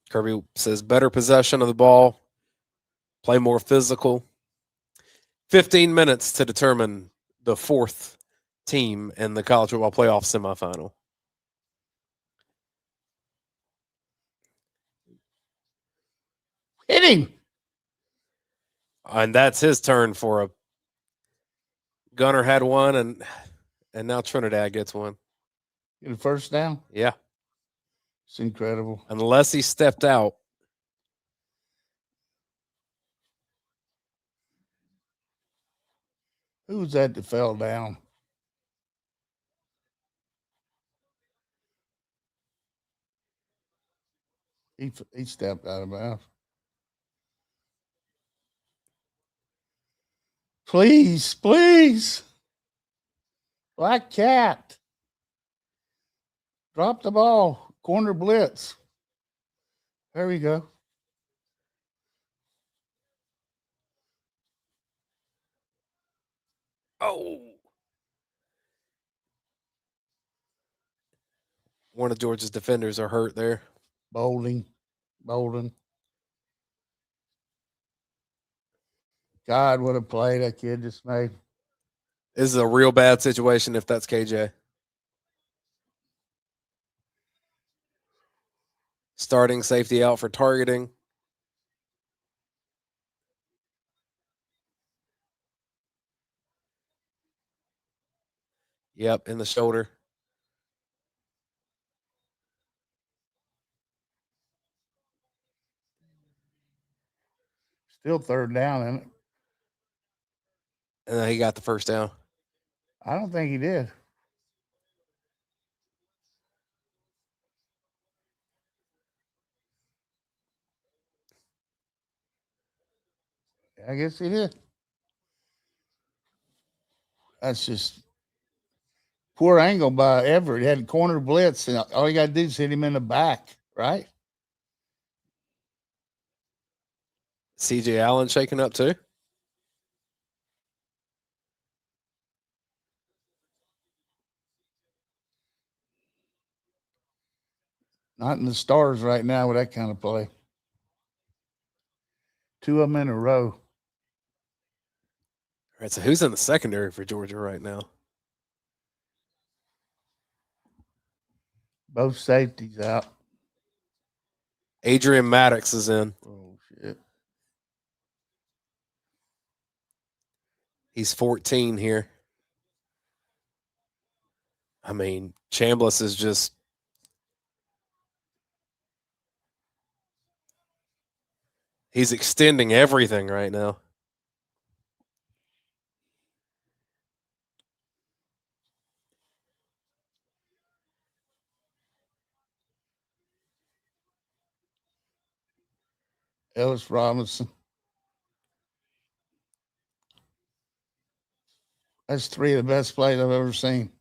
Kirby says better possession of the ball, play more physical. 15 minutes to determine the fourth team in the college football playoff semifinal. Hit him. And that's his turn for a Gunner had one, and now Trinidad gets one. Get a first down. Yeah. It's incredible. Unless he stepped out. Who was that fell down? He stepped out of bounds. Please, please. Black cat. Drop the ball. Corner blitz. There we go. Oh. One of Georgia's defenders are hurt there. Bolden. God, what a play that kid just made. This is a real bad situation if that's KJ. Starting safety out for targeting. Yep, in the shoulder. Still third down, isn't it? And then he got the first down. I don't think he did. I guess he did. That's just poor angle by Everett. He had corner blitz, and all you got to do is hit him in the back, right? CJ Allen shaking up too. Not in the stars right now with that kind of play. Two of them in a row. All right, so who's in the secondary for Georgia right now? Both safeties out. Adrian Maddox is in. Oh, shit. He's 14 here. I mean, Chambliss is just he's extending everything right now. Ellis Robinson. That's three of the best plays I've ever seen.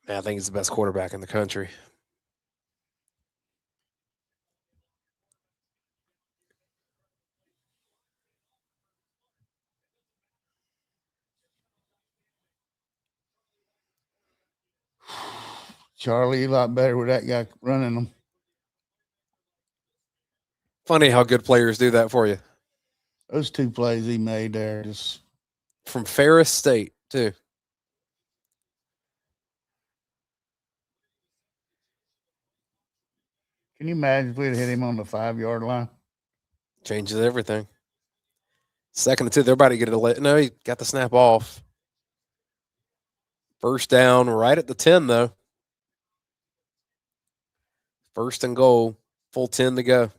Man, I think he's the best quarterback in the country. Charlie, a lot better with that guy running them. Funny how good players do that for you. Those two plays he made there just From Ferris State, too. Can you imagine if we'd hit him on the 5-yard line? Changes everything. 2nd and 2, they're about to get it. No, he got the snap off. First down right at the 10, though. First and goal, full 10 to go.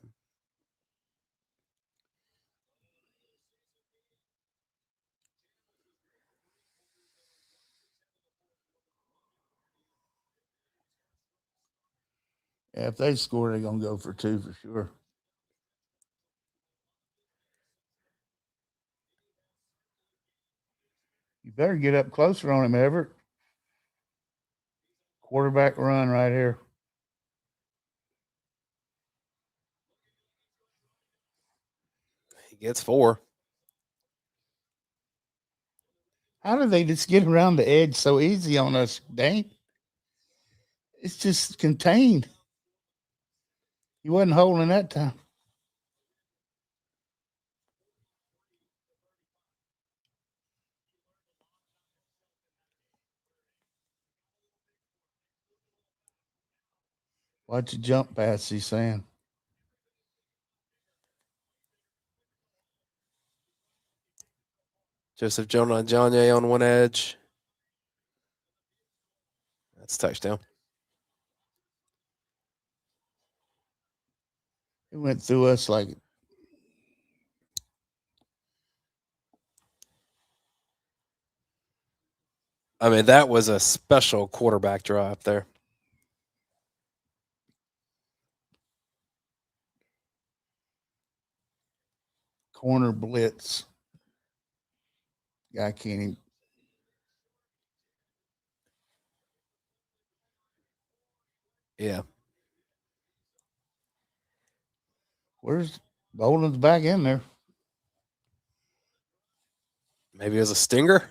Yeah, if they score, they're going to go for 2 for sure. You better get up closer on him, Everett. Quarterback run right here. He gets 4. How do they just get around the edge so easy on us, Dayne? It's just contained. He wasn't holding that time. Watch a jump pass, he's saying. Joseph Jonah on one edge. That's touchdown. It went through us like I mean, that was a special quarterback drive there. corner blitz. Guy can't even. Yeah. Where's Bolden's back in there? Maybe it was a stinger.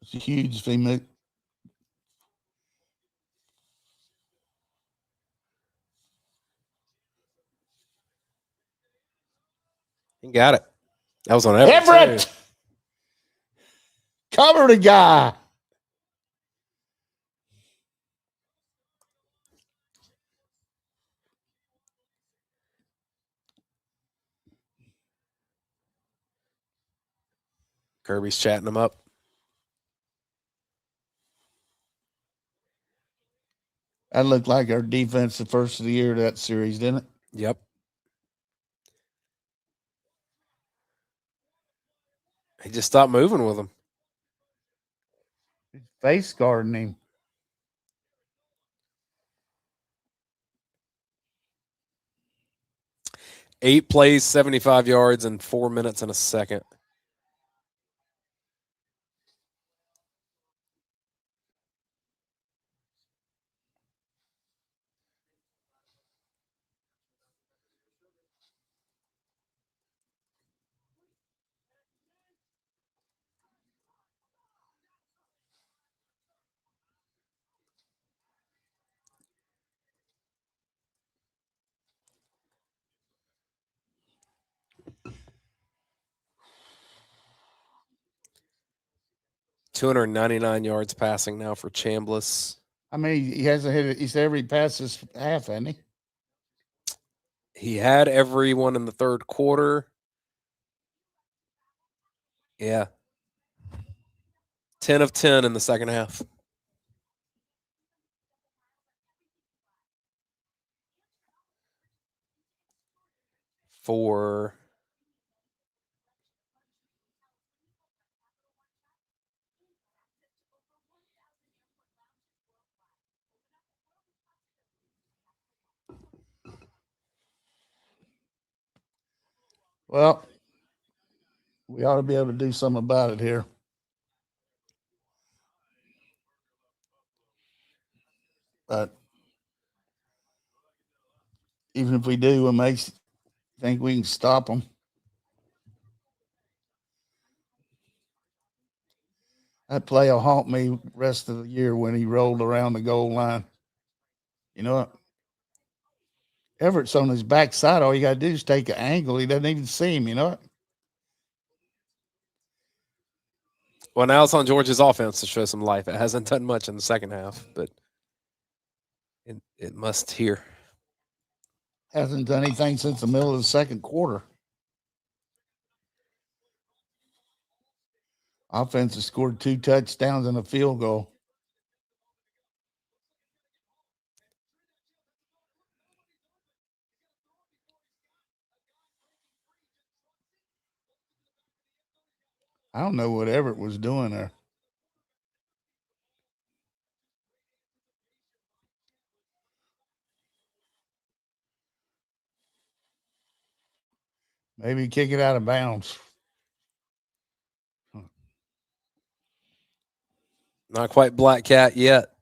It's a huge female. He got it. That was on Everett. Everett! Cover the guy. Kirby's chatting him up. That looked like our defense the first of the year of that series, didn't it? Yep. He just stopped moving with him. Face guarding him. Eight plays, 75 yards, in 4 minutes and a second. $299 yards passing now for Chambliss. I mean, he hasn't hit it. He's every pass this half, hasn't he? He had everyone in the third quarter. Yeah. 10 of 10 in the second half. For Well, we ought to be able to do something about it here. But even if we do, it makes think we can stop them. That play will haunt me rest of the year when he rolled around the goal line. You know what? Everett's on his backside. All you got to do is take an angle. He doesn't even see him. You know what? Well, now it's on Georgia's offense to show some life. It hasn't done much in the second half, but it must here. Hasn't done anything since the middle of the second quarter. Offense has scored 2 touchdowns and a field goal. I don't know what Everett was doing there. Maybe kick it out of bounds. Not quite Black Cat yet.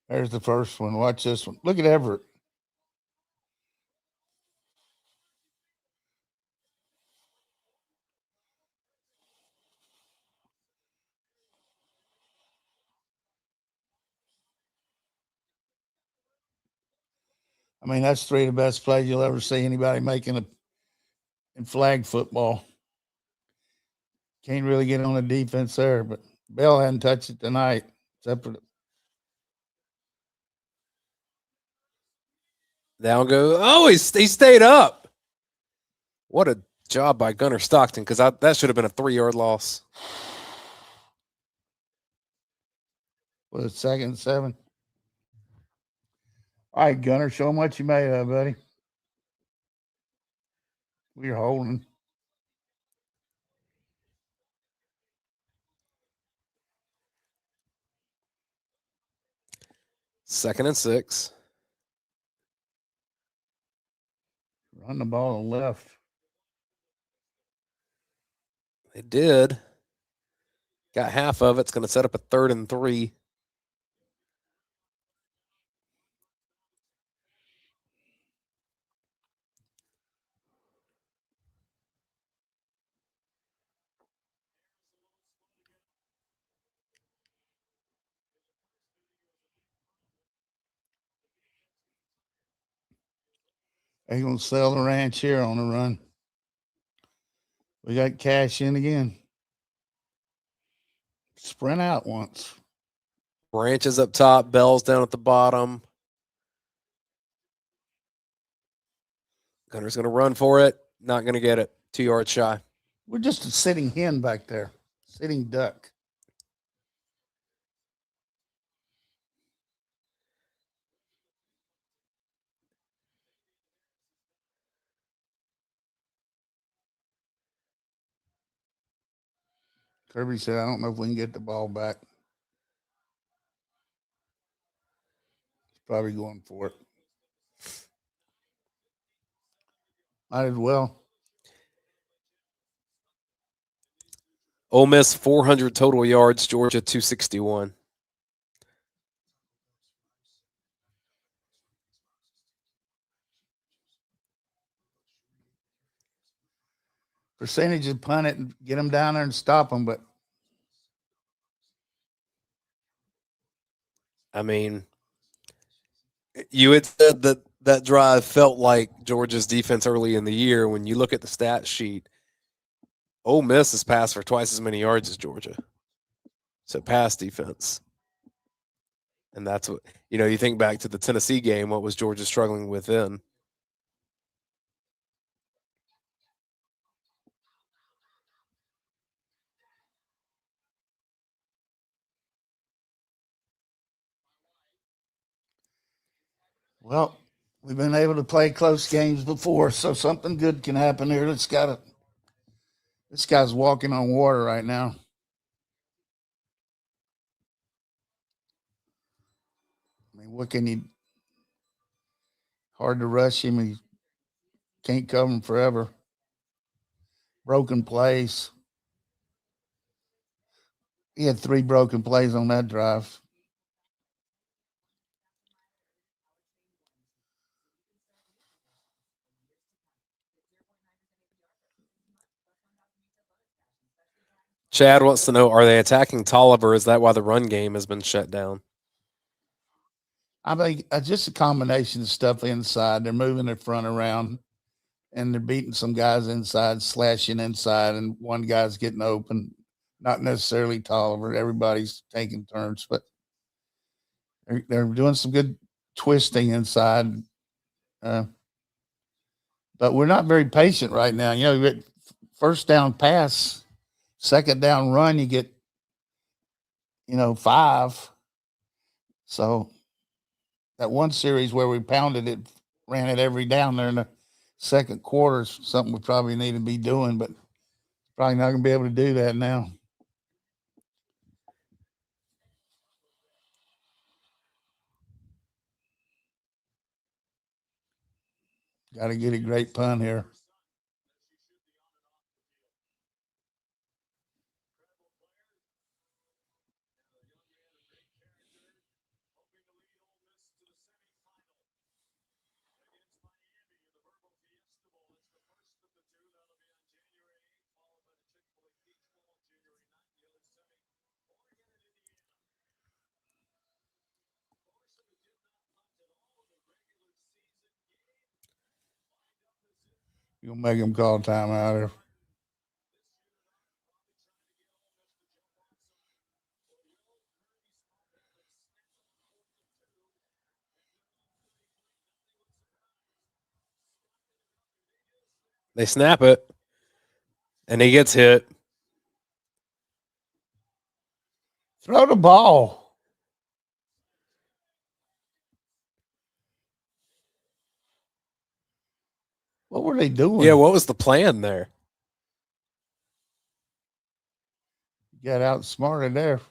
There's the first one. Watch this one. Look at Everett. I mean, that's 3 of the best plays you'll ever see anybody making in flag football. Can't really get on the defense there, but Bell hadn't touched it tonight, except for Down go. Oh, he stayed up. What a job by Gunnar Stockton, because that should have been a 3-yard loss. with a 2nd and 7. All right, Gunnar, show him what you made of, buddy. We're holding. Second and 6. Run the ball to the left. They did. Got half of it. It's going to set up a 3rd and 3. They're going to sell the ranch here on the run. We got cash in again. Sprint out once. Branches up top, Bell's down at the bottom. Gunner's going to run for it. Not going to get it. 2 yards shy. We're just a sitting hen back there. Sitting duck. Kirby said, I don't know if we can get the ball back. He's probably going for it. Might as well. Ole Miss 400 total yards, Georgia 261. Percentage of punt it and get them down there and stop them, but I mean, you had said that drive felt like Georgia's defense early in the year. When you look at the stat sheet, Ole Miss has passed for twice as many yards as Georgia. So pass defense. And that's what, you think back to the Tennessee game, what was Georgia struggling with then? well, we've been able to play close games before, so something good can happen here. This guy's walking on water right now. I mean, what can he? Hard to rush him. He can't cover him forever. Broken plays. He had 3 broken plays on that drive. Chad wants to know, are they attacking Tolliver? Is that why the run game has been shut down? I think just a combination of stuff inside. They're moving their front around, and they're beating some guys inside, slashing inside, and one guy's getting open. Not necessarily Tolliver. Everybody's taking turns, but they're doing some good twisting inside. But we're not very patient right now. You get first down pass, second down run, you get, 5. So that one series where we pounded it, ran it every down there in the second quarter is something we probably need to be doing, but probably not going to be able to do that now. Got to get a great punt here. You'll make him call timeout here. They snap it, and he gets hit. Throw the ball. What were they doing? Yeah, what was the plan there? Got outsmarted there.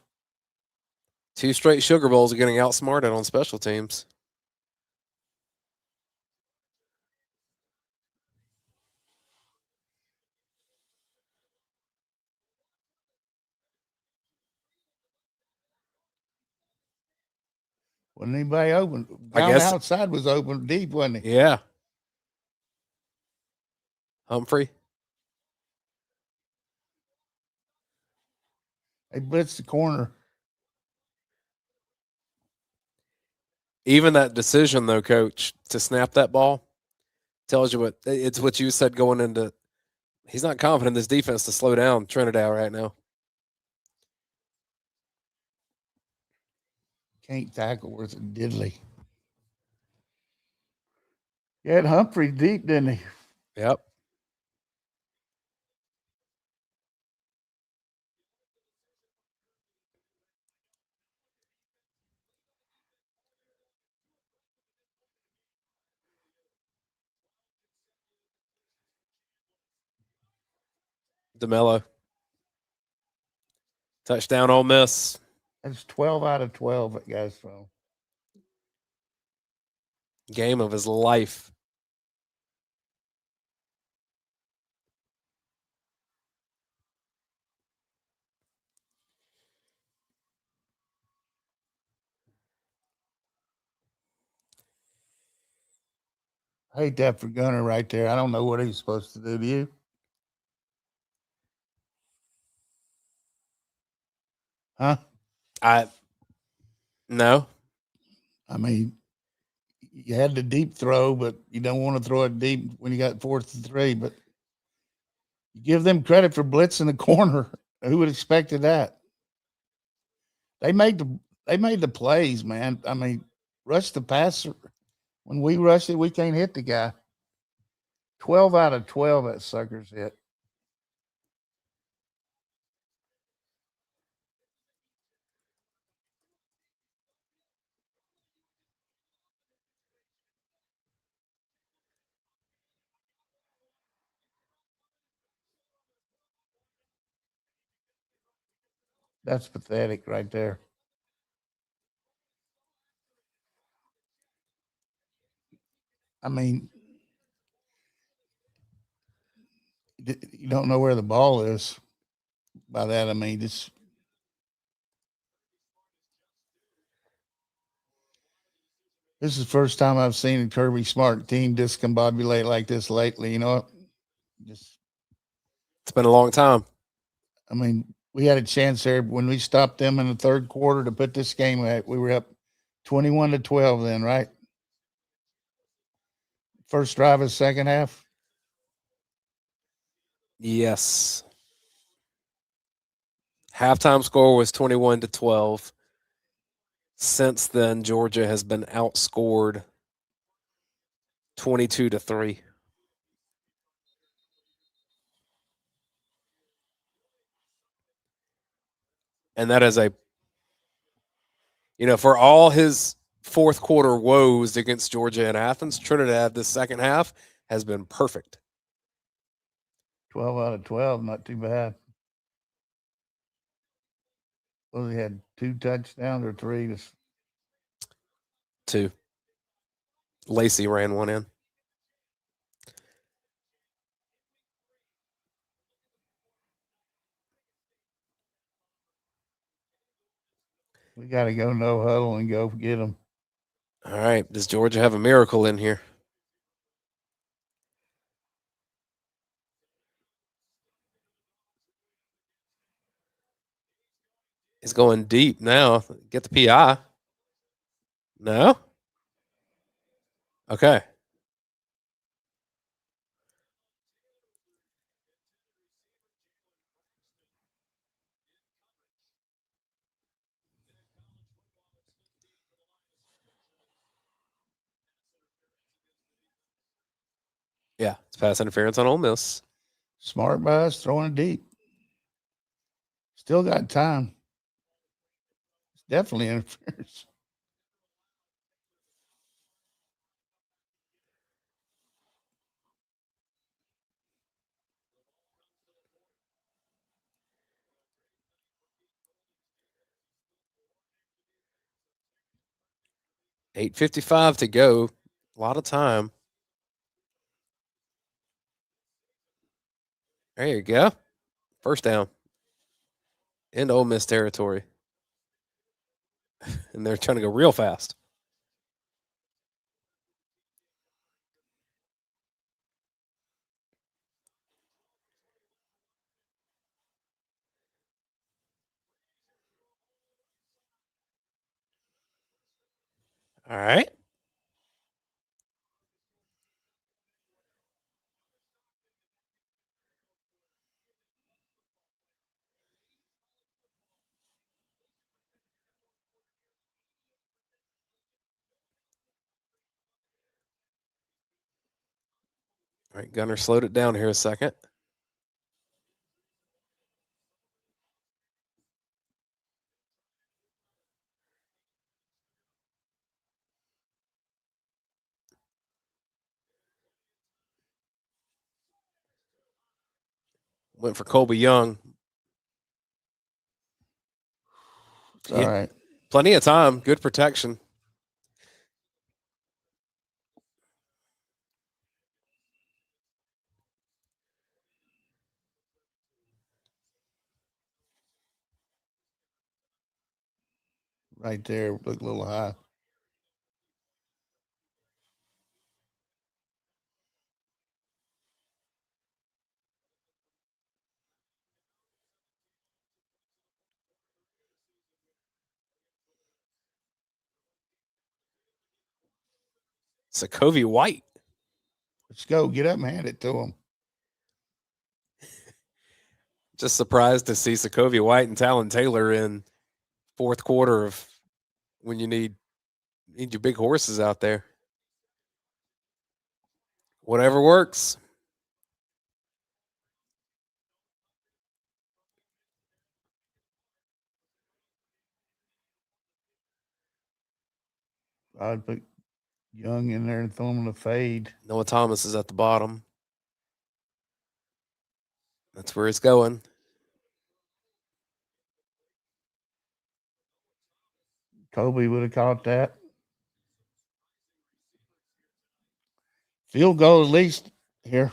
2 straight Sugar Bowls are getting outsmarted on special teams. Wasn't anybody open? I Down guess- the outside was open deep, wasn't he? Yeah. Humphrey. They blitzed the corner. Even that decision, though, Coach, to snap that ball tells you it's what you said going into. He's not confident in this defense to slow down Trinidad right now. Can't tackle worth a diddly. He had Humphrey deep, didn't he? Yep. DeMello. Touchdown, Ole Miss. That's 12 out of 12 that guy's thrown. Game of his life. I hate that for Gunner right there. I don't know what he's supposed to do. Do you? Huh? No. I mean, you had the deep throw, but you don't want to throw it deep when you got 4th and 3. But you give them credit for blitzing the corner. Who would have expected that? They made the plays, man. I mean, rush the passer. When we rush it, we can't hit the guy. 12 out of 12 that sucker's hit. That's pathetic right there. I mean, you don't know where the ball is. By that, I mean, this is the first time I've seen a Kirby Smart team discombobulate like this lately. You know, It's been a long time. I mean, we had a chance there when we stopped them in the third quarter to put this game at. We were up 21-12 then, right? First drive of the second half. Yes. Halftime score was 21-12. Since then, Georgia has been outscored 22-3. And that is for all his fourth quarter woes against Georgia and Athens, Trinidad this second half has been perfect. 12 out of 12, not too bad. Well, he had 2 touchdowns or 3. 2. Lacey ran one in. We got to go no huddle and go get them. All right. Does Georgia have a miracle in here? He's going deep now. Get the PI. No? Okay. Yeah, it's pass interference on Ole Miss. Smart by us, throwing it deep. Still got time. It's definitely interference. $8:55 to go. A lot of time. There you go. First down. Into Ole Miss territory. And they're trying to go real fast. All right. All right, Gunner slowed it down here a second. Went for Colby Young. All right. Plenty of time. Good protection. Right there. Look a little high. Sokovia White. Let's go. Get up and hand it to him. Just surprised to see Sokovia White and Talon Taylor in fourth quarter of when you need your big horses out there. Whatever works. I'd put Young in there and throw him in the fade. Noah Thomas is at the bottom. That's where it's going. Kobe would have caught that. Field goal at least here.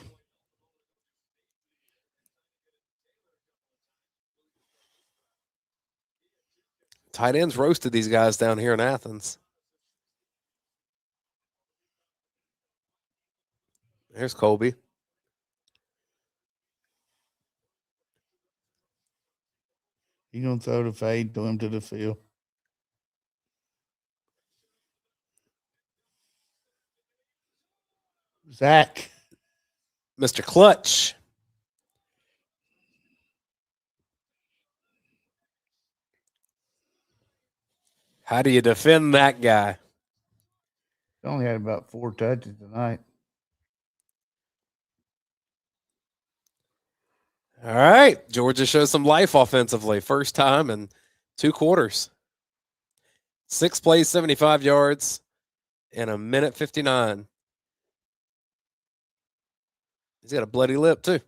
Tight ends roasted these guys down here in Athens. There's Colby. He's going to throw the fade to him to the field. Zach. Mr. Clutch. How do you defend that guy? He only had about 4 touches tonight. All right. Georgia shows some life offensively. First time in 2 quarters. 6 plays, 75 yards, and a minute 59. He's got a bloody lip, too.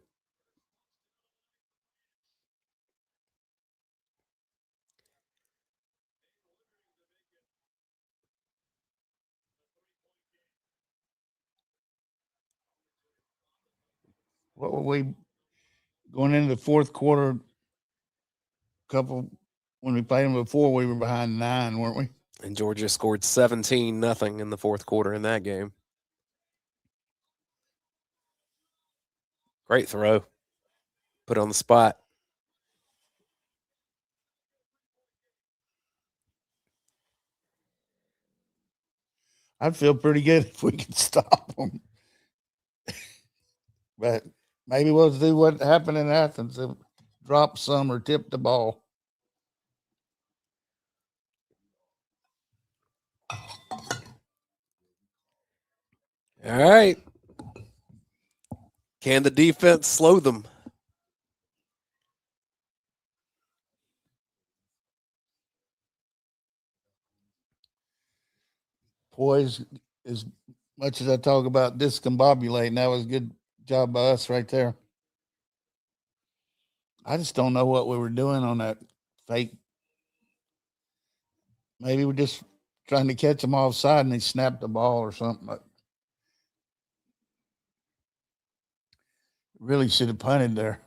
What were we going into the fourth quarter? When we played them before, we were behind 9, weren't we? And Georgia scored 17-0 in the fourth quarter in that game. Great throw. Put on the spot. I'd feel pretty good if we could stop them. But maybe we'll do what happened in Athens, drop some or tip the ball. All right. Can the defense slow them? Poise, as much as I talk about discombobulating, that was a good job by us right there. I just don't know what we were doing on that fake. Maybe we're just trying to catch them offside and they snapped the ball or something. But really should have punted there.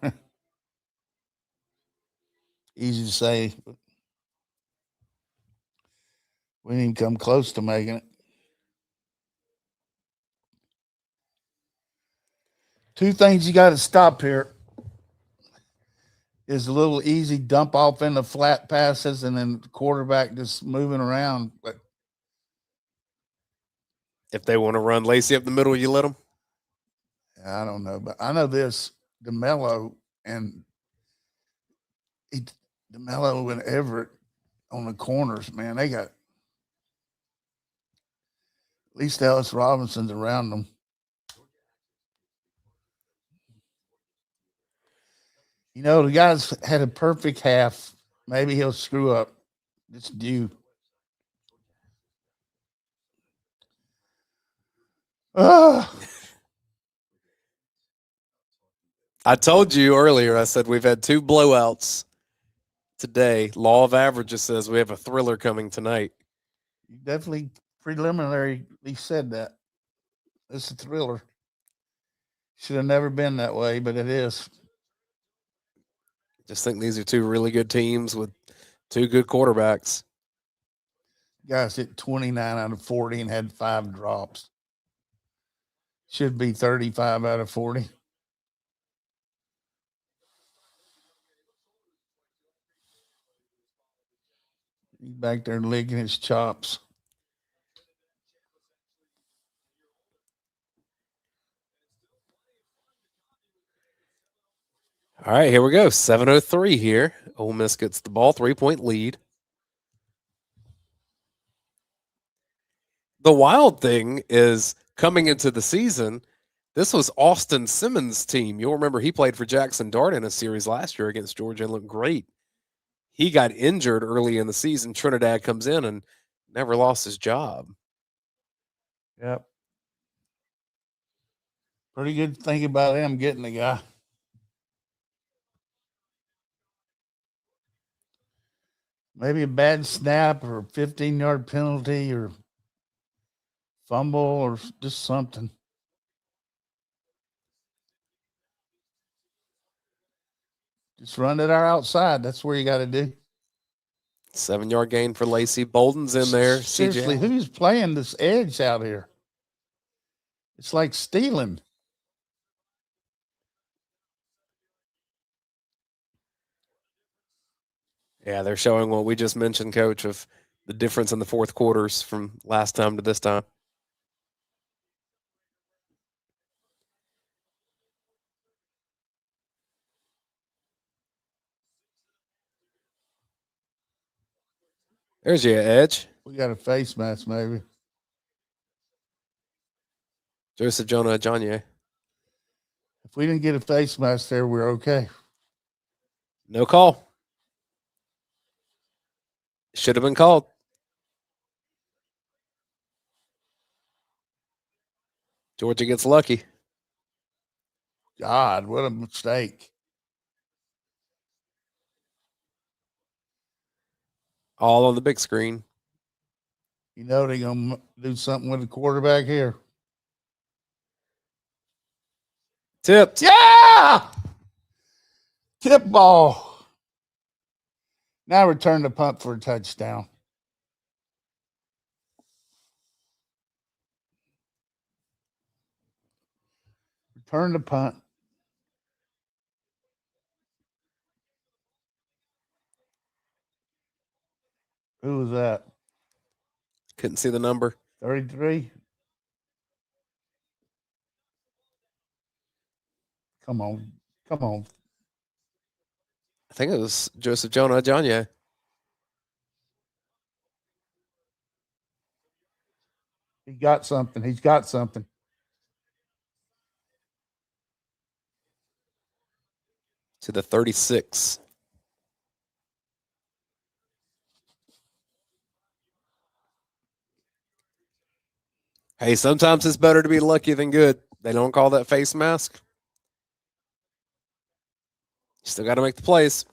Easy to say, but we didn't come close to making it. 2 things you got to stop here is a little easy dump off in the flat passes and then the quarterback just moving around. But If they want to run Lacey up the middle, you let them? I don't know, but I know this, DeMello and Everett on the corners, man, they got at least Ellis Robinson's around them. You know, the guy's had a perfect half. Maybe he'll screw up. It's due. I told you earlier, I said we've had 2 blowouts today. Law of averages says we have a thriller coming tonight. You definitely preliminarily said that. It's a thriller. Should have never been that way, but it is. Just think these are 2 really good teams with 2 good quarterbacks. Guys hit 29 out of 40 and had 5 drops. Should be 35 out of 40. He's back there licking his chops. All right, here we go. 7:03 here. Ole Miss gets the ball, 3-point lead. The wild thing is coming into the season, this was Austin Simmons' team. You'll remember he played for Jackson Dart in a series last year against Georgia and looked great. He got injured early in the season. Trinidad comes in and never lost his job. Yep. Pretty good thinking about him getting the guy. Maybe a bad snap or a 15-yard penalty or fumble or just something. Just run it our outside. That's where you got to do. 7-yard gain for Lacey. Bolden's in there. Seriously, CJ. who's playing this edge out here? It's like stealing. Yeah, they're showing what we just mentioned, Coach, of the difference in the fourth quarters from last time to this time. There's your edge. We got a face mask, maybe. Joseph Jonah Ajanye. If we didn't get a face mask there, we're okay. No call. Should have been called. Georgia gets lucky. God, what a mistake. All on the big screen. You know they're going to do something with the quarterback here. Tipped. Yeah! Tip ball. Now return the punt for a touchdown. Return the punt. Who was that? Couldn't see the number. 33? Come on. Come on. I think it was Joseph Jonah Ajonye. He got something. He's got something. To the 36. Hey, sometimes it's better to be lucky than good. They don't call that face mask. Still got to make the plays.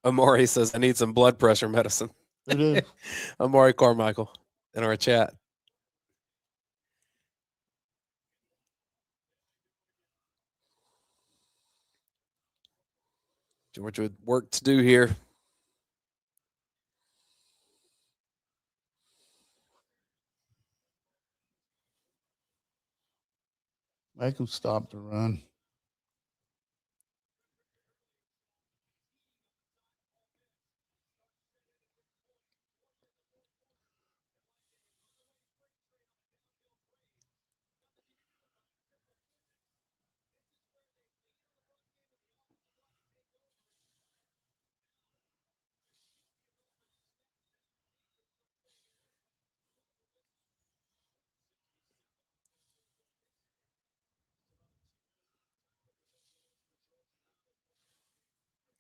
Amari says, I need some blood pressure medicine. Who did? Amari Carmichael in our chat. Georgia with work to do here. Make him stop the run.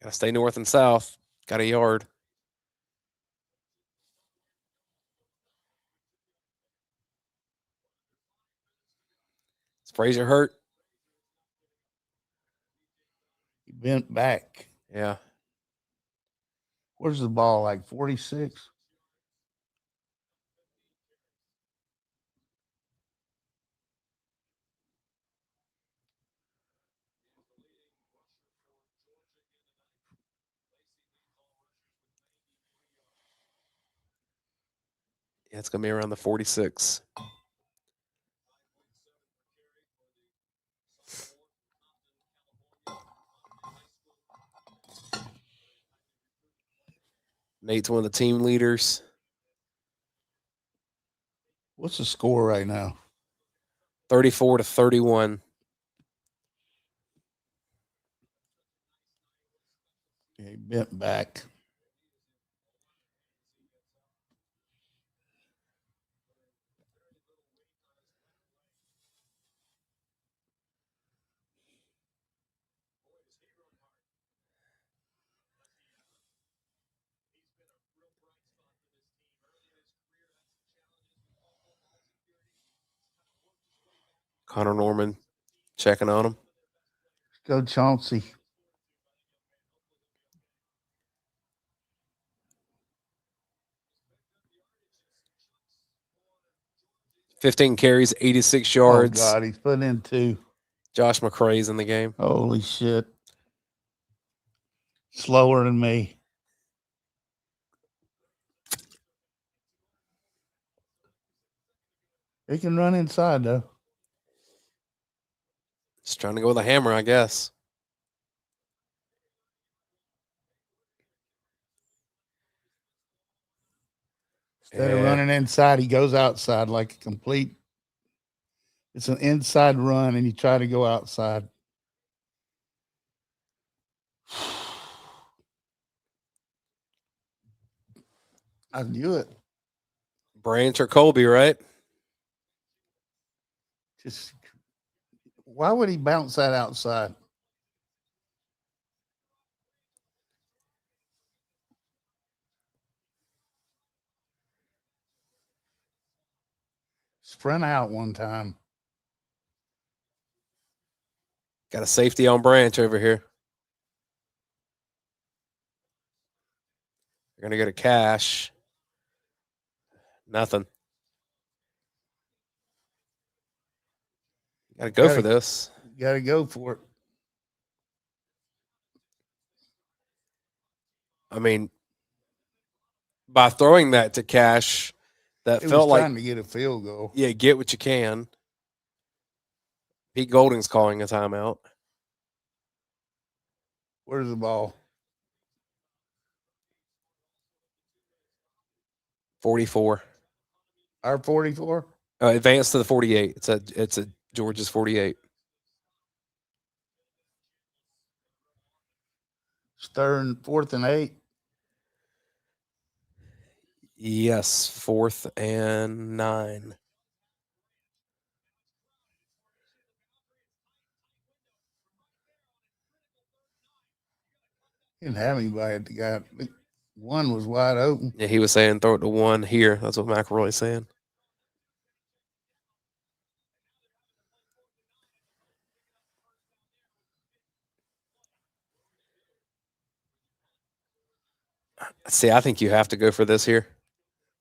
Got to stay north and south. Got a yard. Is Frazier hurt? He bent back. Yeah. Where's the ball? Like 46? Yeah, it's going to be around the 46. Nate's one of the team leaders. What's the score right now? 34-31. Yeah, he bent back. Connor Norman checking on him. Go Chauncey. $15 carries, 86 yards. Oh, God, he's put in 2. Josh McCray's in the game. Holy shit. Slower than me. He can run inside, though. Just trying to go with a hammer, I guess. Instead of running inside, he goes outside like a complete. It's an inside run, and you try to go outside. I knew it. Branch or Colby, right? Just Why would he bounce that outside? Sprint out one time. Got a safety on Branch over here. They're going to go to Cash. Nothing. Got to go for this. Got to go for it. I mean, by throwing that to Cash, that He felt was like trying to get a field goal. Yeah, get what you can. Pete Golding's calling a timeout. Where's the ball? 44. Our 44? Advance to the 48. It's a Georgia's 48. It's 4th and 8. Yes, 4th and 9. Didn't have anybody at the guy. One was wide open. Yeah, he was saying throw it to one here. That's what McElroy's saying. See, I think you have to go for this here.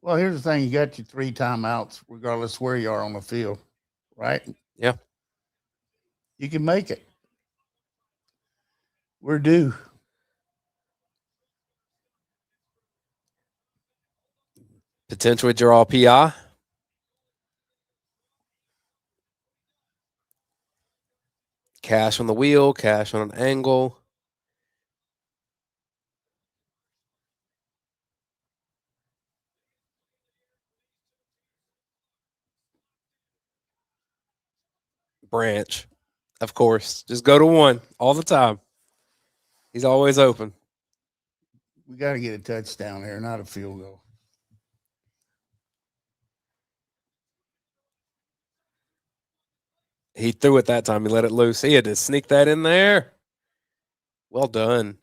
Well, here's the thing. You got your 3 timeouts, regardless where you are on the field, right? Yeah. You can make it. We're due. Potentially draw PI. Cash on the wheel, Cash on an angle. Branch, of course. Just go to one all the time. He's always open. We got to get a touchdown here, not a field goal. He threw it that time. He let it loose. He had to sneak that in there. Well done.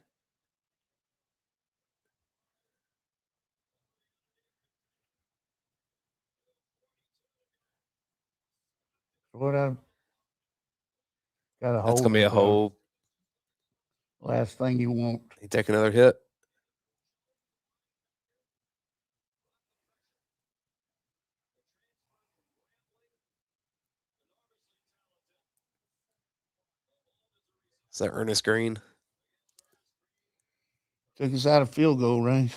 What I got a hold. That's going to be a hold. Last thing you want. He take another hit. Is that Ernest Green? Took us out of field goal range.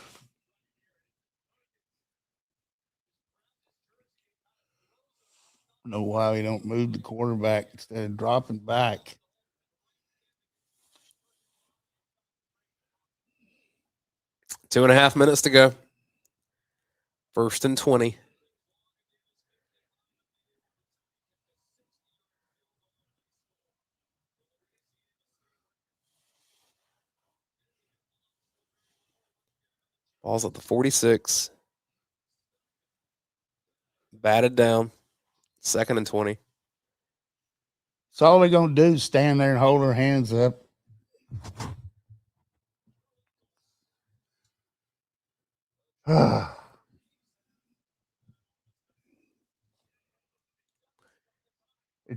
I don't know why we don't move the quarterback instead of dropping back. Two and a half minutes to go. 1st and 20. Ball's at the 46. Batted down. 2nd and 20. So all they're going to do is stand there and hold their hands up. They're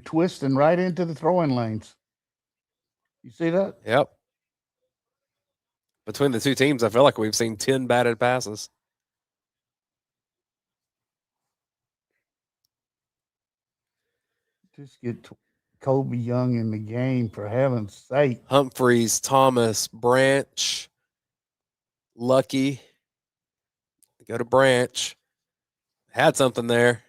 twisting right into the throwing lanes. You see that? Yep. Between the two teams, I feel like we've seen 10 batted passes. Just get Kobe Young in the game, for heaven's sake. Humphreys, Thomas, Branch, Lucky. Go to Branch. Had something there.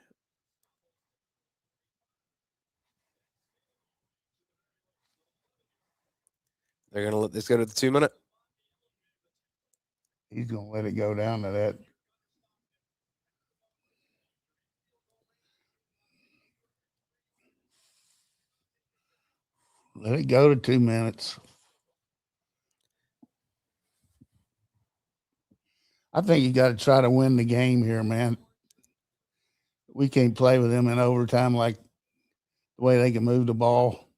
They're going to let this go to the 2 minute. He's going to let it go down to that. Let it go to 2 minutes. I think you got to try to win the game here, man. We can't play with them in overtime like the way they can move the ball.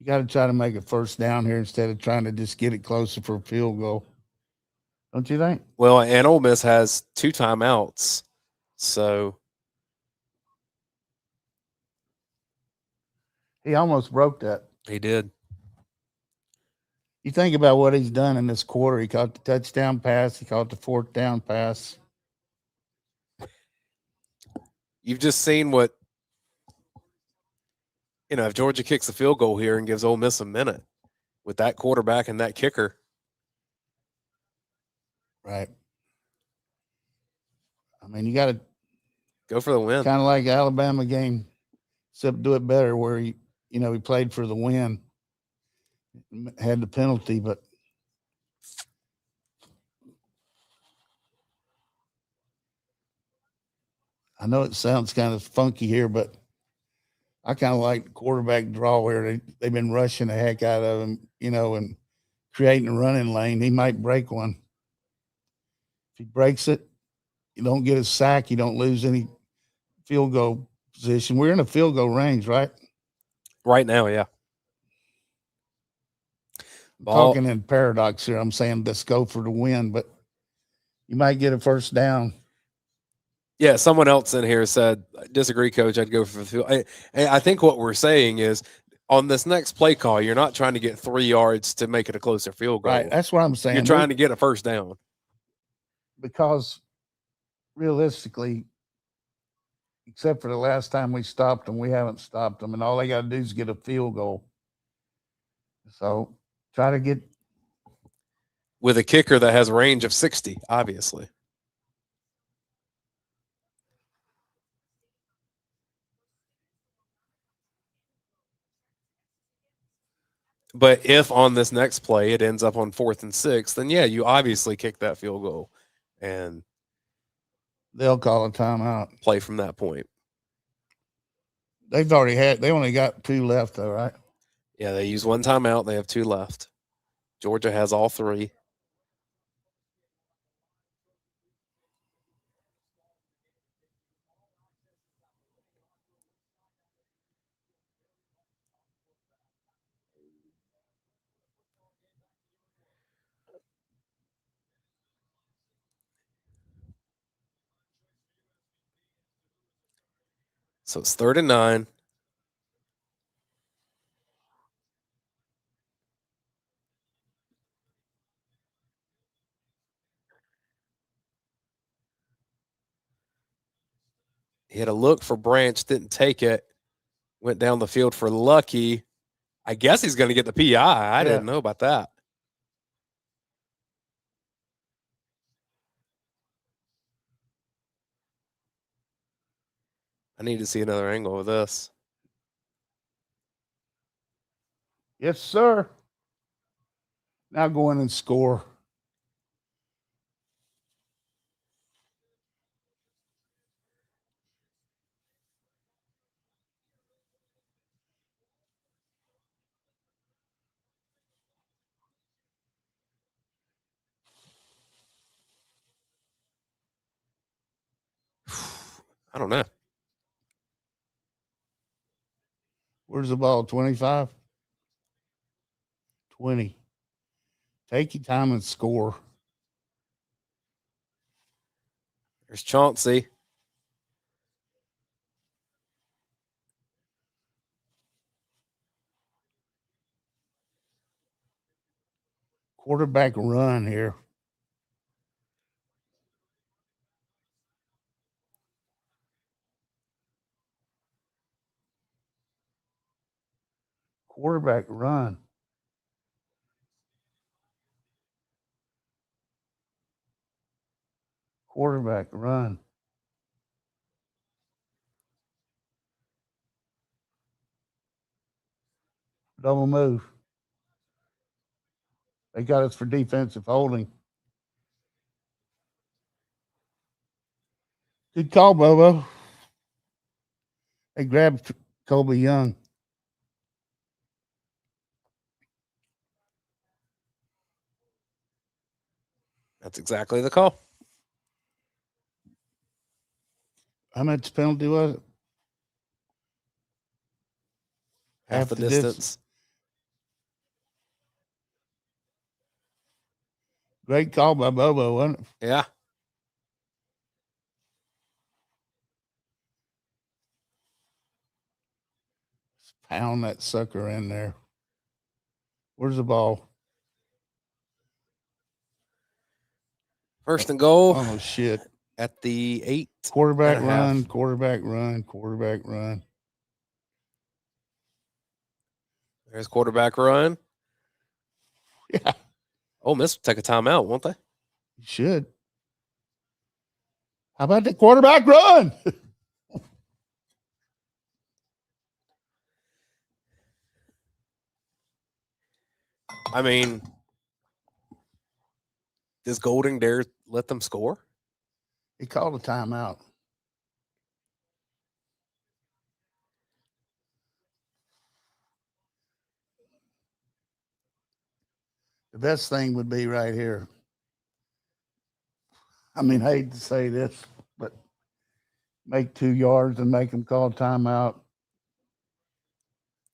You got to try to make a first down here instead of trying to just get it closer for a field goal. Don't you think? Well, and Ole Miss has 2 timeouts. So He almost broke that. he did. You think about what he's done in this quarter. He caught the touchdown pass. He caught the 4th down pass. You've just seen what, if Georgia kicks a field goal here and gives Ole Miss a minute with that quarterback and that kicker. Right. I mean, you got to go for the win. Kind of like the Alabama game, except do it better where he played for the win, had the penalty, but I know it sounds kind of funky here, but I kind of like the quarterback draw here. They've been rushing the heck out of him, and creating a running lane. He might break one. If he breaks it, you don't get a sack. You don't lose any field goal position. We're in a field goal range, right? Right now, yeah. Talking in paradox here. I'm saying let's go for the win, but you might get a first down. Yeah, someone else in here said, disagree, coach, I'd go for the field. I think what we're saying is on this next play call, you're not trying to get 3 yards to make it a closer field goal. Right, that's what I'm saying. You're trying to get a first down. Because realistically, except for the last time we stopped them, we haven't stopped them, and all they got to do is get a field goal. So try to get with a kicker that has a range of 60, obviously. But if on this next play it ends up on 4th and 6, then yeah, you obviously kick that field goal and they'll call a timeout. Play from that point. They only got 2 left though, right? Yeah, they use 1 timeout. They have 2 left. Georgia has all 3. So it's 3rd and 9. He had a look for Branch, didn't take it. Went down the field for Lucky. I guess he's going to get the PI. I didn't know about that. I need to see another angle of this. Yes, sir. Now go in and score. I don't know. Where's the ball? 25? 20. Take your time and score. There's Chauncey. Quarterback run here. Quarterback run. Quarterback run. Double move. They got us for defensive holding. Good call, Bobo. They grabbed Kobe Young. That's exactly the call. How much penalty was it? Half the distance. Great call by Bobo, wasn't it? Yeah. Pound that sucker in there. Where's the ball? First and goal Oh, shit. at the 8. Quarterback and a half. run, quarterback run, quarterback run. There's quarterback run. Yeah. Ole Miss will take a timeout, won't they? You should. How about the quarterback run? I mean, does Golding dare let them score? He called a timeout. The best thing would be right here. I mean, I hate to say this, but make 2 yards and make them call timeout.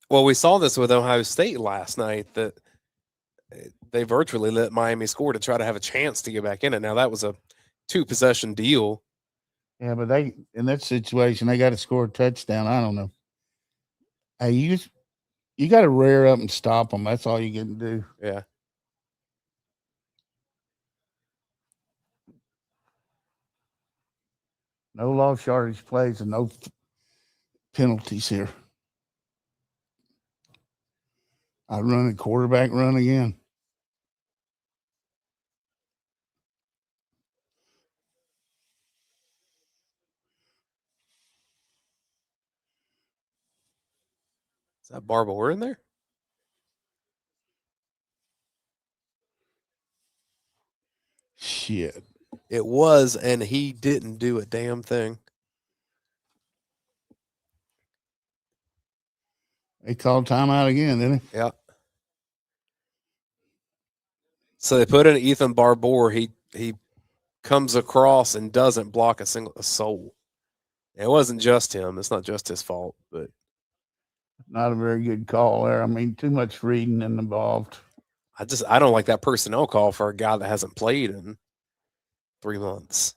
Well, we saw this with Ohio State last night that they virtually let Miami score to try to have a chance to get back in it. Now, that was a 2-possession deal. Yeah, but they in that situation, they got to score a touchdown. I don't know. Hey, you got to rear up and stop them. That's all you can do. Yeah. No lost yardage plays and no penalties here. I run a quarterback run again. Is that Barbour in there? Shit. It was, and he didn't do a damn thing. They called timeout again, didn't they? Yeah. So they put in Ethan Barbour. He comes across and doesn't block a soul. It wasn't just him. It's not just his fault, but Not a very good call there. I mean, too much reading involved. I don't like that personnel call for a guy that hasn't played in 3 months.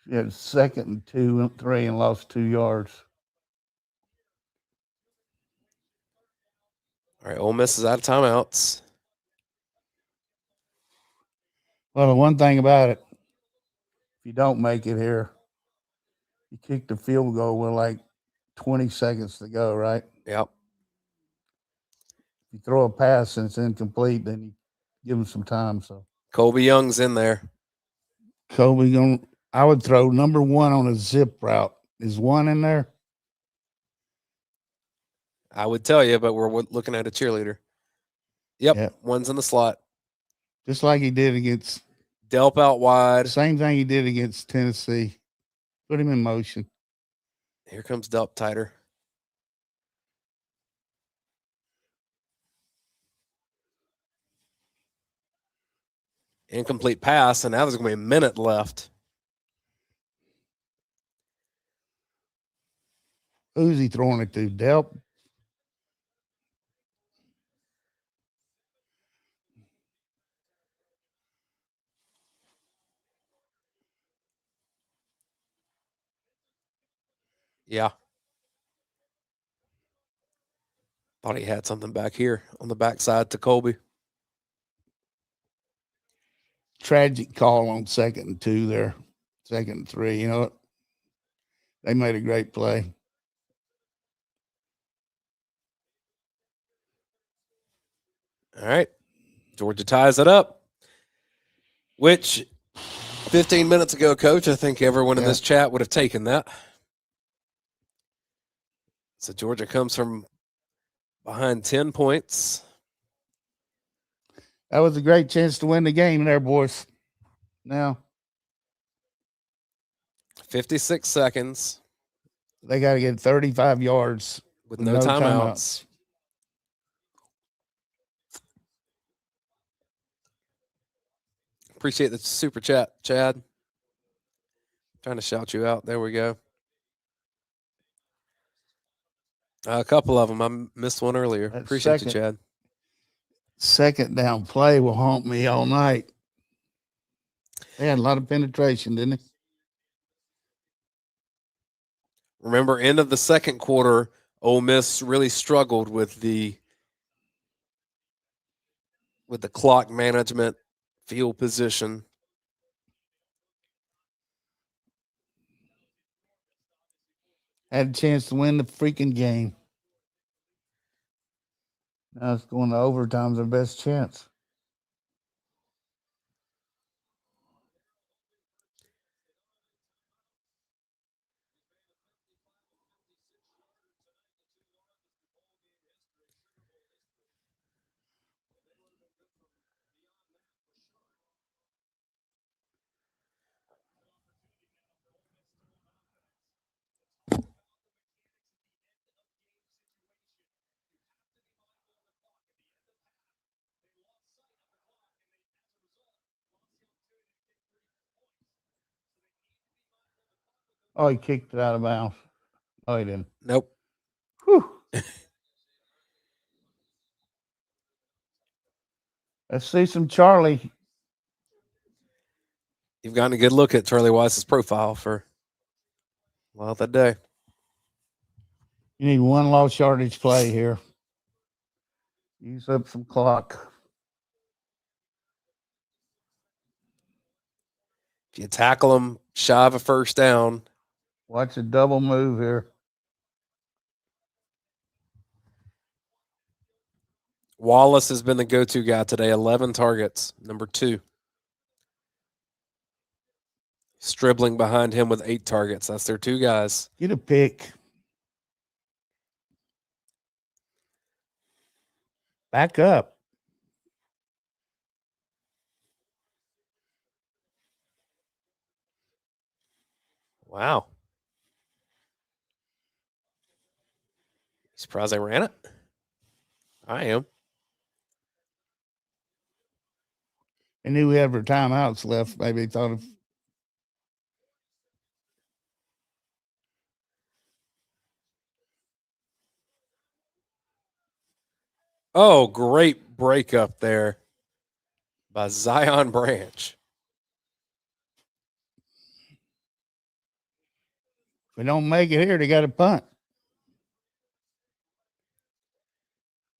She had 2nd and 2 and 3 and lost 2 yards. All right, Ole Miss is out of timeouts. Well, the one thing about it, if you don't make it here, you kick the field goal with like 20 seconds to go, right? Yep. If you throw a pass and it's incomplete, then you give them some time. So Colby Young's in there. I would throw number 1 on a zip route. Is 1 in there? I would tell you, but we're looking at a cheerleader. Yep. One's in the slot. Just like he did against Delp out wide. Same thing he did against Tennessee. Put him in motion. Here comes Delp tighter. Incomplete pass, and now there's going to be a minute left. Who's he throwing it to? Delp? Yeah. Thought he had something back here on the backside to Colby. Tragic call on 2nd and 2 there. 2nd and 3. You know what? They made a great play. All right. Georgia ties it up, which 15 minutes ago, Coach, I think everyone in this chat would have taken that. So Georgia comes from behind 10 points. That was a great chance to win the game there, boys. Now, 56 seconds. They got to get 35 yards with no timeouts. Appreciate the super chat, Chad. Trying to shout you out. There we go. A couple of them. I missed one earlier. Appreciate you, Chad. second down play will haunt me all night. They had a lot of penetration, didn't they? Remember, end of the second quarter, Ole Miss really struggled with the clock management, field position. Had a chance to win the freaking game. Now it's going to overtime's their best chance. Oh, he kicked it out of bounds. Oh, he didn't. Nope. Whew. Let's see some Charlie. You've gotten a good look at Charlie Weiss's profile for, well, that day. You need one lost yardage play here. Use up some clock. If you tackle him shy of a first down, Watch a double move here. Wallace has been the go-to guy today. 11 targets, number 2. Stribling behind him with 8 targets. That's their 2 guys. Get a pick. Back up. Wow. Surprised they ran it? I am. They knew we had our timeouts left. Maybe they thought of. Oh, great break up there by Zion Branch. If we don't make it here, they got to punt.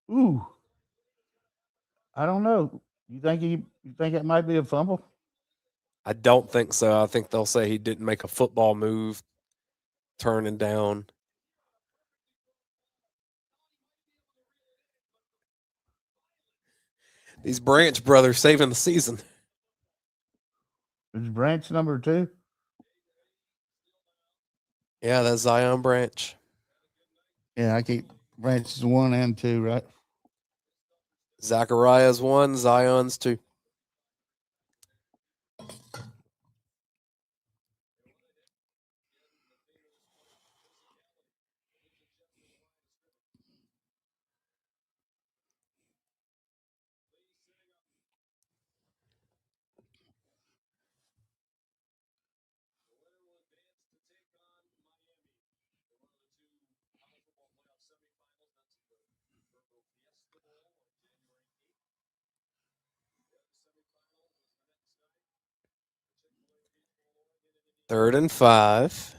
Ooh. I don't know. You think it might be a fumble? I don't think so. I think they'll say he didn't make a football move, turning down. These Branch brothers saving the season. Is Branch number 2? Yeah, that's Zion Branch. Yeah, I keep Branches 1 and 2, right? Zachariah's 1, Zion's 2. Third and 5.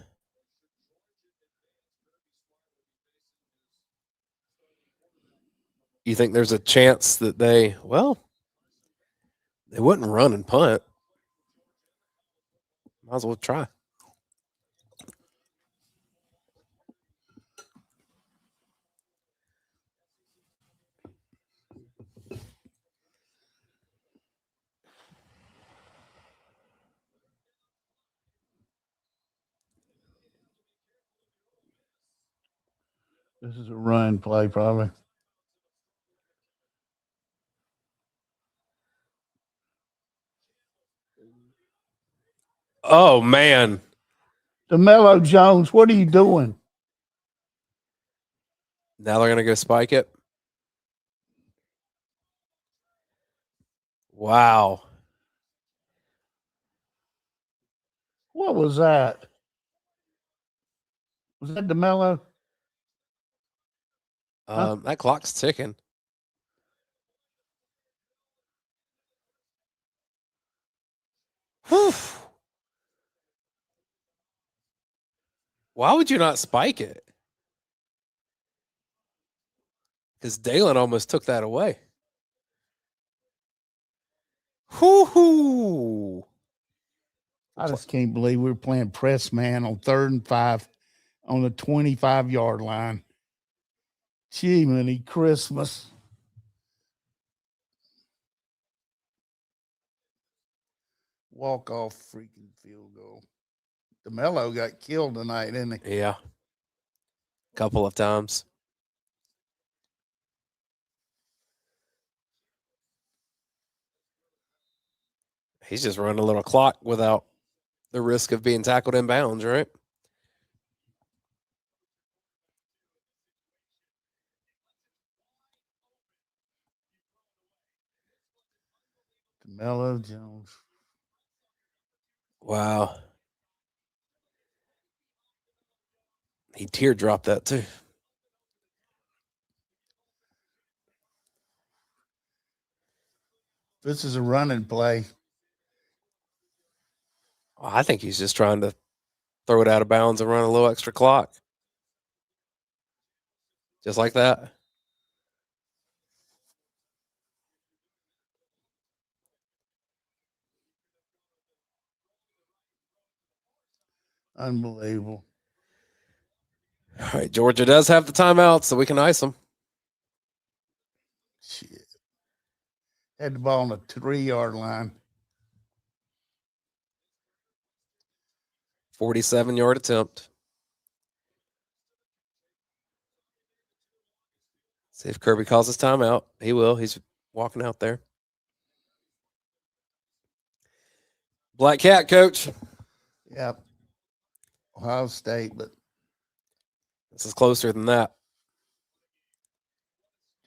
You think there's a chance that they wouldn't run and punt. Might as well try. This is a run play, probably. Oh, man. DeMello Jones, what are you doing? Now they're going to go spike it. Wow. What was that? Was that DeMello? That clock's ticking. Whew. Why would you not spike it? Because Dalen almost took that away. Whoo-hoo. I just can't believe we were playing press man on 3rd and 5 on the 25-yard line. Gee, many Christmas. Walk-off freaking field goal. DeMello got killed tonight, didn't he? Yeah. A couple of times. He's just running a little clock without the risk of being tackled in bounds, right? DeMello Jones. Wow. He teardropped that too. This is a running play. I think he's just trying to throw it out of bounds and run a little extra clock. Just like that. Unbelievable. All right, Georgia does have the timeout, so we can ice them. Shit. Had the ball on the 3-yard line. 47-yard attempt. See if Kirby calls his timeout. He will. He's walking out there. Black Cat, coach. Yep. Ohio State, but This is closer than that.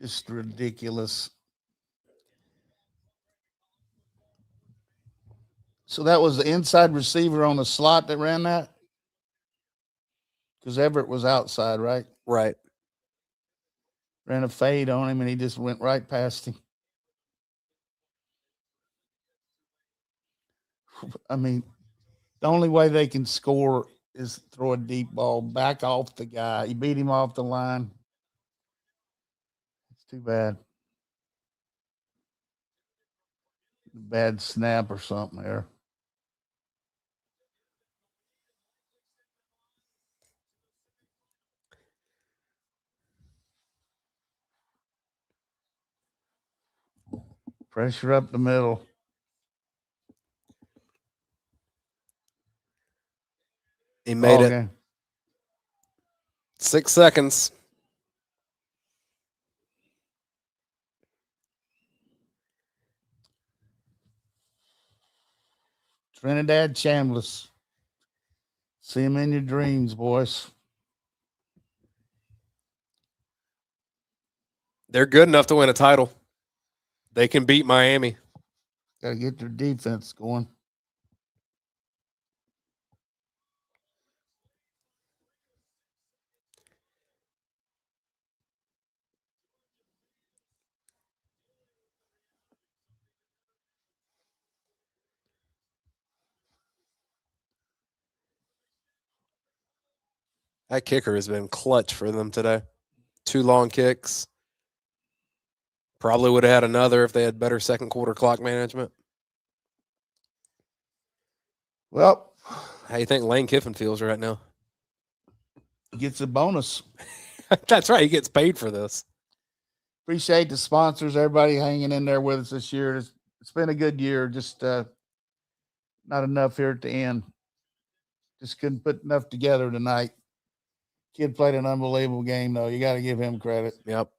just ridiculous. So that was the inside receiver on the slot that ran that? Because Everett was outside, right? Right. Ran a fade on him, and he just went right past him. I mean, the only way they can score is throw a deep ball back off the guy. He beat him off the line. It's too bad. Bad snap or something there. Pressure up the middle. He made it. Okay. 6 seconds. Trinidad Chambliss. See him in your dreams, boys. They're good enough to win a title. They can beat Miami. Got to get their defense going. That kicker has been clutch for them today. 2 long kicks. Probably would have had another if they had better second quarter clock management. Well, How you think Lane Kiffin feels right now? gets a bonus. That's right. He gets paid for this. Appreciate the sponsors, everybody hanging in there with us this year. It's been a good year. Just not enough here at the end. Just couldn't put enough together tonight. Kid played an unbelievable game, though. You got to give him credit. Yep.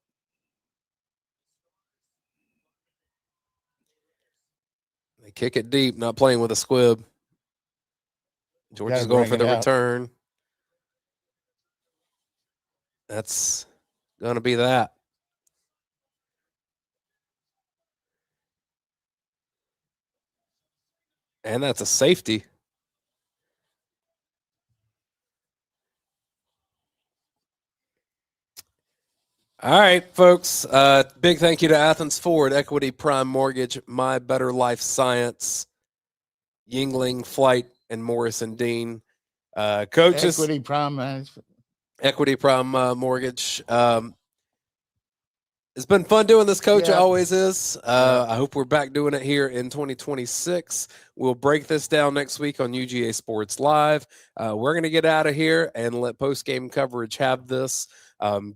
They kick it deep, not playing with a squib. Georgia's Gotta going bring for it the out. return. That's going to be that. And that's a safety. All right, folks. Big thank you to Athens Ford, Equity Prime Mortgage, My Better Life Science. Yingling, Flight, and Morrison Dean. Coaches, Equity Prime Management. Equity Prime Mortgage. It's been fun doing this, Coach. It always is. I hope we're back doing it here in 2026. We'll break this down next week on UGA Sports Live. We're going to get out of here and let post-game coverage have this.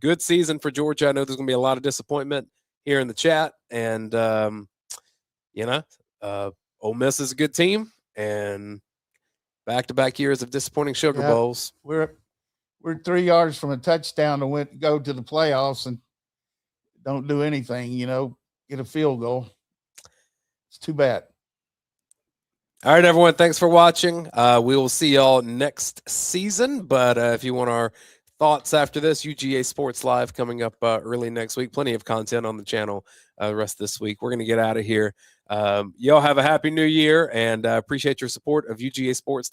Good season for Georgia. I know there's going to be a lot of disappointment here in the chat. And, Ole Miss is a good team. And back-to-back years of disappointing Sugar Bowls. We're 3 yards from a touchdown to go to the playoffs and don't do anything, get a field goal. It's too bad. All right, everyone. Thanks for watching. We will see y'all next season. But if you want our thoughts after this, UGA Sports Live coming up early next week. Plenty of content on the channel the rest of this week. We're going to get out of here. Y'all have a happy new year, and appreciate your support of UGA Sports.